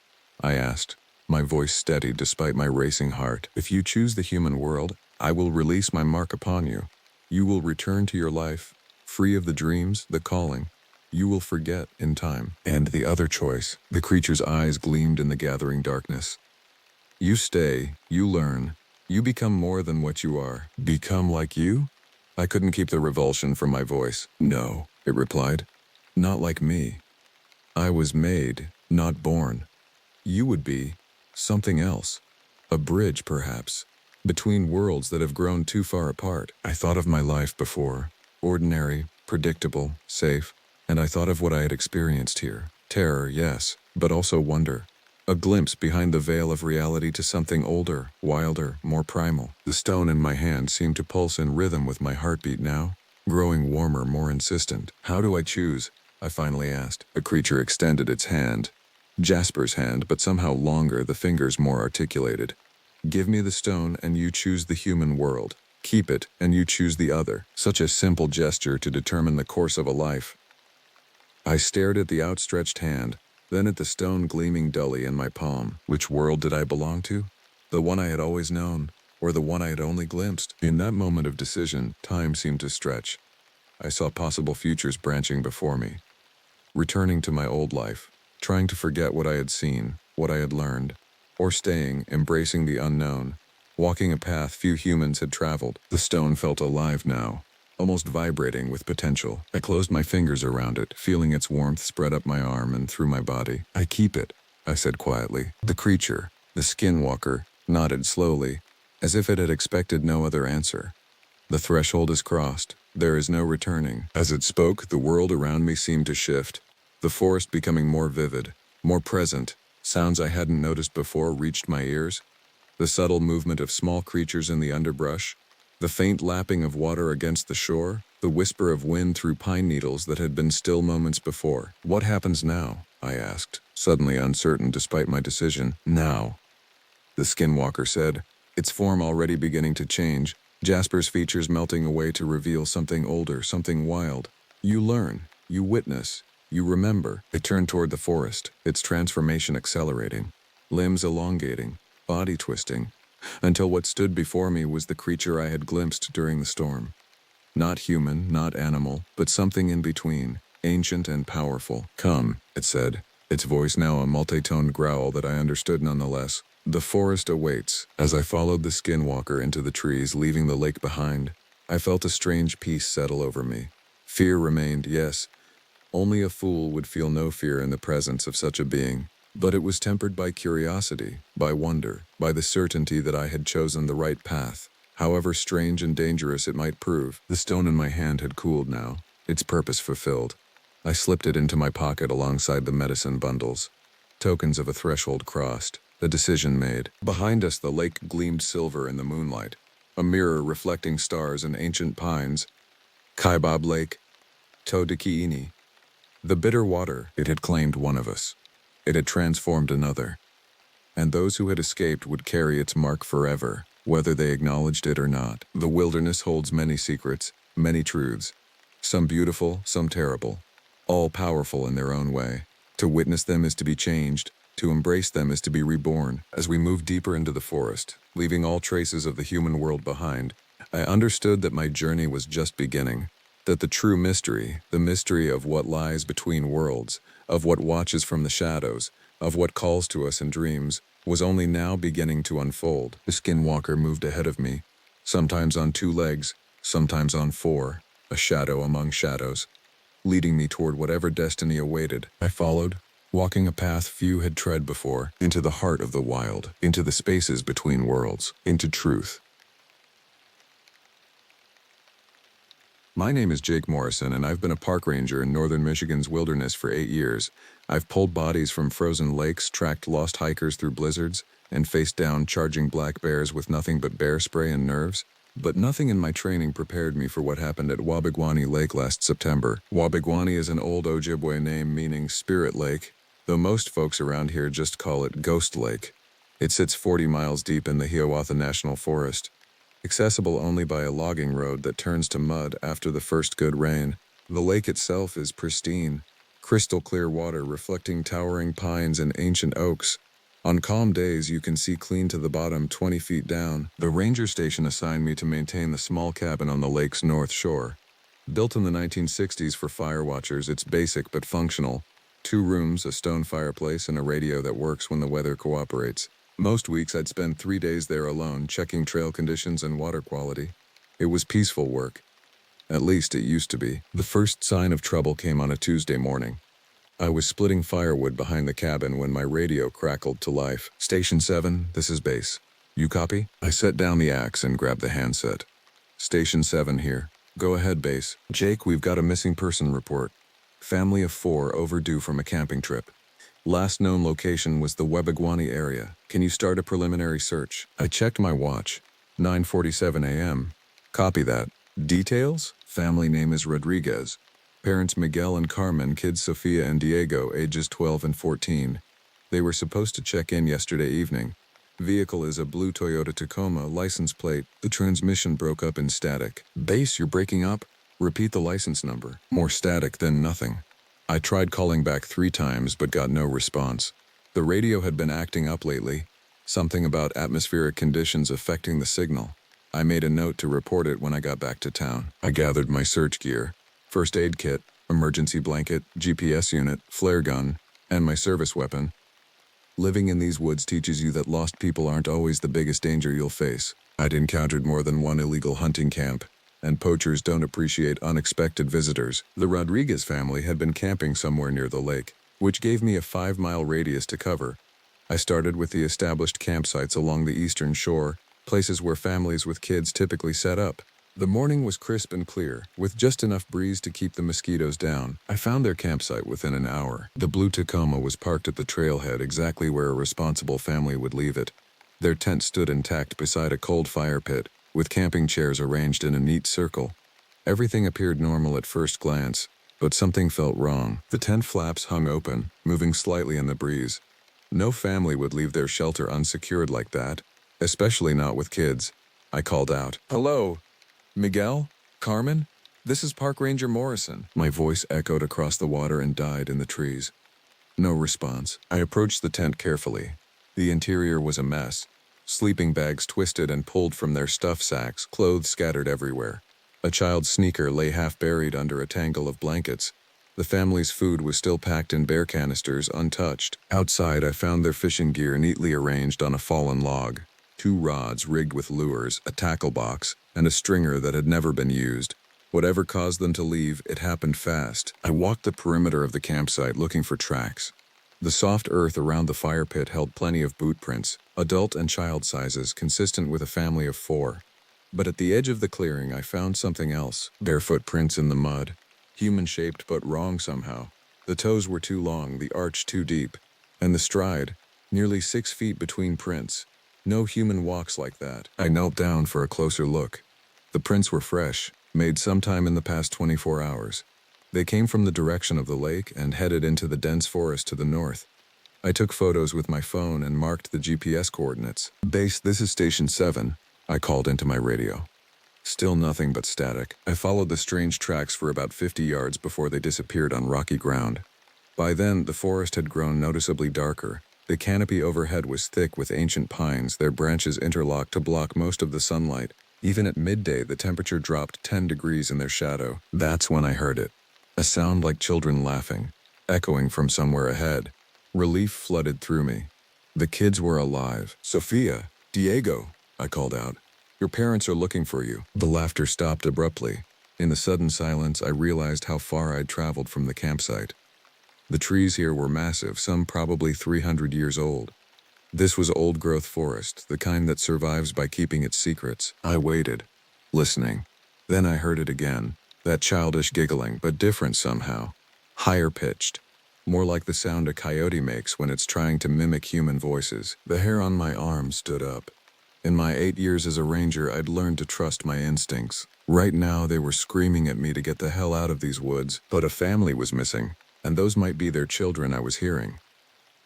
I asked. My voice steady despite my racing heart. If you choose the human world, I will release my mark upon you. You will return to your life, free of the dreams, the calling. You will forget in time. And the other choice. The creature's eyes gleamed in the gathering darkness. You stay, you learn, you become more than what you are. Become like you? I couldn't keep the revulsion from my voice. No, it replied. Not like me. I was made, not born. You would be something else. A bridge, perhaps, between worlds that have grown too far apart. I thought of my life before. Ordinary, predictable, safe. And I thought of what I had experienced here. Terror, yes, but also wonder. A glimpse behind the veil of reality to something older, wilder, more primal. The stone in my hand seemed to pulse in rhythm with my heartbeat now, growing warmer, more insistent. How do I choose? I finally asked. The creature extended its hand. Jasper's hand, but somehow longer, the fingers more articulated. Give me the stone and you choose the human world. Keep it and you choose the other. Such a simple gesture to determine the course of a life. I stared at the outstretched hand, then at the stone gleaming dully in my palm. Which world did I belong to? The one I had always known, or the one I had only glimpsed? In that moment of decision, time seemed to stretch. I saw possible futures branching before me. Returning to my old life, trying to forget what I had seen, what I had learned, or staying, embracing the unknown, walking a path few humans had traveled. The stone felt alive now, almost vibrating with potential. I closed my fingers around it, feeling its warmth spread up my arm and through my body. I keep it, I said quietly. The creature, the skinwalker, nodded slowly, as if it had expected no other answer. The threshold is crossed. There is no returning. As it spoke, the world around me seemed to shift, the forest becoming more vivid, more present. Sounds I hadn't noticed before reached my ears. The subtle movement of small creatures in the underbrush, the faint lapping of water against the shore, the whisper of wind through pine needles that had been still moments before. What happens now? I asked, suddenly uncertain despite my decision. Now, the skinwalker said, its form already beginning to change, Jasper's features melting away to reveal something older, something wild. You learn, you witness, you remember. It turned toward the forest, its transformation accelerating, limbs elongating, body twisting, until what stood before me was the creature I had glimpsed during the storm. Not human, not animal, but something in between, ancient and powerful. Come, it said, its voice now a multi-toned growl that I understood nonetheless. The forest awaits. As I followed the skinwalker into the trees, leaving the lake behind, I felt a strange peace settle over me. Fear remained, yes. Only a fool would feel no fear in the presence of such a being. But it was tempered by curiosity, by wonder, by the certainty that I had chosen the right path. However strange and dangerous it might prove, the stone in my hand had cooled now, its purpose fulfilled. I slipped it into my pocket alongside the medicine bundles. Tokens of a threshold crossed, a decision made. Behind us the lake gleamed silver in the moonlight, a mirror reflecting stars and ancient pines. Kaibab Lake, Todekiini. The bitter water, it had claimed one of us. It had transformed another. And those who had escaped would carry its mark forever, whether they acknowledged it or not. The wilderness holds many secrets, many truths, some beautiful, some terrible, all powerful in their own way. To witness them is to be changed, to embrace them is to be reborn. As we moved deeper into the forest, leaving all traces of the human world behind, I understood that my journey was just beginning, that the true mystery, the mystery of what lies between worlds, of what watches from the shadows, of what calls to us in dreams, was only now beginning to unfold. The skinwalker moved ahead of me, sometimes on 2 legs, sometimes on 4, a shadow among shadows, leading me toward whatever destiny awaited. I followed, walking a path few had tread before, into the heart of the wild, into the spaces between worlds, into truth. My name is Jake Morrison, and I've been a park ranger in northern Michigan's wilderness for 8 years. I've pulled bodies from frozen lakes, tracked lost hikers through blizzards, and faced down charging black bears with nothing but bear spray and nerves. But nothing in my training prepared me for what happened at Wabigwani Lake last September. Wabigwani is an old Ojibwe name meaning Spirit Lake, though most folks around here just call it Ghost Lake. It sits 40 miles deep in the Hiawatha National Forest, accessible only by a logging road that turns to mud after the first good rain. The lake itself is pristine, crystal clear water reflecting towering pines and ancient oaks. On calm days, you can see clean to the bottom 20 feet down. The ranger station assigned me to maintain the small cabin on the lake's north shore. Built in the 1960s for fire watchers, it's basic but functional. 2 rooms, a stone fireplace, and a radio that works when the weather cooperates. Most weeks I'd spend 3 days there alone, checking trail conditions and water quality. It was peaceful work. At least it used to be. The first sign of trouble came on a Tuesday morning. I was splitting firewood behind the cabin when my radio crackled to life. "Station 7, this is base. You copy?" I set down the axe and grabbed the handset. "Station 7 here. Go ahead, base." "Jake, we've got a missing person report. Family of 4 overdue from a camping trip. Last known location was the Webagwani area. Can you start a preliminary search?" I checked my watch. 9:47 a.m. Copy that. Details? Family name is Rodriguez. Parents Miguel and Carmen, kids Sofia and Diego, ages 12 and 14. They were supposed to check in yesterday evening. Vehicle is a blue Toyota Tacoma, license plate. The transmission broke up in static. "Base, you're breaking up? Repeat the license number." More static than nothing. I tried calling back 3 times but got no response. The radio had been acting up lately. Something about atmospheric conditions affecting the signal. I made a note to report it when I got back to town. I gathered my search gear. First aid kit, emergency blanket, GPS unit, flare gun, and my service weapon. Living in these woods teaches you that lost people aren't always the biggest danger you'll face. I'd encountered more than one illegal hunting camp, and poachers don't appreciate unexpected visitors. The Rodriguez family had been camping somewhere near the lake, which gave me a 5-mile radius to cover. I started with the established campsites along the eastern shore, places where families with kids typically set up. The morning was crisp and clear, with just enough breeze to keep the mosquitoes down. I found their campsite within an hour. The blue Tacoma was parked at the trailhead, exactly where a responsible family would leave it. Their tent stood intact beside a cold fire pit, with camping chairs arranged in a neat circle. Everything appeared normal at first glance, but something felt wrong. The tent flaps hung open, moving slightly in the breeze. No family would leave their shelter unsecured like that, especially not with kids. I called out, "Hello? Miguel? Carmen? This is Park Ranger Morrison." My voice echoed across the water and died in the trees. No response. I approached the tent carefully. The interior was a mess. Sleeping bags twisted and pulled from their stuff sacks, clothes scattered everywhere. A child's sneaker lay half buried under a tangle of blankets. The family's food was still packed in bear canisters, untouched. Outside, I found their fishing gear neatly arranged on a fallen log. 2 rods rigged with lures, a tackle box, and a stringer that had never been used. Whatever caused them to leave, it happened fast. I walked the perimeter of the campsite looking for tracks. The soft earth around the fire pit held plenty of boot prints, adult and child sizes, consistent with a family of 4. But at the edge of the clearing, I found something else. Barefoot prints in the mud. Human-shaped but wrong somehow. The toes were too long, the arch too deep. And the stride, nearly 6 feet between prints. No human walks like that. I knelt down for a closer look. The prints were fresh, made sometime in the past 24 hours. They came from the direction of the lake and headed into the dense forest to the north. I took photos with my phone and marked the GPS coordinates. "Base, this is Station 7, I called into my radio. Still nothing but static. I followed the strange tracks for about 50 yards before they disappeared on rocky ground. By then, the forest had grown noticeably darker. The canopy overhead was thick with ancient pines, their branches interlocked to block most of the sunlight. Even at midday, the temperature dropped 10 degrees in their shadow. That's when I heard it. A sound like children laughing, echoing from somewhere ahead. Relief flooded through me. The kids were alive. "Sofia, Diego," I called out. "Your parents are looking for you." The laughter stopped abruptly. In the sudden silence, I realized how far I'd traveled from the campsite. The trees here were massive, some probably 300 years old. This was old-growth forest, the kind that survives by keeping its secrets. I waited, listening. Then I heard it again, that childish giggling, but different somehow. Higher pitched. More like the sound a coyote makes when it's trying to mimic human voices. The hair on my arm stood up. In my 8 years as a ranger, I'd learned to trust my instincts. Right now, they were screaming at me to get the hell out of these woods, but a family was missing, and those might be their children I was hearing.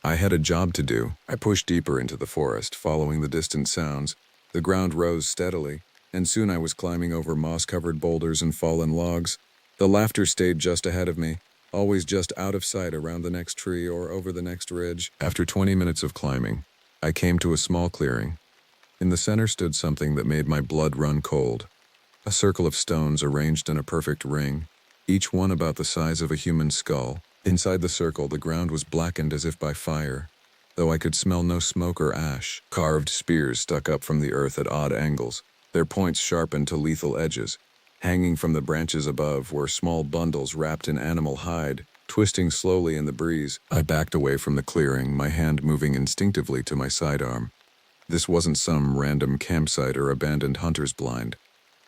I had a job to do. I pushed deeper into the forest, following the distant sounds. The ground rose steadily, and soon I was climbing over moss-covered boulders and fallen logs. The laughter stayed just ahead of me, always just out of sight around the next tree or over the next ridge. After 20 minutes of climbing, I came to a small clearing. In the center stood something that made my blood run cold. A circle of stones arranged in a perfect ring, each one about the size of a human skull. Inside the circle, the ground was blackened as if by fire, though I could smell no smoke or ash. Carved spears stuck up from the earth at odd angles, their points sharpened to lethal edges. Hanging from the branches above were small bundles wrapped in animal hide, twisting slowly in the breeze. I backed away from the clearing, my hand moving instinctively to my sidearm. This wasn't some random campsite or abandoned hunter's blind.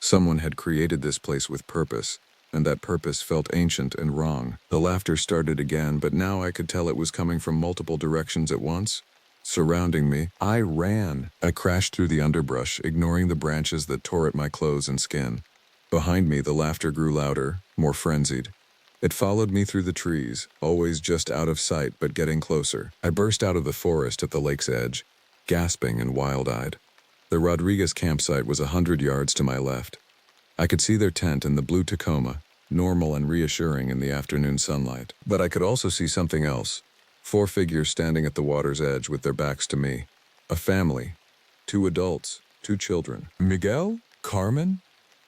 Someone had created this place with purpose, and that purpose felt ancient and wrong. The laughter started again, but now I could tell it was coming from multiple directions at once. Surrounding me, I ran. I crashed through the underbrush, ignoring the branches that tore at my clothes and skin. Behind me, the laughter grew louder, more frenzied. It followed me through the trees, always just out of sight but getting closer. I burst out of the forest at the lake's edge, gasping and wild-eyed. The Rodriguez campsite was 100 yards to my left. I could see their tent and the blue Tacoma, normal and reassuring in the afternoon sunlight. But I could also see something else. 4 figures standing at the water's edge with their backs to me. A family. 2 adults, 2 children. Miguel? Carmen?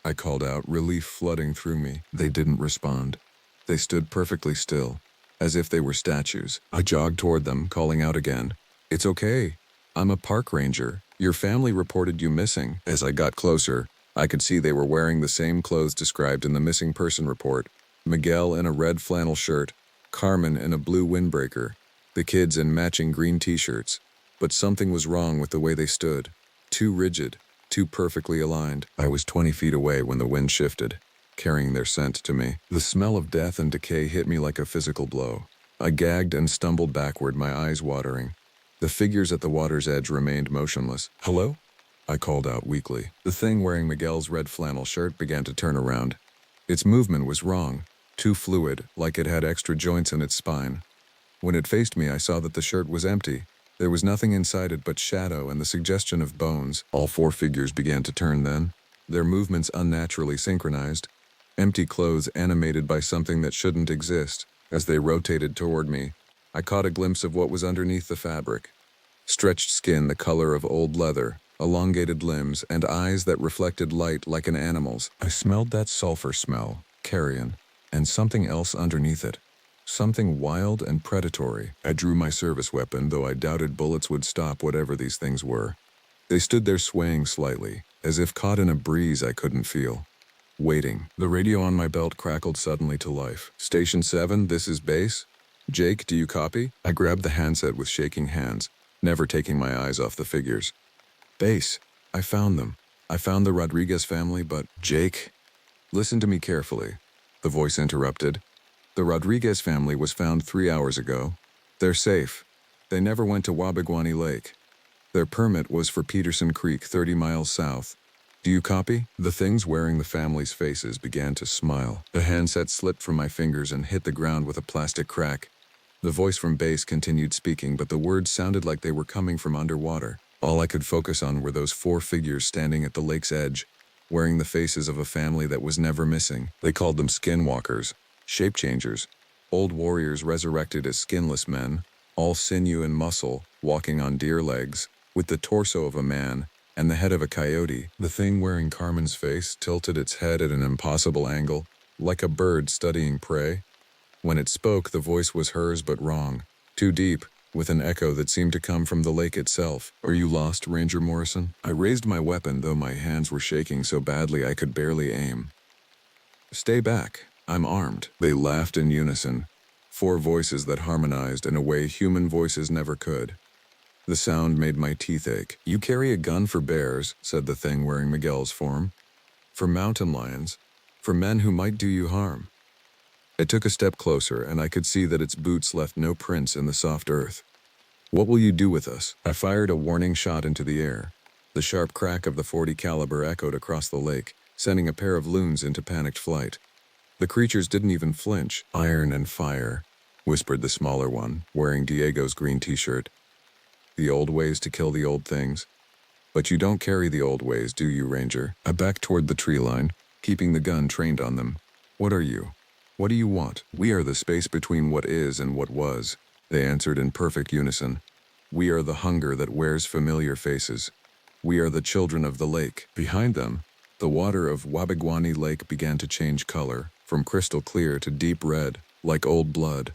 I called out, relief flooding through me. They didn't respond. They stood perfectly still, as if they were statues. I jogged toward them, calling out again. It's okay. I'm a park ranger. Your family reported you missing. As I got closer, I could see they were wearing the same clothes described in the missing person report. Miguel in a red flannel shirt, Carmen in a blue windbreaker, the kids in matching green t-shirts. But something was wrong with the way they stood. Too rigid, too perfectly aligned. I was 20 feet away when the wind shifted, carrying their scent to me. The smell of death and decay hit me like a physical blow. I gagged and stumbled backward, my eyes watering. The figures at the water's edge remained motionless. Hello? I called out weakly. The thing wearing Miguel's red flannel shirt began to turn around. Its movement was wrong, too fluid, like it had extra joints in its spine. When it faced me, I saw that the shirt was empty. There was nothing inside it but shadow and the suggestion of bones. All 4 figures began to turn then, their movements unnaturally synchronized, empty clothes animated by something that shouldn't exist. As they rotated toward me, I caught a glimpse of what was underneath the fabric. Stretched skin the color of old leather, elongated limbs, and eyes that reflected light like an animal's. I smelled that sulfur smell, carrion, and something else underneath it. Something wild and predatory. I drew my service weapon, though I doubted bullets would stop whatever these things were. They stood there swaying slightly, as if caught in a breeze I couldn't feel. Waiting. The radio on my belt crackled suddenly to life. Station 7, this is base. Jake, do you copy? I grabbed the handset with shaking hands, never taking my eyes off the figures. Base. I found them. I found the Rodriguez family, but Jake? Listen to me carefully. The voice interrupted. The Rodriguez family was found 3 hours ago. They're safe. They never went to Wabiguani Lake. Their permit was for Peterson Creek, 30 miles south. Do you copy? The things wearing the family's faces began to smile. The handset slipped from my fingers and hit the ground with a plastic crack. The voice from base continued speaking, but the words sounded like they were coming from underwater. All I could focus on were those 4 figures standing at the lake's edge, wearing the faces of a family that was never missing. They called them skinwalkers, shape-changers, old warriors resurrected as skinless men, all sinew and muscle, walking on deer legs, with the torso of a man and the head of a coyote. The thing wearing Carmen's face tilted its head at an impossible angle, like a bird studying prey. When it spoke, the voice was hers but wrong, too deep, with an echo that seemed to come from the lake itself. Are you lost, Ranger Morrison? I raised my weapon, though my hands were shaking so badly I could barely aim. Stay back. I'm armed. They laughed in unison, 4 voices that harmonized in a way human voices never could. The sound made my teeth ache. You carry a gun for bears, said the thing wearing Miguel's form. For mountain lions. For men who might do you harm. I took a step closer, and I could see that its boots left no prints in the soft earth. What will you do with us? I fired a warning shot into the air. The sharp crack of the .40 caliber echoed across the lake, sending a pair of loons into panicked flight. The creatures didn't even flinch. Iron and fire, whispered the smaller one, wearing Diego's green t-shirt. The old ways to kill the old things. But you don't carry the old ways, do you, Ranger? I backed toward the tree line, keeping the gun trained on them. What are you? What do you want? We are the space between what is and what was, they answered in perfect unison. We are the hunger that wears familiar faces. We are the children of the lake. Behind them, the water of Wabagwani Lake began to change color, from crystal clear to deep red, like old blood.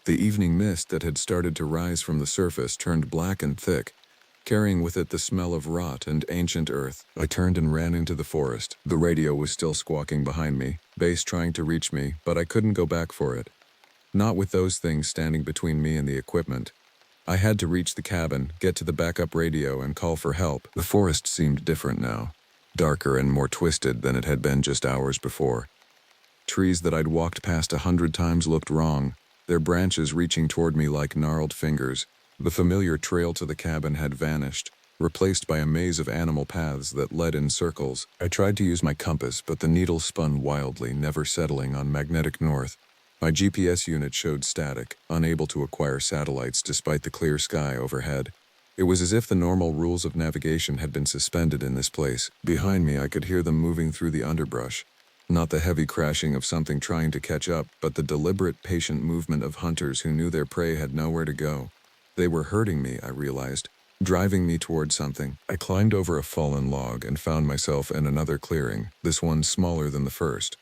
The evening mist that had started to rise from the surface turned black and thick, carrying with it the smell of rot and ancient earth. I turned and ran into the forest. The radio was still squawking behind me, bass trying to reach me, but I couldn't go back for it. Not with those things standing between me and the equipment. I had to reach the cabin, get to the backup radio, and call for help. The forest seemed different now, darker and more twisted than it had been just hours before. Trees that I'd walked past 100 times looked wrong, their branches reaching toward me like gnarled fingers. The familiar trail to the cabin had vanished, replaced by a maze of animal paths that led in circles. I tried to use my compass, but the needle spun wildly, never settling on magnetic north. My GPS unit showed static, unable to acquire satellites despite the clear sky overhead. It was as if the normal rules of navigation had been suspended in this place. Behind me, I could hear them moving through the underbrush. Not the heavy crashing of something trying to catch up, but the deliberate, patient movement of hunters who knew their prey had nowhere to go. They were hurting me, I realized, driving me toward something. I climbed over a fallen log and found myself in another clearing, this one smaller than the first.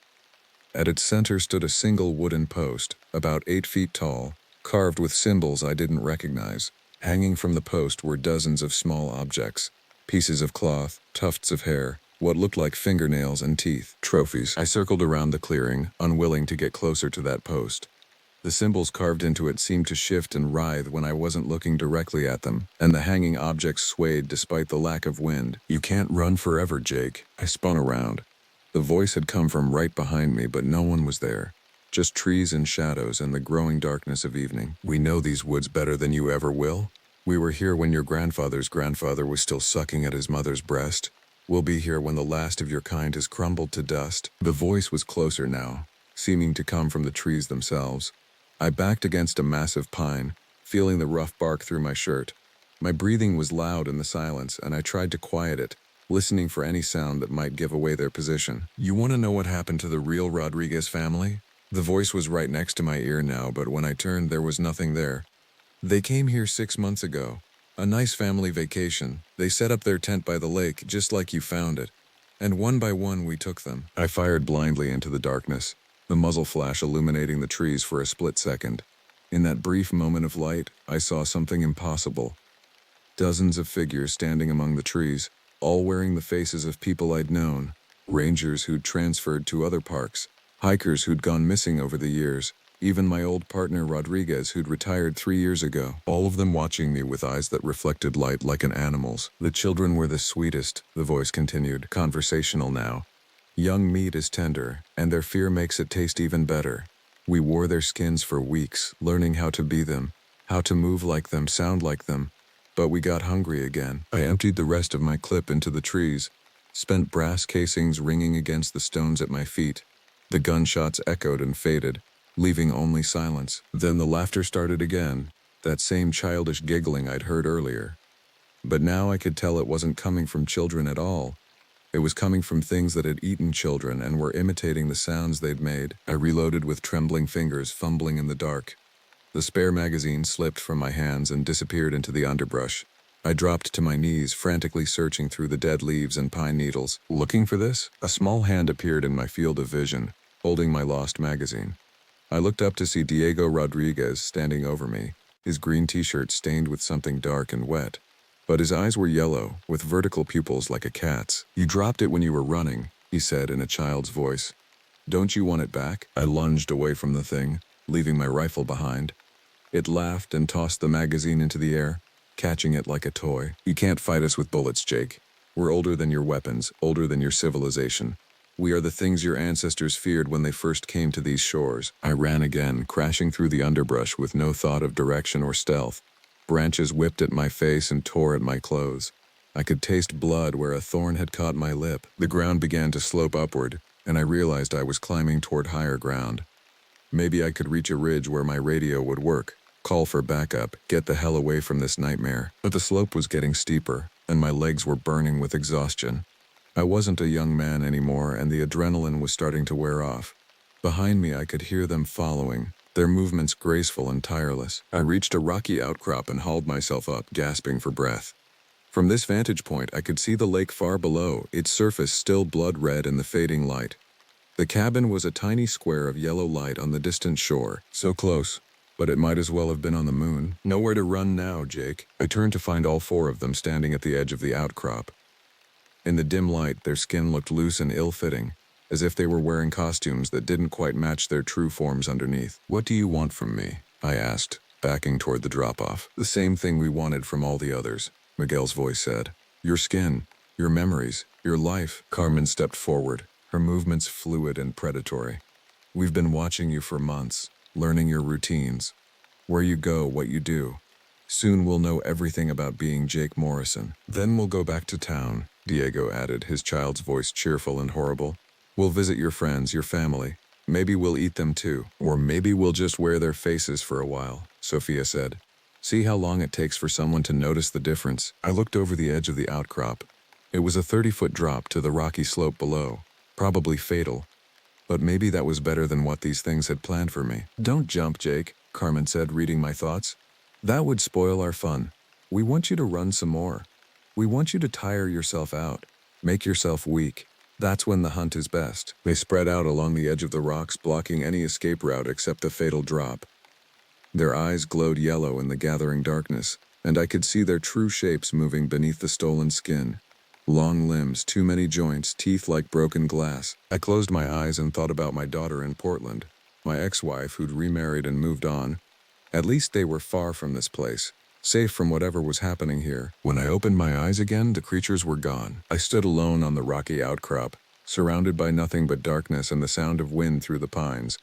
At its center stood a single wooden post, about 8 feet tall, carved with symbols I didn't recognize. Hanging from the post were dozens of small objects, pieces of cloth, tufts of hair, what looked like fingernails and teeth, trophies. I circled around the clearing, unwilling to get closer to that post. The symbols carved into it seemed to shift and writhe when I wasn't looking directly at them, and the hanging objects swayed despite the lack of wind. "You can't run forever, Jake." I spun around. The voice had come from right behind me, but no one was there. Just trees and shadows and the growing darkness of evening. "We know these woods better than you ever will. We were here when your grandfather's grandfather was still sucking at his mother's breast. We'll be here when the last of your kind has crumbled to dust." The voice was closer now, seeming to come from the trees themselves. I backed against a massive pine, feeling the rough bark through my shirt. My breathing was loud in the silence, and I tried to quiet it, listening for any sound that might give away their position. "You want to know what happened to the real Rodriguez family?" The voice was right next to my ear now, but when I turned, there was nothing there. "They came here 6 months ago. A nice family vacation. They set up their tent by the lake, just like you found it. And one by one, we took them." I fired blindly into the darkness, the muzzle flash illuminating the trees for a split second. In that brief moment of light, I saw something impossible. Dozens of figures standing among the trees, all wearing the faces of people I'd known. Rangers who'd transferred to other parks, hikers who'd gone missing over the years, even my old partner Rodriguez who'd retired 3 years ago. All of them watching me with eyes that reflected light like an animal's. "The children were the sweetest," the voice continued, conversational now. "Young meat is tender, and their fear makes it taste even better. We wore their skins for weeks, learning how to be them, how to move like them, sound like them. But we got hungry again." I emptied the rest of my clip into the trees, spent brass casings ringing against the stones at my feet. The gunshots echoed and faded, leaving only silence. Then the laughter started again, that same childish giggling I'd heard earlier. But now I could tell it wasn't coming from children at all. It was coming from things that had eaten children and were imitating the sounds they'd made. I reloaded with trembling fingers, fumbling in the dark. The spare magazine slipped from my hands and disappeared into the underbrush. I dropped to my knees, frantically searching through the dead leaves and pine needles. Looking for this? A small hand appeared in my field of vision, holding my lost magazine. I looked up to see Diego Rodriguez standing over me, his green t-shirt stained with something dark and wet. But his eyes were yellow, with vertical pupils like a cat's. "You dropped it when you were running," he said in a child's voice. "Don't you want it back?" I lunged away from the thing, leaving my rifle behind. It laughed and tossed the magazine into the air, catching it like a toy. "You can't fight us with bullets, Jake. We're older than your weapons, older than your civilization. We are the things your ancestors feared when they first came to these shores." I ran again, crashing through the underbrush with no thought of direction or stealth. Branches whipped at my face and tore at my clothes. I could taste blood where a thorn had caught my lip. The ground began to slope upward, and I realized I was climbing toward higher ground. Maybe I could reach a ridge where my radio would work, call for backup, get the hell away from this nightmare. But the slope was getting steeper, and my legs were burning with exhaustion. I wasn't a young man anymore, and the adrenaline was starting to wear off. Behind me, I could hear them following, their movements graceful and tireless. I reached a rocky outcrop and hauled myself up, gasping for breath. From this vantage point, I could see the lake far below, its surface still blood-red in the fading light. The cabin was a tiny square of yellow light on the distant shore, so close, but it might as well have been on the moon. Nowhere to run now, Jake. I turned to find all four of them standing at the edge of the outcrop. In the dim light, their skin looked loose and ill-fitting, as if they were wearing costumes that didn't quite match their true forms underneath. "What do you want from me?" I asked, backing toward the drop-off. "The same thing we wanted from all the others," Miguel's voice said. "Your skin, your memories, your life." Carmen stepped forward, her movements fluid and predatory. "We've been watching you for months, learning your routines, where you go, what you do. Soon we'll know everything about being Jake Morrison. Then we'll go back to town," Diego added, his child's voice cheerful and horrible. "We'll visit your friends, your family. Maybe we'll eat them too. Or maybe we'll just wear their faces for a while," Sophia said. "See how long it takes for someone to notice the difference." I looked over the edge of the outcrop. It was a 30-foot drop to the rocky slope below, probably fatal. But maybe that was better than what these things had planned for me. "Don't jump, Jake," Carmen said, reading my thoughts. "That would spoil our fun. We want you to run some more. We want you to tire yourself out, make yourself weak. That's when the hunt is best." They spread out along the edge of the rocks, blocking any escape route except the fatal drop. Their eyes glowed yellow in the gathering darkness, and I could see their true shapes moving beneath the stolen skin. Long limbs, too many joints, teeth like broken glass. I closed my eyes and thought about my daughter in Portland, my ex-wife who'd remarried and moved on. At least they were far from this place, safe from whatever was happening here. When I opened my eyes again, the creatures were gone. I stood alone on the rocky outcrop, surrounded by nothing but darkness and the sound of wind through the pines.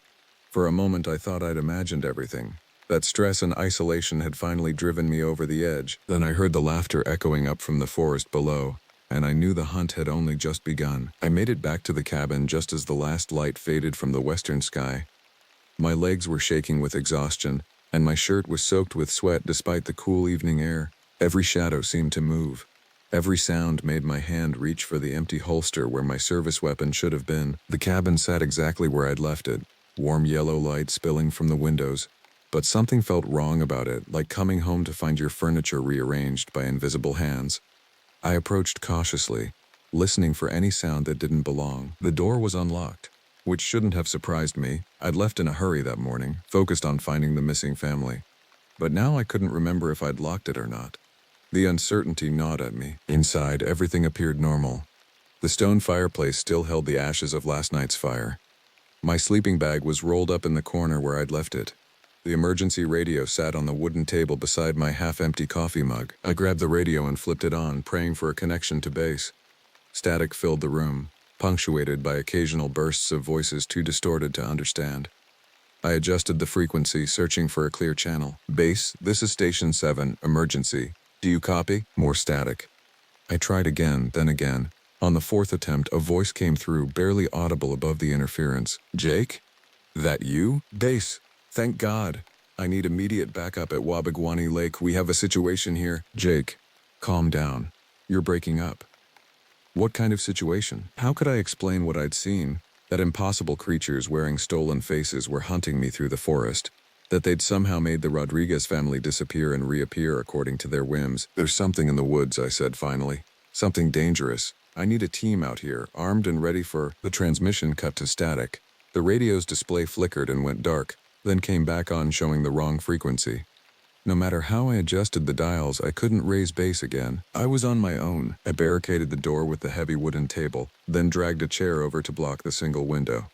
For a moment I thought I'd imagined everything, that stress and isolation had finally driven me over the edge. Then I heard the laughter echoing up from the forest below, and I knew the hunt had only just begun. I made it back to the cabin just as the last light faded from the western sky. My legs were shaking with exhaustion, and my shirt was soaked with sweat despite the cool evening air. Every shadow seemed to move. Every sound made my hand reach for the empty holster where my service weapon should have been. The cabin sat exactly where I'd left it, warm yellow light spilling from the windows. But something felt wrong about it, like coming home to find your furniture rearranged by invisible hands. I approached cautiously, listening for any sound that didn't belong. The door was unlocked, which shouldn't have surprised me. I'd left in a hurry that morning, focused on finding the missing family. But now I couldn't remember if I'd locked it or not. The uncertainty gnawed at me. Inside, everything appeared normal. The stone fireplace still held the ashes of last night's fire. My sleeping bag was rolled up in the corner where I'd left it. The emergency radio sat on the wooden table beside my half-empty coffee mug. I grabbed the radio and flipped it on, praying for a connection to base. Static filled the room, punctuated by occasional bursts of voices too distorted to understand. I adjusted the frequency, searching for a clear channel. "Base, this is Station 7, emergency. Do you copy?" More static. I tried again, then again. On the fourth attempt, a voice came through, barely audible above the interference. "Jake? That you?" "Base. Thank God. I need immediate backup at Wabagwani Lake. We have a situation here." "Jake, calm down. You're breaking up." What kind of situation? How could I explain what I'd seen? That impossible creatures wearing stolen faces were hunting me through the forest. That they'd somehow made the Rodriguez family disappear and reappear according to their whims. "There's something in the woods," I said finally. "Something dangerous. I need a team out here, armed and ready for..." The transmission cut to static. The radio's display flickered and went dark, then came back on showing the wrong frequency. No matter how I adjusted the dials, I couldn't raise base again. I was on my own. I barricaded the door with the heavy wooden table, then dragged a chair over to block the single window.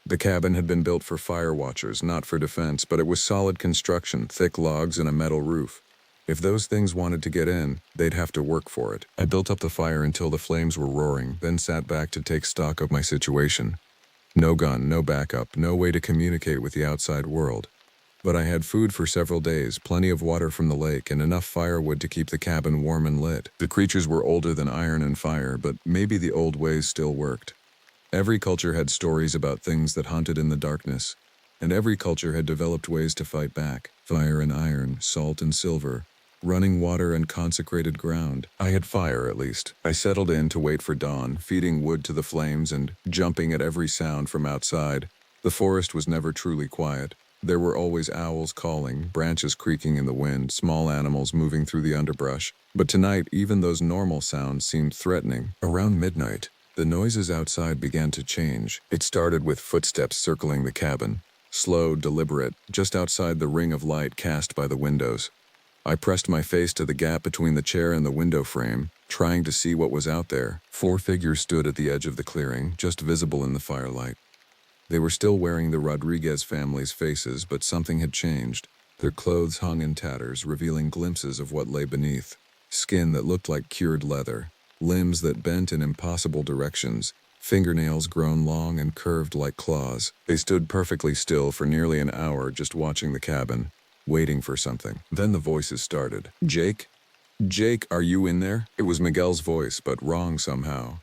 The cabin had been built for fire watchers, not for defense, but it was solid construction, thick logs and a metal roof. If those things wanted to get in, they'd have to work for it. I built up the fire until the flames were roaring, then sat back to take stock of my situation. No gun, no backup, no way to communicate with the outside world. But I had food for several days, plenty of water from the lake, and enough firewood to keep the cabin warm and lit. The creatures were older than iron and fire, but maybe the old ways still worked. Every culture had stories about things that hunted in the darkness, and every culture had developed ways to fight back. Fire and iron, salt and silver, running water and consecrated ground. I had fire, at least. I settled in to wait for dawn, feeding wood to the flames and jumping at every sound from outside. The forest was never truly quiet. There were always owls calling, branches creaking in the wind, small animals moving through the underbrush. But tonight, even those normal sounds seemed threatening. Around midnight, the noises outside began to change. It started with footsteps circling the cabin, slow, deliberate, just outside the ring of light cast by the windows. I pressed my face to the gap between the chair and the window frame, trying to see what was out there. 4 figures stood at the edge of the clearing, just visible in the firelight. They were still wearing the Rodriguez family's faces, but something had changed. Their clothes hung in tatters, revealing glimpses of what lay beneath. Skin that looked like cured leather, limbs that bent in impossible directions, fingernails grown long and curved like claws. They stood perfectly still for nearly an hour, just watching the cabin, waiting for something. Then the voices started. "Jake? Jake, are you in there?" It was Miguel's voice, but wrong somehow.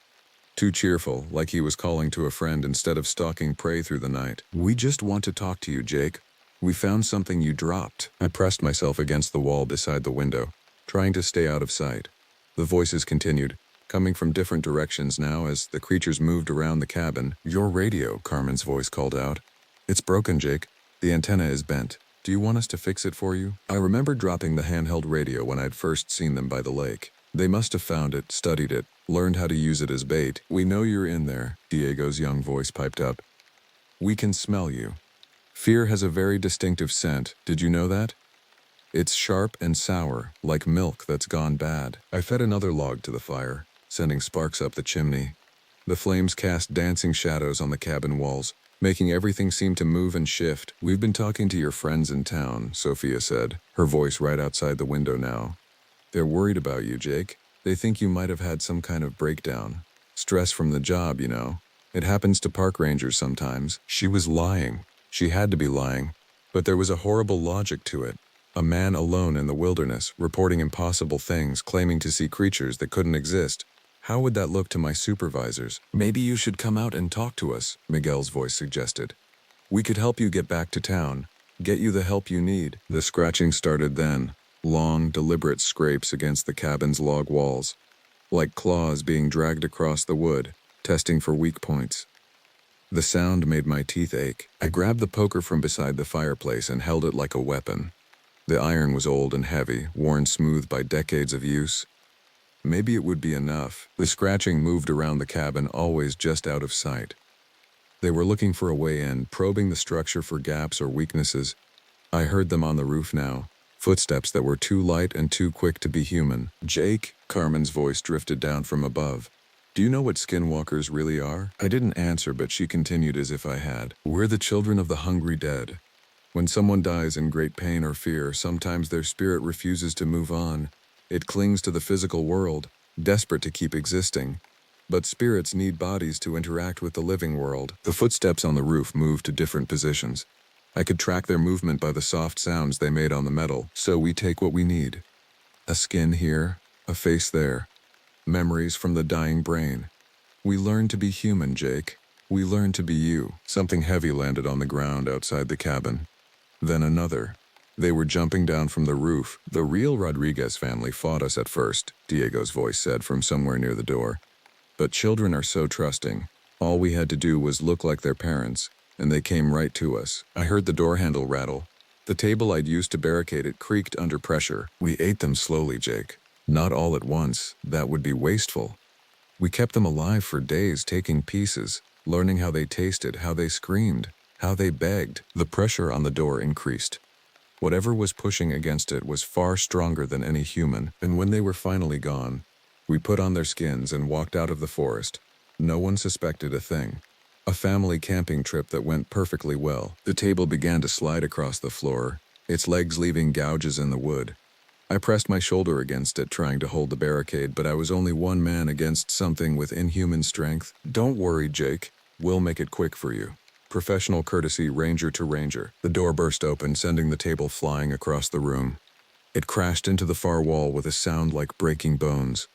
Too cheerful, like he was calling to a friend instead of stalking prey through the night. "We just want to talk to you, Jake. We found something you dropped." I pressed myself against the wall beside the window, trying to stay out of sight. The voices continued, coming from different directions now as the creatures moved around the cabin. "Your radio," Carmen's voice called out. "It's broken, Jake. The antenna is bent. Do you want us to fix it for you?" I remembered dropping the handheld radio when I'd first seen them by the lake. They must have found it, studied it, learned how to use it as bait. "We know you're in there," Diego's young voice piped up. "We can smell you. Fear has a very distinctive scent. Did you know that? It's sharp and sour, like milk that's gone bad." I fed another log to the fire, sending sparks up the chimney. The flames cast dancing shadows on the cabin walls, making everything seem to move and shift. "We've been talking to your friends in town," Sophia said, her voice right outside the window now. "They're worried about you, Jake. They think you might have had some kind of breakdown. Stress from the job, you know. It happens to park rangers sometimes." She was lying. She had to be lying. But there was a horrible logic to it. A man alone in the wilderness, reporting impossible things, claiming to see creatures that couldn't exist. How would that look to my supervisors? "Maybe you should come out and talk to us," Miguel's voice suggested. "We could help you get back to town, get you the help you need." The scratching started then. Long, deliberate scrapes against the cabin's log walls, like claws being dragged across the wood, testing for weak points. The sound made my teeth ache. I grabbed the poker from beside the fireplace and held it like a weapon. The iron was old and heavy, worn smooth by decades of use. Maybe it would be enough. The scratching moved around the cabin, always just out of sight. They were looking for a way in, probing the structure for gaps or weaknesses. I heard them on the roof now. Footsteps that were too light and too quick to be human. "Jake," Carmen's voice drifted down from above. "Do you know what skinwalkers really are?" I didn't answer, but she continued as if I had. "We're the children of the hungry dead. When someone dies in great pain or fear, sometimes their spirit refuses to move on. It clings to the physical world, desperate to keep existing. But spirits need bodies to interact with the living world." The footsteps on the roof moved to different positions. I could track their movement by the soft sounds they made on the metal. "So we take what we need. A skin here, a face there. Memories from the dying brain. We learn to be human, Jake. We learn to be you." Something heavy landed on the ground outside the cabin. Then another. They were jumping down from the roof. "The real Rodriguez family fought us at first," Diego's voice said from somewhere near the door. "But children are so trusting. All we had to do was look like their parents, and they came right to us." I heard the door handle rattle. The table I'd used to barricade it creaked under pressure. "We ate them slowly, Jake. Not all at once. That would be wasteful. We kept them alive for days, taking pieces, learning how they tasted, how they screamed, how they begged." The pressure on the door increased. Whatever was pushing against it was far stronger than any human, and when they were finally gone, we put on their skins and walked out of the forest. No one suspected a thing. A family camping trip that went perfectly well. The table began to slide across the floor, its legs leaving gouges in the wood. I pressed my shoulder against it, trying to hold the barricade, but I was only one man against something with inhuman strength. "Don't worry, Jake. We'll make it quick for you." Professional courtesy, ranger to ranger. The door burst open, sending the table flying across the room. It crashed into the far wall with a sound like breaking bones.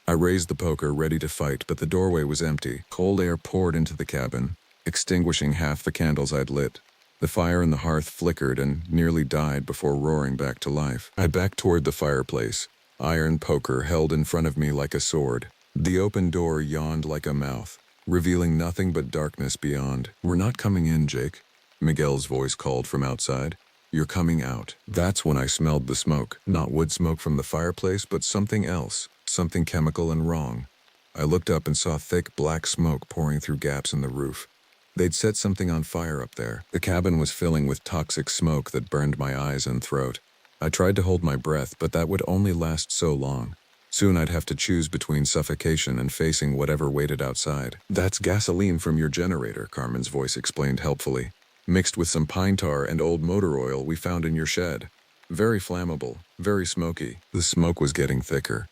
I raised the poker, ready to fight, but the doorway was empty. Cold air poured into the cabin, extinguishing half the candles I'd lit. The fire in the hearth flickered and nearly died before roaring back to life. I backed toward the fireplace, iron poker held in front of me like a sword. The open door yawned like a mouth, revealing nothing but darkness beyond. "We're not coming in, Jake. Miguel's voice called from outside. You're coming out. That's when I smelled the smoke. Not wood smoke from the fireplace, but something else. Something chemical and wrong. I looked up and saw thick black smoke pouring through gaps in the roof. They'd set something on fire up there. The cabin was filling with toxic smoke that burned my eyes and throat. I tried to hold my breath, but that would only last so long. Soon I'd have to choose between suffocation and facing whatever waited outside. That's gasoline from your generator, Carmen's voice explained helpfully. Mixed with some pine tar and old motor oil we found in your shed. Very flammable, very smoky. The smoke was getting thicker.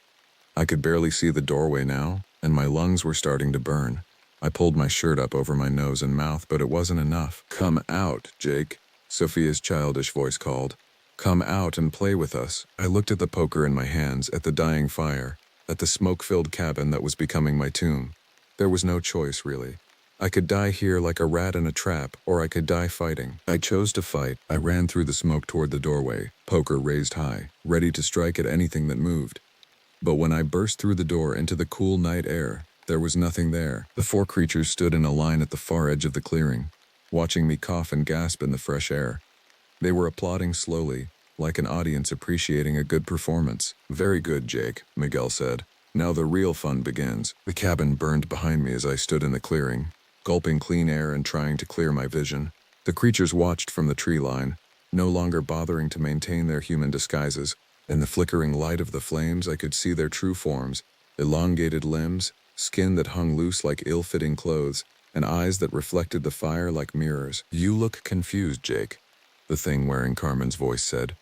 I could barely see the doorway now, and my lungs were starting to burn. I pulled my shirt up over my nose and mouth, but it wasn't enough. Come out, Jake, Sophia's childish voice called. Come out and play with us. I looked at the poker in my hands, at the dying fire, at the smoke-filled cabin that was becoming my tomb. There was no choice, really. I could die here like a rat in a trap, or I could die fighting. I chose to fight. I ran through the smoke toward the doorway, poker raised high, ready to strike at anything that moved. But when I burst through the door into the cool night air, there was nothing there. The 4 creatures stood in a line at the far edge of the clearing, watching me cough and gasp in the fresh air. They were applauding slowly, like an audience appreciating a good performance. Very good, Jake, Miguel said. Now the real fun begins. The cabin burned behind me as I stood in the clearing, gulping clean air and trying to clear my vision. The creatures watched from the tree line, no longer bothering to maintain their human disguises. In the flickering light of the flames, I could see their true forms, elongated limbs, skin that hung loose like ill-fitting clothes, and eyes that reflected the fire like mirrors. You look confused, Jake, the thing wearing Carmen's voice said.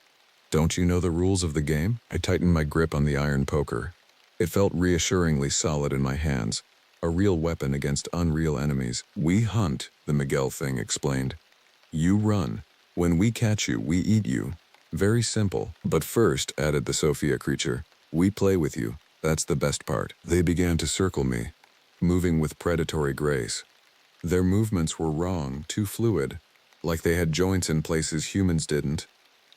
Don't you know the rules of the game? I tightened my grip on the iron poker. It felt reassuringly solid in my hands, a real weapon against unreal enemies. We hunt, the Miguel thing explained. You run. When we catch you, we eat you. Very simple. But first, added the Sophia creature, we play with you. That's the best part. They began to circle me, moving with predatory grace. Their movements were wrong, too fluid, like they had joints in places humans didn't.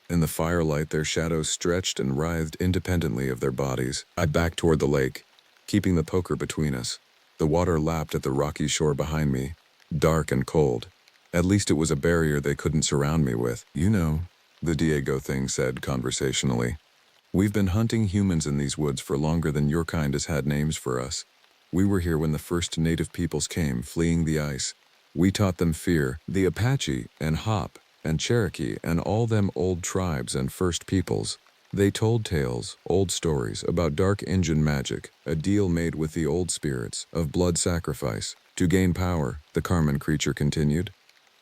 In the firelight, their shadows stretched and writhed independently of their bodies. I backed toward the lake, keeping the poker between us. The water lapped at the rocky shore behind me, dark and cold. At least it was a barrier they couldn't surround me with. You know, the Diego thing said conversationally. We've been hunting humans in these woods for longer than your kind has had names for us. We were here when the first native peoples came, fleeing the ice. We taught them fear, the Apache and Hop and Cherokee and all them old tribes and first peoples. They told tales, old stories about dark Injun magic, a deal made with the old spirits, of blood sacrifice, to gain power, the Carmen creature continued.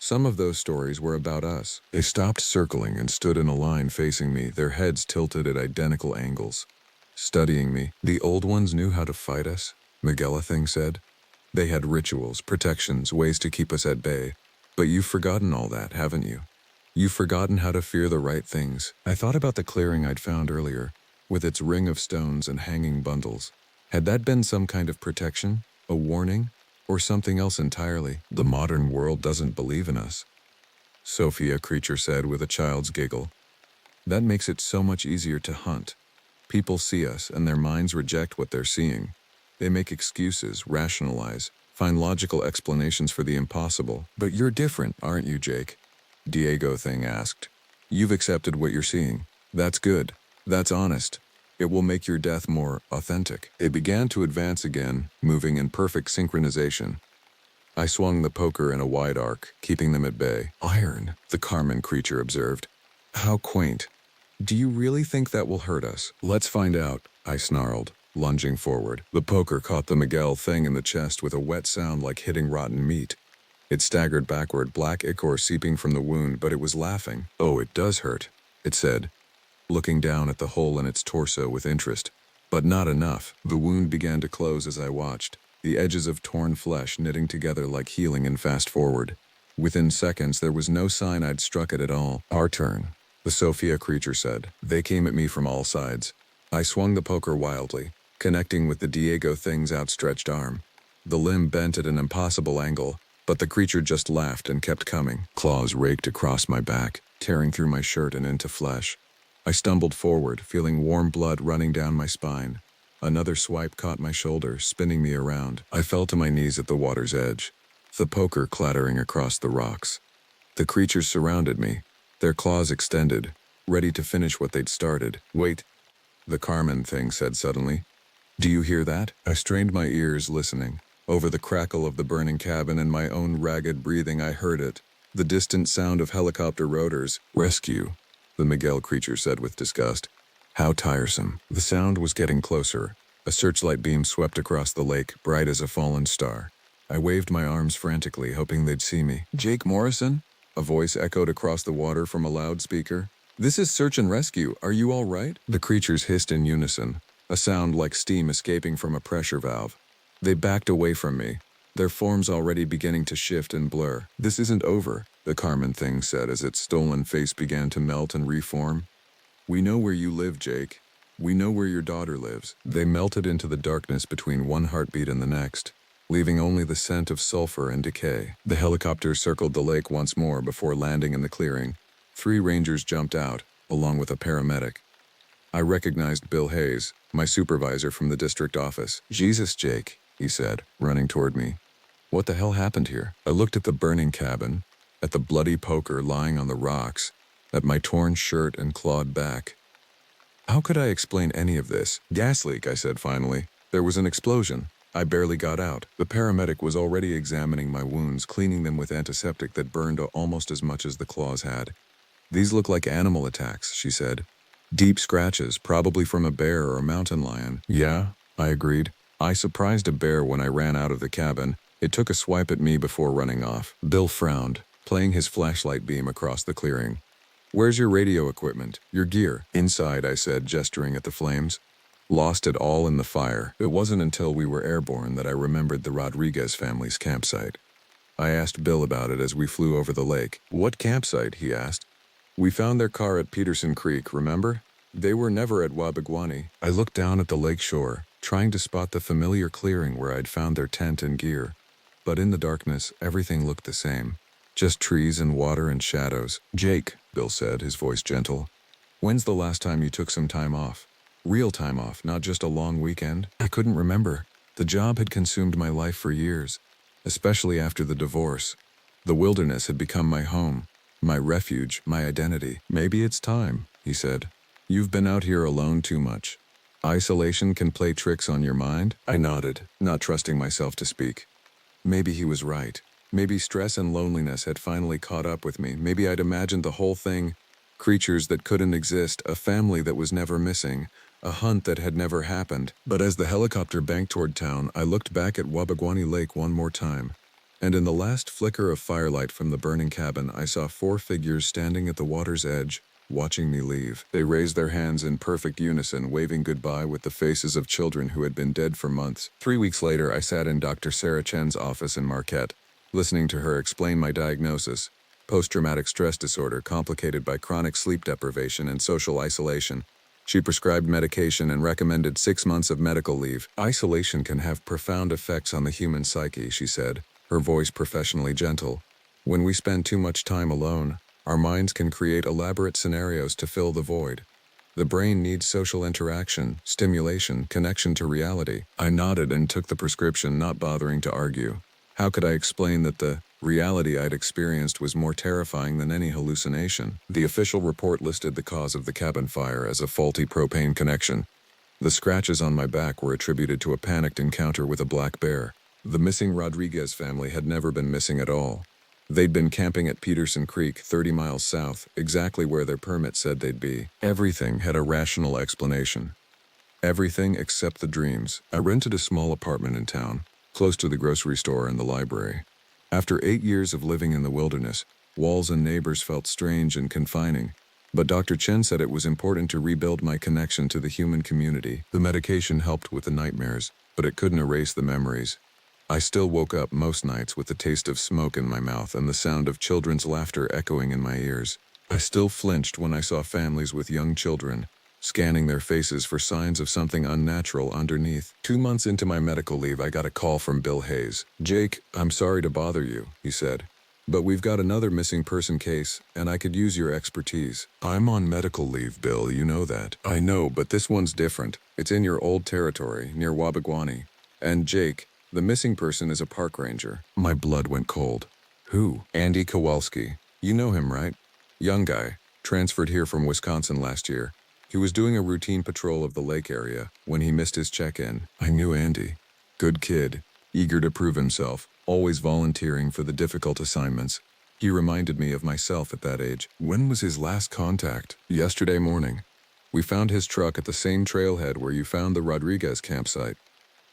Some of those stories were about us. They stopped circling and stood in a line facing me, their heads tilted at identical angles. Studying me, the old ones knew how to fight us, Miguel thing said. They had rituals, protections, ways to keep us at bay. But you've forgotten all that, haven't you? You've forgotten how to fear the right things. I thought about the clearing I'd found earlier, with its ring of stones and hanging bundles. Had that been some kind of protection? A warning? Or something else entirely? The modern world doesn't believe in us, Sophia creature said with a child's giggle. That makes it so much easier to hunt. People see us and their minds reject what they're seeing. They make excuses, rationalize, find logical explanations for the impossible. But you're different, aren't you, Jake? Diego thing asked. You've accepted what you're seeing. That's good. That's honest. It will make your death more authentic. It began to advance again, moving in perfect synchronization. I swung the poker in a wide arc, keeping them at bay. Iron, the Carmen creature observed. How quaint. Do you really think that will hurt us? Let's find out, I snarled, lunging forward. The poker caught the Miguel thing in the chest with a wet sound like hitting rotten meat. It staggered backward, black ichor seeping from the wound, but it was laughing. Oh, it does hurt, it said, looking down at the hole in its torso with interest. But not enough. The wound began to close as I watched, the edges of torn flesh knitting together like healing and fast forward. Within seconds, there was no sign I'd struck it at all. Our turn, the Sophia creature said. They came at me from all sides. I swung the poker wildly, connecting with the Diego thing's outstretched arm. The limb bent at an impossible angle, but the creature just laughed and kept coming. Claws raked across my back, tearing through my shirt and into flesh. I stumbled forward, feeling warm blood running down my spine. Another swipe caught my shoulder, spinning me around. I fell to my knees at the water's edge, the poker clattering across the rocks. The creatures surrounded me, their claws extended, ready to finish what they'd started. "Wait," the Carmen thing said suddenly. "Do you hear that?" I strained my ears, listening. Over the crackle of the burning cabin and my own ragged breathing, I heard it. The distant sound of helicopter rotors. "Rescue," the Miguel creature said with disgust. "How tiresome." The sound was getting closer. A searchlight beam swept across the lake, bright as a fallen star. I waved my arms frantically, hoping they'd see me. "Jake Morrison?" A voice echoed across the water from a loudspeaker. "This is search and rescue. Are you all right?" The creatures hissed in unison, a sound like steam escaping from a pressure valve. They backed away from me, their forms already beginning to shift and blur. "This isn't over," the Carmen thing said as its stolen face began to melt and reform. "We know where you live, Jake. We know where your daughter lives." They melted into the darkness between one heartbeat and the next, leaving only the scent of sulfur and decay. The helicopter circled the lake once more before landing in the clearing. 3 rangers jumped out, along with a paramedic. I recognized Bill Hayes, my supervisor from the district office. "Jesus, Jake," he said, running toward me. "What the hell happened here?" I looked at the burning cabin, at the bloody poker lying on the rocks, at my torn shirt and clawed back. How could I explain any of this? "Gas leak," I said finally. "There was an explosion. I barely got out." The paramedic was already examining my wounds, cleaning them with antiseptic that burned almost as much as the claws had. "These look like animal attacks," she said. "Deep scratches, probably from a bear or a mountain lion." "Yeah," I agreed. "I surprised a bear when I ran out of the cabin. It took a swipe at me before running off." Bill frowned, playing his flashlight beam across the clearing. "Where's your radio equipment? Your gear?" "Inside," I said, gesturing at the flames. "Lost it all in the fire." It wasn't until we were airborne that I remembered the Rodriguez family's campsite. I asked Bill about it as we flew over the lake. "What campsite?" he asked. "We found their car at Peterson Creek, remember? They were never at Wabaguani." I looked down at the lake shore, trying to spot the familiar clearing where I'd found their tent and gear. But in the darkness, everything looked the same. Just trees and water and shadows. "Jake," Bill said, his voice gentle. "When's the last time you took some time off? Real time off, not just a long weekend?" I couldn't remember. The job had consumed my life for years, especially after the divorce. The wilderness had become my home, my refuge, my identity. "Maybe it's time," he said. "You've been out here alone too much. Isolation can play tricks on your mind." I nodded, not trusting myself to speak. Maybe he was right. Maybe stress and loneliness had finally caught up with me. Maybe I'd imagined the whole thing. Creatures that couldn't exist, a family that was never missing, a hunt that had never happened. But as the helicopter banked toward town, I looked back at Wabaguani Lake one more time. And in the last flicker of firelight from the burning cabin, I saw 4 figures standing at the water's edge, watching me leave. They raised their hands in perfect unison, waving goodbye with the faces of children who had been dead for months. 3 weeks later, I sat in Dr. Sarah Chen's office in Marquette, listening to her explain my diagnosis: post-traumatic stress disorder complicated by chronic sleep deprivation and social isolation. She prescribed medication and recommended 6 months of medical leave. "Isolation can have profound effects on the human psyche," she said, her voice professionally gentle. "When we spend too much time alone, our minds can create elaborate scenarios to fill the void. The brain needs social interaction, stimulation, connection to reality." I nodded and took the prescription, not bothering to argue. How could I explain that the reality I'd experienced was more terrifying than any hallucination? The official report listed the cause of the cabin fire as a faulty propane connection. The scratches on my back were attributed to a panicked encounter with a black bear. The missing Rodriguez family had never been missing at all. They'd been camping at Peterson Creek, 30 miles south, exactly where their permit said they'd be. Everything had a rational explanation. Everything except the dreams. I rented a small apartment in town, close to the grocery store and the library. After 8 years of living in the wilderness, walls and neighbors felt strange and confining. But Dr. Chen said it was important to rebuild my connection to the human community. The medication helped with the nightmares, but it couldn't erase the memories. I still woke up most nights with the taste of smoke in my mouth and the sound of children's laughter echoing in my ears. I still flinched when I saw families with young children, scanning their faces for signs of something unnatural underneath. 2 months into my medical leave, I got a call from Bill Hayes. "Jake, I'm sorry to bother you," he said, "but we've got another missing person case, and I could use your expertise." "I'm on medical leave, Bill, you know that." "I know, but this one's different. It's in your old territory, near Wabaguani. And Jake, the missing person is a park ranger." My blood went cold. "Who?" "Andy Kowalski. You know him, right? Young guy, transferred here from Wisconsin last year. He was doing a routine patrol of the lake area when he missed his check-in. I knew Andy. Good kid, eager to prove himself, always volunteering for the difficult assignments. He reminded me of myself at that age. When was his last contact? Yesterday morning. We found his truck at the same trailhead where you found the Rodriguez campsite.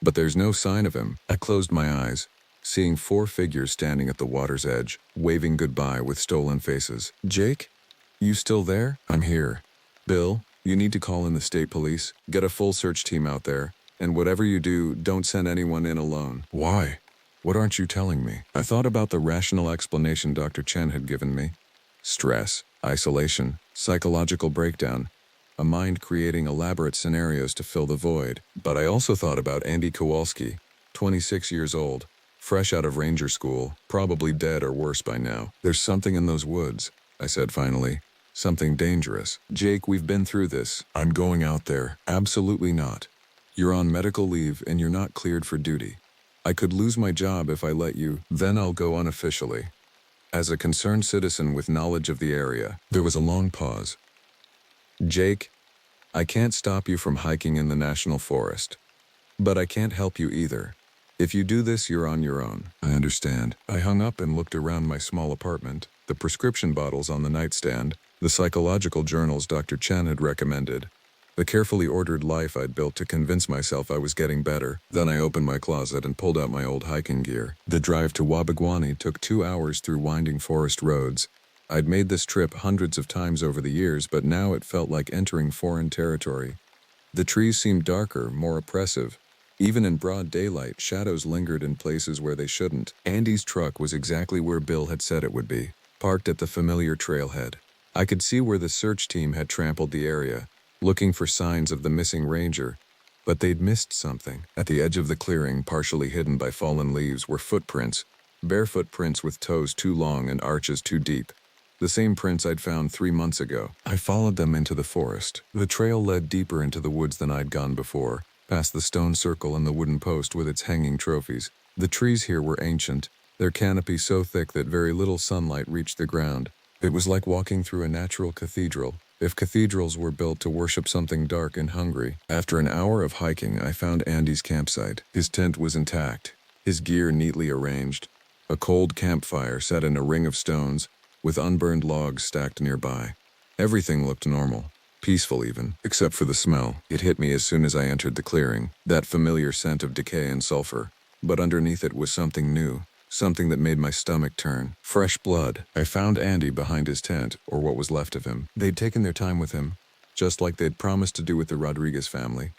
But there's no sign of him. I closed my eyes, seeing 4 figures standing at the water's edge, waving goodbye with stolen faces. Jake? You still there? I'm here. Bill, you need to call in the state police, get a full search team out there, and whatever you do, don't send anyone in alone. Why? What aren't you telling me? I thought about the rational explanation Dr. Chen had given me. Stress, isolation, psychological breakdown, a mind creating elaborate scenarios to fill the void. But I also thought about Andy Kowalski, 26 years old, fresh out of ranger school, probably dead or worse by now. There's something in those woods, I said finally. Something dangerous. Jake, we've been through this. I'm going out there. Absolutely not. You're on medical leave and you're not cleared for duty. I could lose my job if I let you. Then I'll go unofficially. As a concerned citizen with knowledge of the area, there was a long pause. Jake, I can't stop you from hiking in the national forest. But I can't help you either. If you do this, you're on your own. I understand. I hung up and looked around my small apartment, the prescription bottles on the nightstand, the psychological journals Dr. Chen had recommended, the carefully ordered life I'd built to convince myself I was getting better. Then I opened my closet and pulled out my old hiking gear. The drive to Wabaguani took 2 hours through winding forest roads. I'd made this trip hundreds of times over the years, but now it felt like entering foreign territory. The trees seemed darker, more oppressive. Even in broad daylight, shadows lingered in places where they shouldn't. Andy's truck was exactly where Bill had said it would be, parked at the familiar trailhead. I could see where the search team had trampled the area, looking for signs of the missing ranger, but they'd missed something. At the edge of the clearing, partially hidden by fallen leaves, were footprints, barefoot prints with toes too long and arches too deep. The same prints I'd found 3 months ago. I followed them into the forest. The trail led deeper into the woods than I'd gone before, past the stone circle and the wooden post with its hanging trophies. The trees here were ancient, their canopy so thick that very little sunlight reached the ground. It was like walking through a natural cathedral, if cathedrals were built to worship something dark and hungry. After an hour of hiking, I found Andy's campsite. His tent was intact, his gear neatly arranged, a cold campfire set in a ring of stones, with unburned logs stacked nearby. Everything looked normal, peaceful even, except for the smell. It hit me as soon as I entered the clearing, that familiar scent of decay and sulfur. But underneath it was something new. Something that made my stomach turn. Fresh blood. I found Andy behind his tent, or what was left of him. They'd taken their time with him, just like they'd promised to do with the Rodriguez family.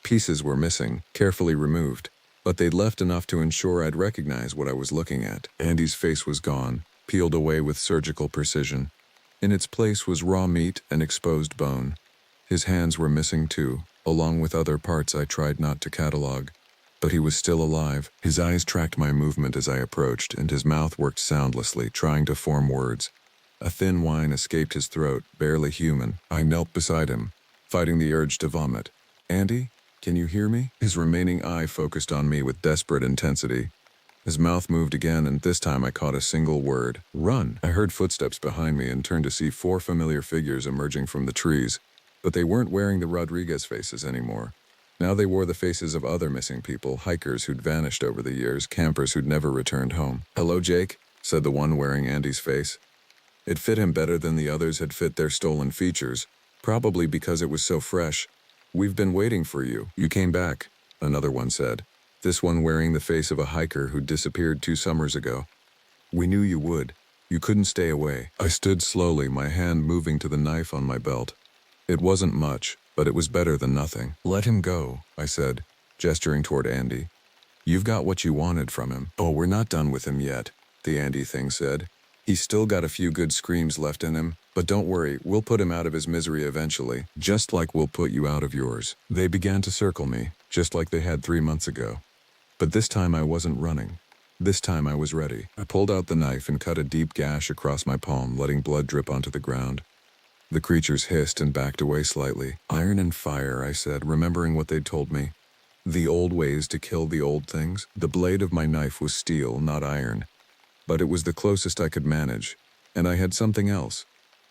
Pieces were missing, carefully removed, but they'd left enough to ensure I'd recognize what I was looking at. Andy's face was gone, peeled away with surgical precision. In its place was raw meat and exposed bone. His hands were missing too, along with other parts I tried not to catalog. But he was still alive. His eyes tracked my movement as I approached, and his mouth worked soundlessly, trying to form words. A thin whine escaped his throat, barely human. I knelt beside him, fighting the urge to vomit. Andy, can you hear me? His remaining eye focused on me with desperate intensity. His mouth moved again, and this time I caught a single word. Run! I heard footsteps behind me and turned to see 4 familiar figures emerging from the trees, but they weren't wearing the Rodriguez faces anymore. Now they wore the faces of other missing people, hikers who'd vanished over the years, campers who'd never returned home. Hello, Jake, said the one wearing Andy's face. It fit him better than the others had fit their stolen features, probably because it was so fresh. We've been waiting for you. You came back, another one said, this one wearing the face of a hiker who'd disappeared 2 summers ago. We knew you would. You couldn't stay away. I stood slowly, my hand moving to the knife on my belt. It wasn't much, but it was better than nothing. Let him go, I said, gesturing toward Andy. You've got what you wanted from him. Oh, we're not done with him yet, the Andy thing said. He's still got a few good screams left in him, but don't worry, we'll put him out of his misery eventually, just like we'll put you out of yours. They began to circle me, just like they had 3 months ago. But this time I wasn't running. This time I was ready. I pulled out the knife and cut a deep gash across my palm, letting blood drip onto the ground. The creatures hissed and backed away slightly. Iron and fire, I said, remembering what they'd told me. The old ways to kill the old things. The blade of my knife was steel, not iron. But it was the closest I could manage. And I had something else.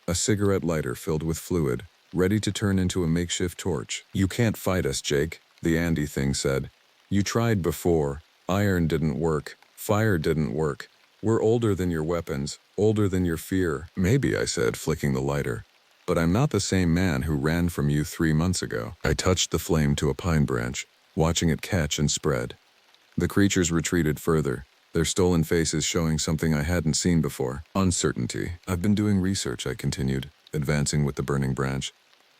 A cigarette lighter filled with fluid, ready to turn into a makeshift torch. "You can't fight us, Jake," the Andy thing said. "You tried before. Iron didn't work. Fire didn't work. We're older than your weapons, older than your fear." "Maybe," I said, flicking the lighter. "But I'm not the same man who ran from you 3 months ago." I touched the flame to a pine branch, watching it catch and spread. The creatures retreated further, their stolen faces showing something I hadn't seen before. "Uncertainty. I've been doing research," I continued, advancing with the burning branch.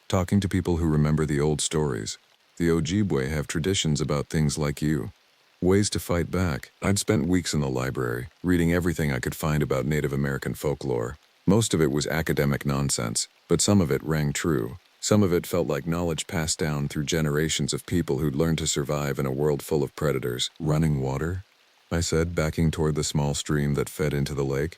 "Talking to people who remember the old stories. The Ojibwe have traditions about things like you. Ways to fight back." I'd spent weeks in the library, reading everything I could find about Native American folklore. Most of it was academic nonsense, but some of it rang true. Some of it felt like knowledge passed down through generations of people who'd learned to survive in a world full of predators. "Running water?" I said, backing toward the small stream that fed into the lake.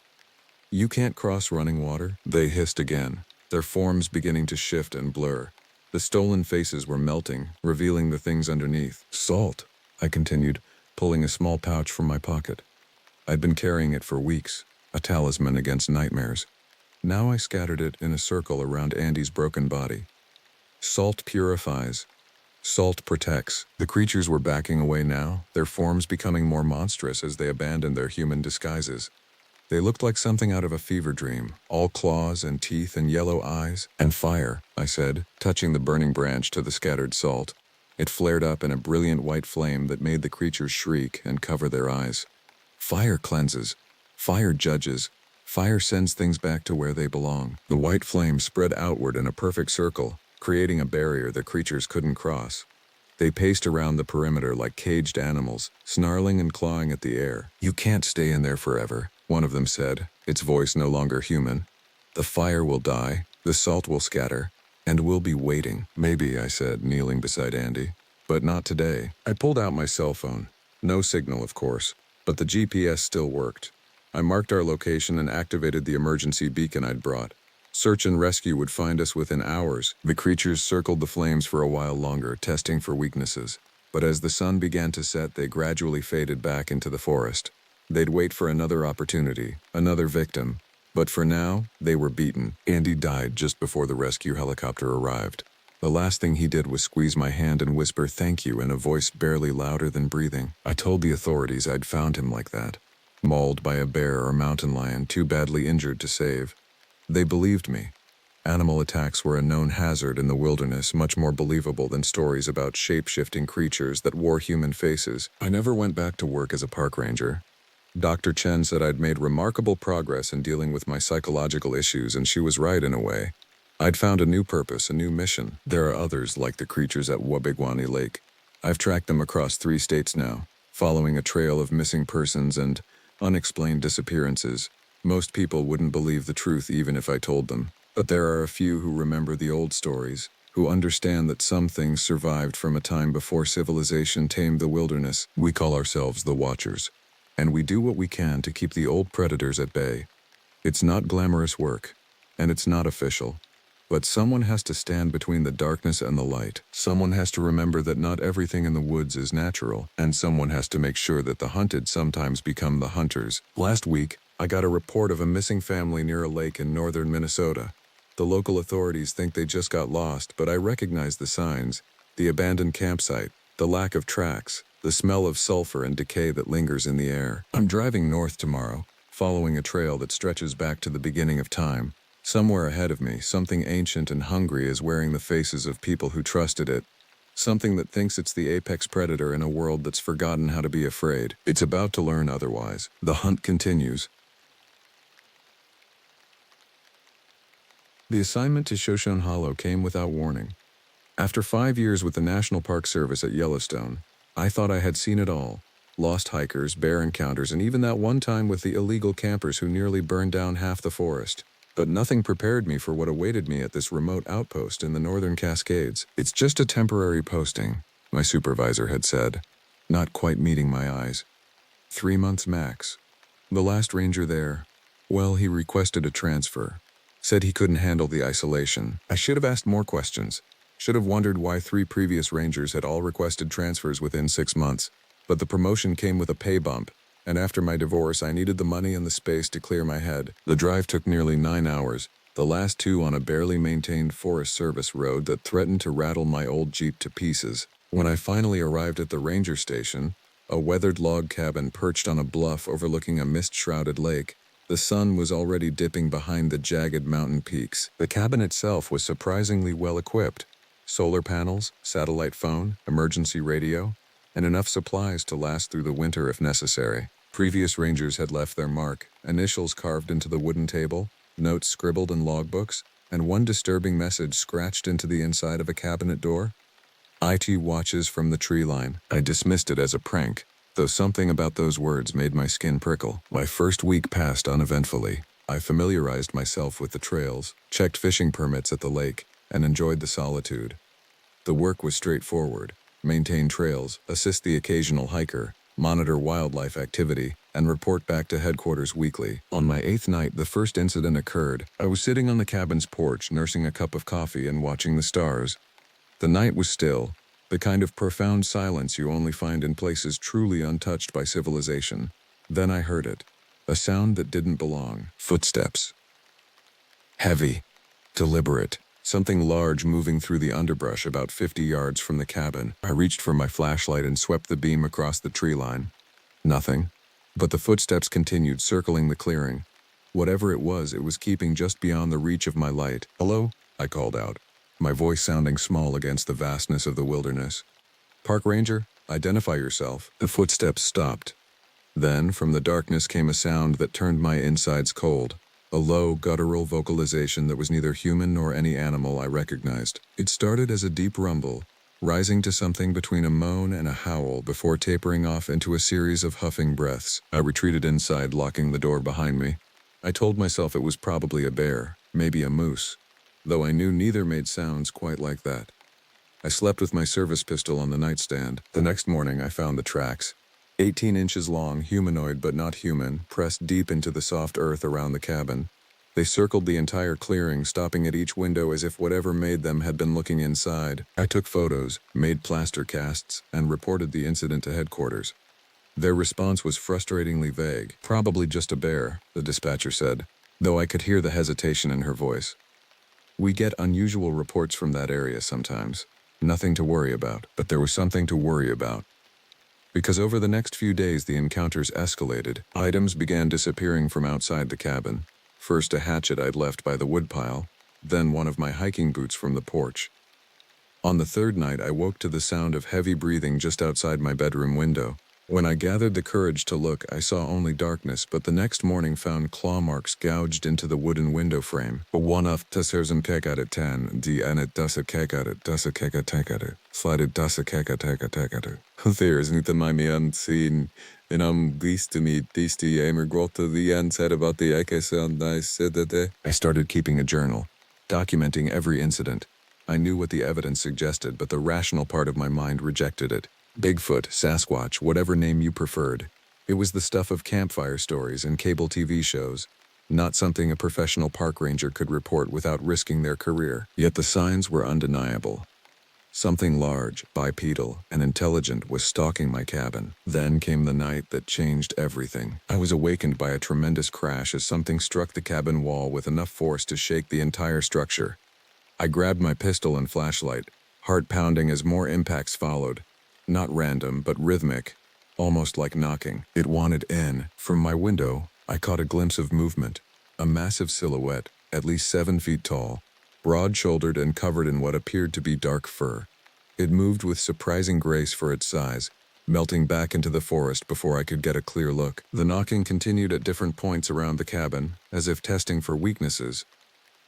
"You can't cross running water?" They hissed again, their forms beginning to shift and blur. The stolen faces were melting, revealing the things underneath. "Salt," I continued, pulling a small pouch from my pocket. I'd been carrying it for weeks, a talisman against nightmares. Now I scattered it in a circle around Andy's broken body. "Salt purifies. Salt protects." The creatures were backing away now, their forms becoming more monstrous as they abandoned their human disguises. They looked like something out of a fever dream, all claws and teeth and yellow eyes. "And fire," I said, touching the burning branch to the scattered salt. It flared up in a brilliant white flame that made the creatures shriek and cover their eyes. "Fire cleanses. Fire judges. Fire sends things back to where they belong." The white flame spread outward in a perfect circle, creating a barrier the creatures couldn't cross. They paced around the perimeter like caged animals, snarling and clawing at the air. "You can't stay in there forever," one of them said, its voice no longer human. "The fire will die, the salt will scatter, and we'll be waiting." "Maybe," I said, kneeling beside Andy. "But not today." I pulled out my cell phone. No signal, of course, but the GPS still worked. I marked our location and activated the emergency beacon I'd brought. Search and rescue would find us within hours. The creatures circled the flames for a while longer, testing for weaknesses. But as the sun began to set, they gradually faded back into the forest. They'd wait for another opportunity, another victim. But for now, they were beaten. Andy died just before the rescue helicopter arrived. The last thing he did was squeeze my hand and whisper "thank you" in a voice barely louder than breathing. I told the authorities I'd found him like that, mauled by a bear or mountain lion, too badly injured to save. They believed me. Animal attacks were a known hazard in the wilderness, much more believable than stories about shape-shifting creatures that wore human faces. I never went back to work as a park ranger. Dr. Chen said I'd made remarkable progress in dealing with my psychological issues, and she was right in a way. I'd found a new purpose, a new mission. There are others like the creatures at Wabigwani Lake. I've tracked them across 3 states now, following a trail of missing persons and unexplained disappearances. Most people wouldn't believe the truth even if I told them. But there are a few who remember the old stories, who understand that some things survived from a time before civilization tamed the wilderness. We call ourselves the Watchers, and we do what we can to keep the old predators at bay. It's not glamorous work, and it's not official. But someone has to stand between the darkness and the light. Someone has to remember that not everything in the woods is natural, and someone has to make sure that the hunted sometimes become the hunters. Last week, I got a report of a missing family near a lake in northern Minnesota. The local authorities think they just got lost, but I recognize the signs: the abandoned campsite, the lack of tracks, the smell of sulfur and decay that lingers in the air. I'm driving north tomorrow, following a trail that stretches back to the beginning of time. Somewhere ahead of me, something ancient and hungry is wearing the faces of people who trusted it. Something that thinks it's the apex predator in a world that's forgotten how to be afraid. It's about to learn otherwise. The hunt continues. The assignment to Shoshone Hollow came without warning. After 5 years with the National Park Service at Yellowstone, I thought I had seen it all. Lost hikers, bear encounters, and even that one time with the illegal campers who nearly burned down half the forest. But nothing prepared me for what awaited me at this remote outpost in the northern Cascades. "It's just a temporary posting," my supervisor had said, not quite meeting my eyes. 3 months max. The last ranger there, well, he requested a transfer. Said he couldn't handle the isolation. I should have asked more questions. Should have wondered why 3 previous rangers had all requested transfers within 6 months. But the promotion came with a pay bump, And after my divorce, I needed the money and the space to clear my head. The drive took nearly 9 hours, the last 2 on a barely maintained Forest Service road that threatened to rattle my old Jeep to pieces. When I finally arrived at the ranger station, a weathered log cabin perched on a bluff overlooking a mist-shrouded lake, the sun was already dipping behind the jagged mountain peaks. The cabin itself was surprisingly well equipped. Solar panels, satellite phone, emergency radio, and enough supplies to last through the winter if necessary. Previous rangers had left their mark, initials carved into the wooden table, notes scribbled in logbooks, and one disturbing message scratched into the inside of a cabinet door. IT watches from the tree line. I dismissed it as a prank, though something about those words made my skin prickle. My first week passed uneventfully. I familiarized myself with the trails, checked fishing permits at the lake, and enjoyed the solitude. The work was straightforward: maintain trails, assist the occasional hiker, monitor wildlife activity, and report back to headquarters weekly. On my 8th night, the first incident occurred. I was sitting on the cabin's porch, nursing a cup of coffee and watching the stars. The night was still, the kind of profound silence you only find in places truly untouched by civilization. Then I heard it, a sound that didn't belong. Footsteps. Heavy, deliberate, something large moving through the underbrush about 50 yards from the cabin. I reached for my flashlight and swept the beam across the tree line. Nothing, but the footsteps continued circling the clearing. Whatever it was keeping just beyond the reach of my light. "Hello?" I called out, my voice sounding small against the vastness of the wilderness. "Park ranger, identify yourself." The footsteps stopped. Then, from the darkness came a sound that turned my insides cold. A low, guttural vocalization that was neither human nor any animal I recognized. It started as a deep rumble, rising to something between a moan and a howl before tapering off into a series of huffing breaths. I retreated inside, locking the door behind me. I told myself it was probably a bear, maybe a moose, though I knew neither made sounds quite like that. I slept with my service pistol on the nightstand. The next morning I found the tracks. 18 inches long, humanoid but not human, pressed deep into the soft earth around the cabin. They circled the entire clearing, stopping at each window as if whatever made them had been looking inside. I took photos, made plaster casts, and reported the incident to headquarters. Their response was frustratingly vague. "Probably just a bear," the dispatcher said, though I could hear the hesitation in her voice. "We get unusual reports from that area sometimes. Nothing to worry about." But there was something to worry about. Because over the next few days the encounters escalated. Items began disappearing from outside the cabin. First a hatchet I'd left by the woodpile, then one of my hiking boots from the porch. On the 3rd night I woke to the sound of heavy breathing just outside my bedroom window. When I gathered the courage to look, I saw only darkness, but the next morning found claw marks gouged into the wooden window frame. One of tassersum kekade 10, die ene dasse kekade, slided dasse kekade. There's niet my me unseen, and least to me, disti emer grota the end said about the ekes and I said that I started keeping a journal, documenting every incident. I knew what the evidence suggested, but the rational part of my mind rejected it. Bigfoot, Sasquatch, whatever name you preferred. It was the stuff of campfire stories and cable TV shows, not something a professional park ranger could report without risking their career. Yet the signs were undeniable. Something large, bipedal, and intelligent was stalking my cabin. Then came the night that changed everything. I was awakened by a tremendous crash as something struck the cabin wall with enough force to shake the entire structure. I grabbed my pistol and flashlight, heart pounding as more impacts followed. Not random, but rhythmic, almost like knocking. It wanted in. From my window, I caught a glimpse of movement. A massive silhouette, at least 7 feet tall, broad-shouldered and covered in what appeared to be dark fur. It moved with surprising grace for its size, melting back into the forest before I could get a clear look. The knocking continued at different points around the cabin, as if testing for weaknesses.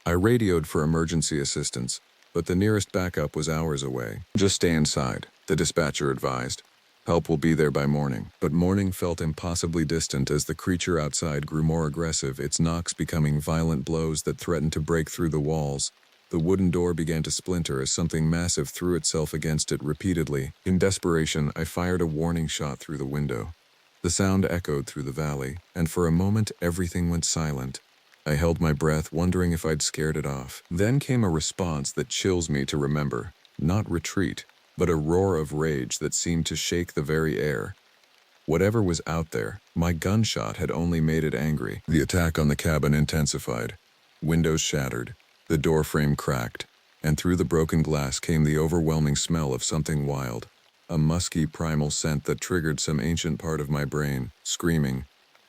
I radioed for emergency assistance, but the nearest backup was hours away. "Just stay inside," the dispatcher advised. "Help will be there by morning." But morning felt impossibly distant as the creature outside grew more aggressive, its knocks becoming violent blows that threatened to break through the walls. The wooden door began to splinter as something massive threw itself against it repeatedly. In desperation, I fired a warning shot through the window. The sound echoed through the valley, and for a moment everything went silent. I held my breath, wondering if I'd scared it off. Then came a response that chills me to remember. Not retreat, but a roar of rage that seemed to shake the very air. Whatever was out there, my gunshot had only made it angry. The attack on the cabin intensified. Windows shattered, the door frame cracked, and through the broken glass came the overwhelming smell of something wild. A musky primal scent that triggered some ancient part of my brain, screaming,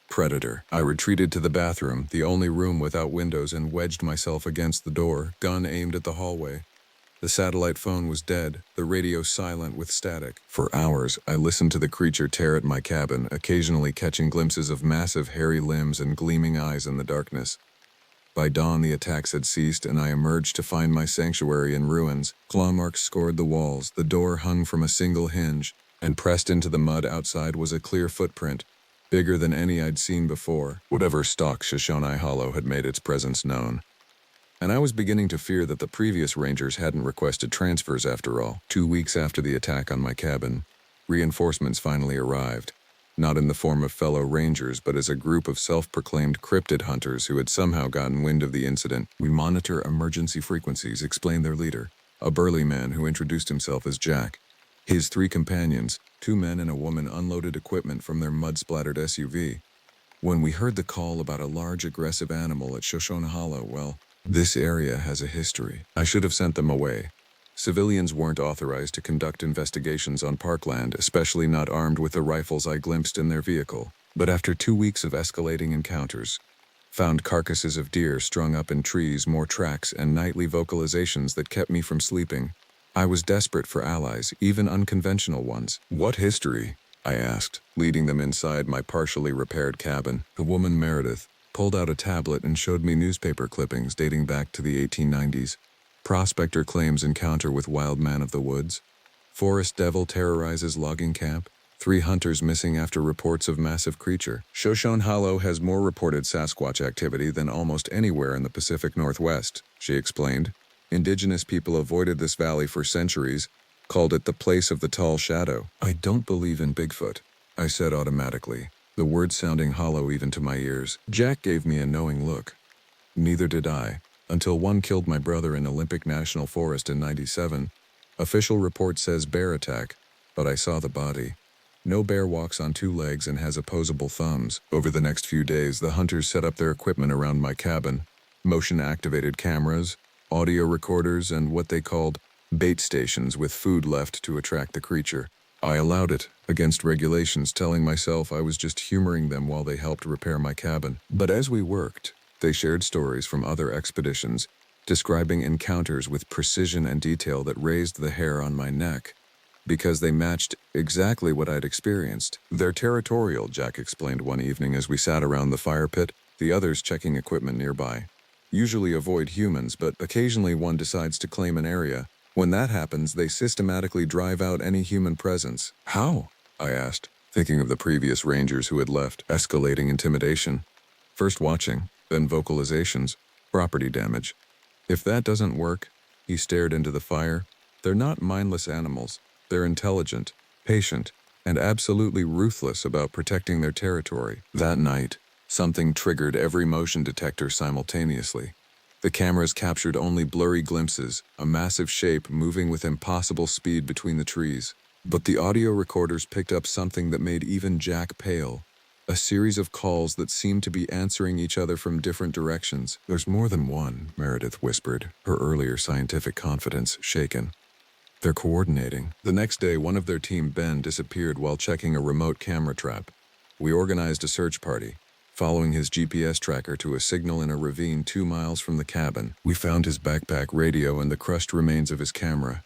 "Predator." I retreated to the bathroom, the only room without windows, and wedged myself against the door, gun aimed at the hallway. The satellite phone was dead, the radio silent with static. For hours, I listened to the creature tear at my cabin, occasionally catching glimpses of massive hairy limbs and gleaming eyes in the darkness. By dawn, the attacks had ceased, and I emerged to find my sanctuary in ruins. Claw marks scored the walls, the door hung from a single hinge, and pressed into the mud outside was a clear footprint, bigger than any I'd seen before. Whatever stalked Shoshone Hollow had made its presence known. And I was beginning to fear that the previous rangers hadn't requested transfers after all. 2 weeks after the attack on my cabin, reinforcements finally arrived. Not in the form of fellow rangers, but as a group of self-proclaimed cryptid hunters who had somehow gotten wind of the incident. "We monitor emergency frequencies," explained their leader, a burly man who introduced himself as Jack. His 3 companions, 2 men and a woman, unloaded equipment from their mud-splattered SUV. When we heard the call about a large aggressive animal at Shoshone Hollow, well, this area has a history. I should have sent them away. Civilians weren't authorized to conduct investigations on parkland, especially not armed with the rifles I glimpsed in their vehicle. But after 2 weeks of escalating encounters, found carcasses of deer strung up in trees, more tracks, and nightly vocalizations that kept me from sleeping, I was desperate for allies, even unconventional ones. "What history?" I asked, leading them inside my partially repaired cabin. The woman, Meredith, pulled out a tablet and showed me newspaper clippings dating back to the 1890s. Prospector claims encounter with wild man of the woods. Forest devil terrorizes logging camp. 3 hunters missing after reports of massive creature. Shoshone Hollow has more reported Sasquatch activity than almost anywhere in the Pacific Northwest, she explained. Indigenous people avoided this valley for centuries, called it the place of the tall shadow. "I don't believe in Bigfoot," I said automatically, the words sounding hollow even to my ears. Jack gave me a knowing look. Neither did I, until one killed my brother in Olympic National Forest in '97. Official report says bear attack, but I saw the body. No bear walks on 2 legs and has opposable thumbs. Over the next few days, the hunters set up their equipment around my cabin. Motion-activated cameras, audio recorders, and what they called bait stations with food left to attract the creature. I allowed it, against regulations, telling myself I was just humoring them while they helped repair my cabin. But as we worked, they shared stories from other expeditions, describing encounters with precision and detail that raised the hair on my neck, because they matched exactly what I'd experienced. "They're territorial," Jack explained one evening as we sat around the fire pit, the others checking equipment nearby. "Usually avoid humans, but occasionally one decides to claim an area. When that happens, they systematically drive out any human presence." "How?" I asked, thinking of the previous rangers who had left. "Escalating intimidation. First watching, then vocalizations, property damage. If that doesn't work," he stared into the fire, "they're not mindless animals. They're intelligent, patient, and absolutely ruthless about protecting their territory." That night, something triggered every motion detector simultaneously. The cameras captured only blurry glimpses, a massive shape moving with impossible speed between the trees. But the audio recorders picked up something that made even Jack pale. A series of calls that seemed to be answering each other from different directions. "There's more than one," Meredith whispered, her earlier scientific confidence shaken. "They're coordinating." The next day, one of their team, Ben, disappeared while checking a remote camera trap. We organized a search party, following his GPS tracker to a signal in a ravine 2 miles from the cabin. We found his backpack radio and the crushed remains of his camera.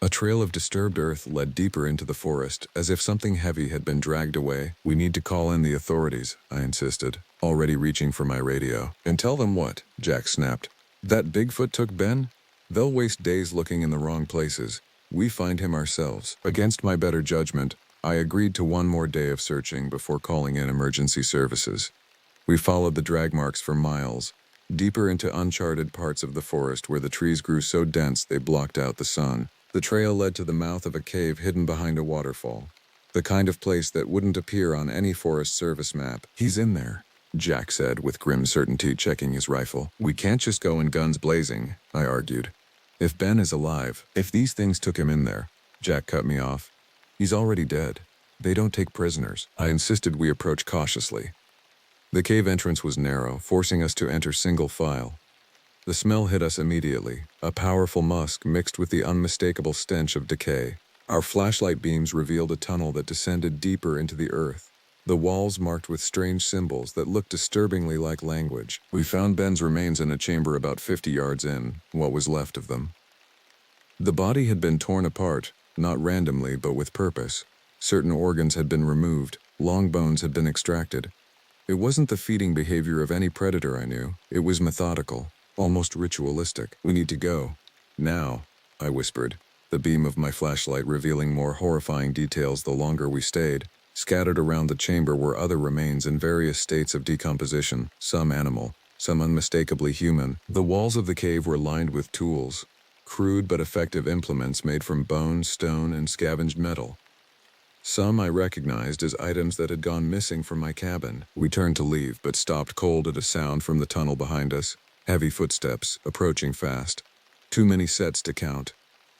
A trail of disturbed earth led deeper into the forest, as if something heavy had been dragged away. "We need to call in the authorities," I insisted, already reaching for my radio. "And tell them what?" Jack snapped. "That Bigfoot took Ben? They'll waste days looking in the wrong places. We find him ourselves." Against my better judgment, I agreed to 1 more day of searching before calling in emergency services. We followed the drag marks for miles, deeper into uncharted parts of the forest where the trees grew so dense they blocked out the sun. The trail led to the mouth of a cave hidden behind a waterfall, the kind of place that wouldn't appear on any Forest Service map. "He's in there," Jack said with grim certainty, checking his rifle. "We can't just go in guns blazing," I argued. "If Ben is alive, if these things took him in there," Jack cut me off, "he's already dead. They don't take prisoners. I insisted we approach cautiously. The cave entrance was narrow, forcing us to enter single file. The smell hit us immediately, a powerful musk mixed with the unmistakable stench of decay. Our flashlight beams revealed a tunnel that descended deeper into the earth, the walls marked with strange symbols that looked disturbingly like language. We found Ben's remains in a chamber about 50 yards in, what was left of them. The body had been torn apart, not randomly but with purpose. Certain organs had been removed, long bones had been extracted. It wasn't the feeding behavior of any predator I knew. It was methodical, almost ritualistic. We need to go. Now, I whispered, the beam of my flashlight revealing more horrifying details the longer we stayed. Scattered around the chamber were other remains in various states of decomposition, some animal, some unmistakably human. The walls of the cave were lined with tools, crude but effective implements made from bone, stone, and scavenged metal. Some I recognized as items that had gone missing from my cabin. We turned to leave, but stopped cold at a sound from the tunnel behind us. Heavy footsteps, approaching fast. Too many sets to count.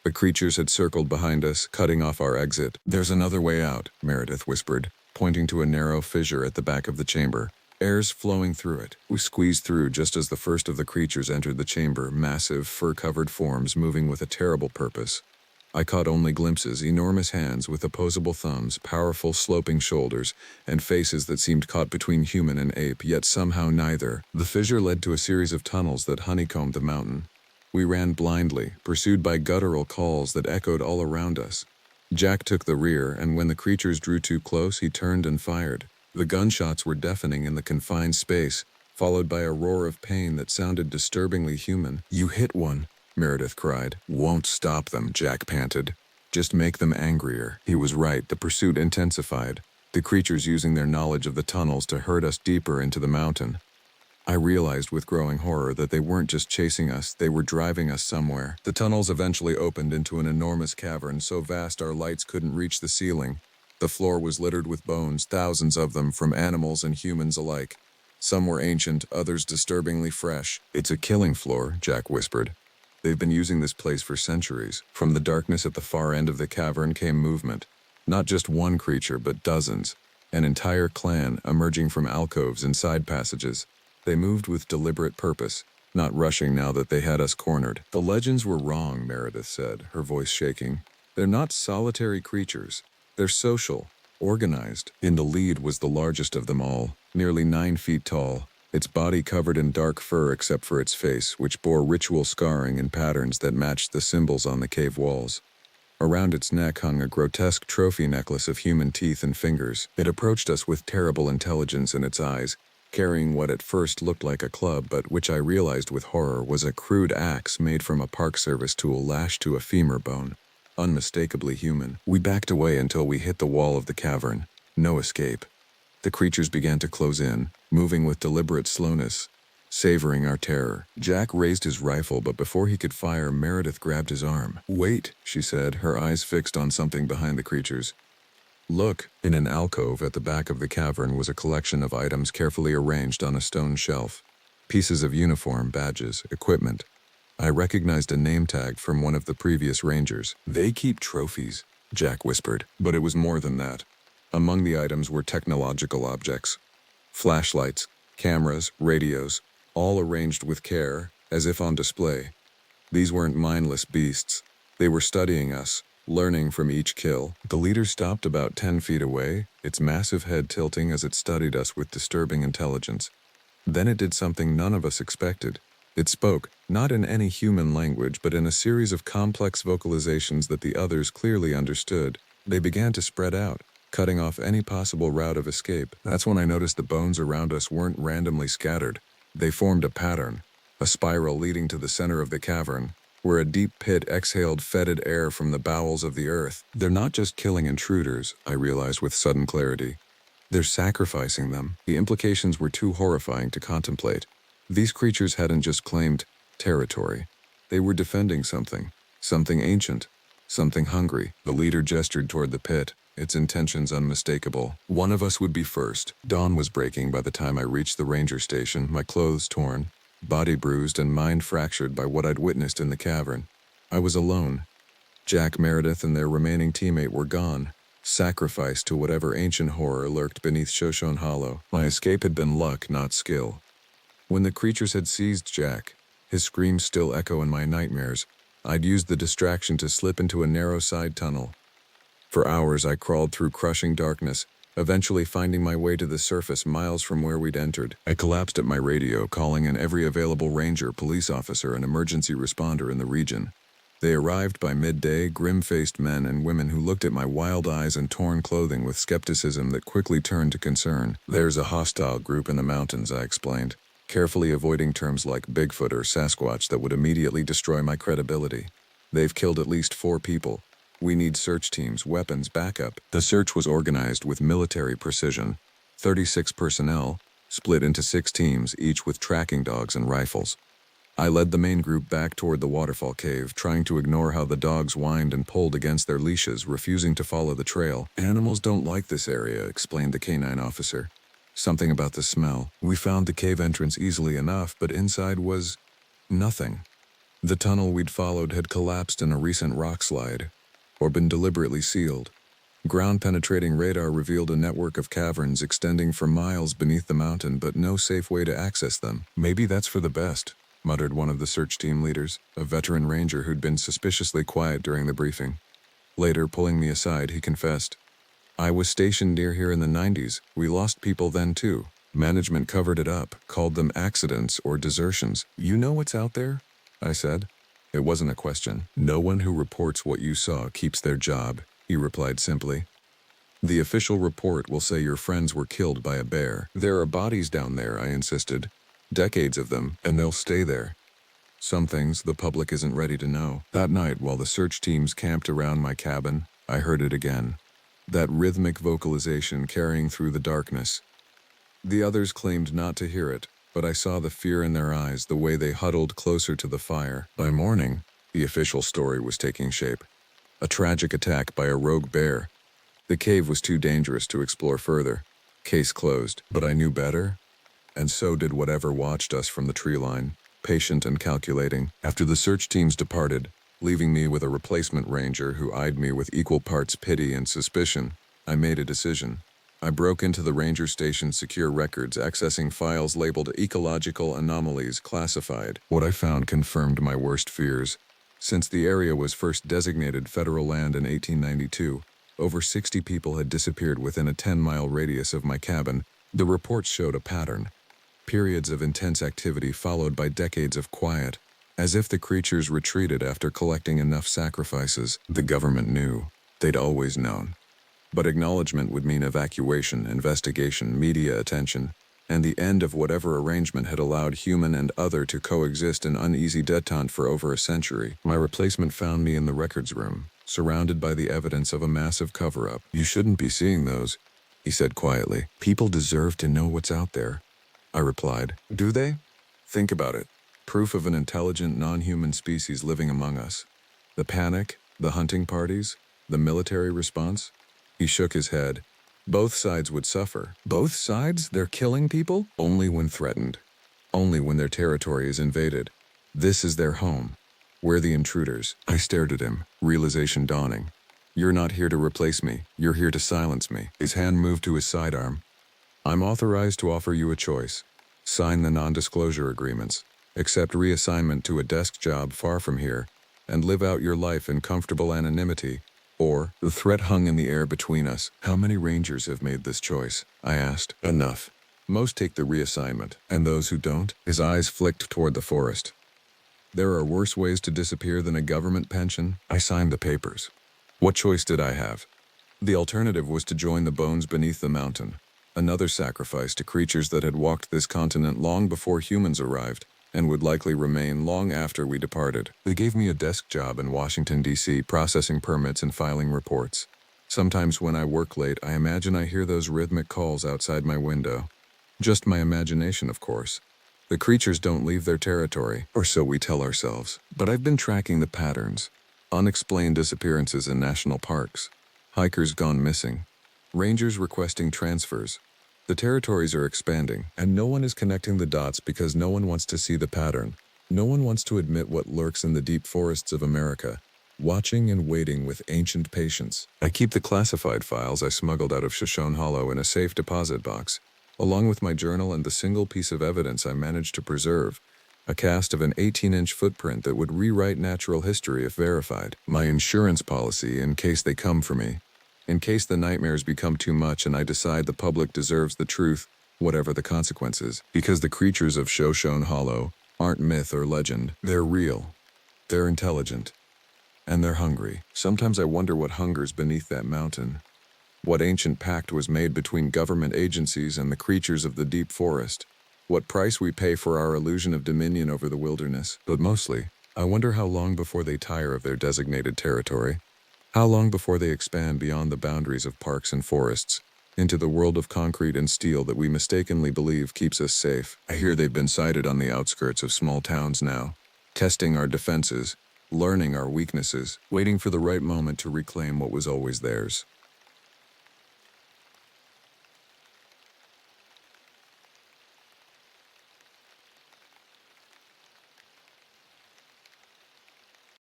The creatures had circled behind us, cutting off our exit. There's another way out, Meredith whispered, pointing to a narrow fissure at the back of the chamber. Air's flowing through it. We squeezed through just as the first of the creatures entered the chamber, massive, fur-covered forms moving with a terrible purpose. I caught only glimpses, enormous hands with opposable thumbs, powerful sloping shoulders, and faces that seemed caught between human and ape, yet somehow neither. The fissure led to a series of tunnels that honeycombed the mountain. We ran blindly, pursued by guttural calls that echoed all around us. Jack took the rear, and when the creatures drew too close, he turned and fired. The gunshots were deafening in the confined space, followed by a roar of pain that sounded disturbingly human. "You hit one," Meredith cried. "Won't stop them," Jack panted. "Just make them angrier." He was right. The pursuit intensified, the creatures using their knowledge of the tunnels to herd us deeper into the mountain. I realized with growing horror that they weren't just chasing us, they were driving us somewhere. The tunnels eventually opened into an enormous cavern so vast our lights couldn't reach the ceiling. The floor was littered with bones, thousands of them, from animals and humans alike. Some were ancient, others disturbingly fresh. "It's a killing floor," Jack whispered. "They've been using this place for centuries." From the darkness at the far end of the cavern came movement. Not just one creature, but dozens. An entire clan emerging from alcoves and side passages. They moved with deliberate purpose, not rushing now that they had us cornered. "The legends were wrong," Meredith said, her voice shaking. "They're not solitary creatures. They're social, organized." In the lead was the largest of them all, nearly 9 feet tall, its body covered in dark fur except for its face, which bore ritual scarring in patterns that matched the symbols on the cave walls. Around its neck hung a grotesque trophy necklace of human teeth and fingers. It approached us with terrible intelligence in its eyes, carrying what at first looked like a club, but which I realized with horror was a crude axe made from a Park Service tool lashed to a femur bone. Unmistakably human. We backed away until we hit the wall of the cavern. No escape. The creatures began to close in, moving with deliberate slowness, savoring our terror. Jack raised his rifle, but before he could fire, Meredith grabbed his arm. "Wait," she said, her eyes fixed on something behind the creatures. "Look." In an alcove at the back of the cavern was a collection of items carefully arranged on a stone shelf. Pieces of uniform, badges, equipment. I recognized a name tag from one of the previous rangers. "They keep trophies," Jack whispered. But it was more than that. Among the items were technological objects. Flashlights, cameras, radios, all arranged with care, as if on display. These weren't mindless beasts. They were studying us, learning from each kill. The leader stopped about 10 feet away, its massive head tilting as it studied us with disturbing intelligence. Then it did something none of us expected. It spoke, not in any human language, but in a series of complex vocalizations that the others clearly understood. They began to spread out, cutting off any possible route of escape. That's when I noticed the bones around us weren't randomly scattered. They formed a pattern, a spiral leading to the center of the cavern, where a deep pit exhaled fetid air from the bowels of the earth. They're not just killing intruders, I realized with sudden clarity. They're sacrificing them. The implications were too horrifying to contemplate. These creatures hadn't just claimed territory. They were defending something ancient, something hungry. The leader gestured toward the pit, its intentions unmistakable. "One of us would be first." Dawn was breaking by the time I reached the ranger station, my clothes torn, body bruised and mind fractured by what I'd witnessed in the cavern. I was alone. Jack, Meredith, and their remaining teammate were gone. sacrificed to whatever ancient horror lurked beneath Shoshone Hollow. My escape had been luck, not skill. When the creatures had seized Jack, his screams still echo in my nightmares, I'd used the distraction to slip into a narrow side tunnel. For hours I crawled through crushing darkness, eventually finding my way to the surface miles from where we'd entered. I collapsed at my radio, calling in every available ranger, police officer, and emergency responder in the region. They arrived by midday, grim-faced men and women who looked at my wild eyes and torn clothing with skepticism that quickly turned to concern. "There's a hostile group in the mountains," I explained, carefully avoiding terms like Bigfoot or Sasquatch that would immediately destroy my credibility. "They've killed at least 4 people. We need search teams, weapons, backup." The search was organized with military precision. 36 personnel, split into 6 teams, each with tracking dogs and rifles. I led the main group back toward the waterfall cave, trying to ignore how the dogs whined and pulled against their leashes, refusing to follow the trail. "Animals don't like this area," explained the canine officer. "Something about the smell. We found the cave entrance easily enough, but inside was nothing." The tunnel we'd followed had collapsed in a recent rock slide, or been deliberately sealed. Ground-penetrating radar revealed a network of caverns extending for miles beneath the mountain, but no safe way to access them. "Maybe that's for the best," muttered one of the search team leaders, a veteran ranger who'd been suspiciously quiet during the briefing. Later, pulling me aside, he confessed, "I was stationed near here in the 90s. We lost people then too. Management covered it up, called them accidents or desertions." "You know what's out there?" I said. It wasn't a question. "No one who reports what you saw keeps their job," he replied simply. "The official report will say your friends were killed by a bear. There are bodies down there," I insisted. "Decades of them, and they'll stay there. Some things the public isn't ready to know." That night, while the search teams camped around my cabin, I heard it again. That rhythmic vocalization carrying through the darkness. The others claimed not to hear it, but I saw the fear in their eyes, the way they huddled closer to the fire. By morning, the official story was taking shape. A tragic attack by a rogue bear. The cave was too dangerous to explore further. Case closed. But I knew better, and so did whatever watched us from the tree line, patient and calculating. After the search teams departed, leaving me with a replacement ranger who eyed me with equal parts pity and suspicion, I made a decision. I broke into the ranger station's secure records, accessing files labeled Ecological Anomalies Classified. What I found confirmed my worst fears. Since the area was first designated federal land in 1892, over 60 people had disappeared within a 10-mile radius of my cabin. The reports showed a pattern. Periods of intense activity followed by decades of quiet, as if the creatures retreated after collecting enough sacrifices. The government knew. They'd always known. But acknowledgement would mean evacuation, investigation, media attention, and the end of whatever arrangement had allowed human and other to coexist in uneasy detente for over a century. My replacement found me in the records room, surrounded by the evidence of a massive cover-up. "You shouldn't be seeing those," he said quietly. "People deserve to know what's out there," I replied. "Do they? Think about it. Proof of an intelligent, non-human species living among us. The panic, the hunting parties, the military response." He shook his head. "Both sides would suffer." "Both sides? They're killing people?" "Only when threatened. Only when their territory is invaded. This is their home. We're the intruders." I stared at him, realization dawning. "You're not here to replace me. You're here to silence me." His hand moved to his sidearm. "I'm authorized to offer you a choice. Sign the non-disclosure agreements, accept reassignment to a desk job far from here, and live out your life in comfortable anonymity, or..." The threat hung in the air between us. "How many rangers have made this choice?" I asked. "Enough. Most take the reassignment, and those who don't?" His eyes flicked toward the forest. "There are worse ways to disappear than a government pension." I signed the papers. What choice did I have? The alternative was to join the bones beneath the mountain, another sacrifice to creatures that had walked this continent long before humans arrived, and would likely remain long after we departed. They gave me a desk job in Washington, D.C., processing permits and filing reports. Sometimes when I work late, I imagine I hear those rhythmic calls outside my window. Just my imagination, of course. The creatures don't leave their territory, or so we tell ourselves. But I've been tracking the patterns. Unexplained disappearances in national parks. Hikers gone missing. Rangers requesting transfers. The territories are expanding, and no one is connecting the dots because no one wants to see the pattern. No one wants to admit what lurks in the deep forests of America. watching and waiting with ancient patience. I keep the classified files I smuggled out of Shoshone Hollow in a safe deposit box, along with my journal and the single piece of evidence I managed to preserve, a cast of an 18-inch footprint that would rewrite natural history if verified. My insurance policy in case they come for me. In case the nightmares become too much and I decide the public deserves the truth, whatever the consequences. Because the creatures of Shoshone Hollow aren't myth or legend. They're real. They're intelligent. And they're hungry. Sometimes I wonder what hungers beneath that mountain. What ancient pact was made between government agencies and the creatures of the deep forest. What price we pay for our illusion of dominion over the wilderness. But mostly, I wonder how long before they tire of their designated territory. How long before they expand beyond the boundaries of parks and forests, into the world of concrete and steel that we mistakenly believe keeps us safe. I hear they've been sighted on the outskirts of small towns now, testing our defenses, learning our weaknesses, waiting for the right moment to reclaim what was always theirs.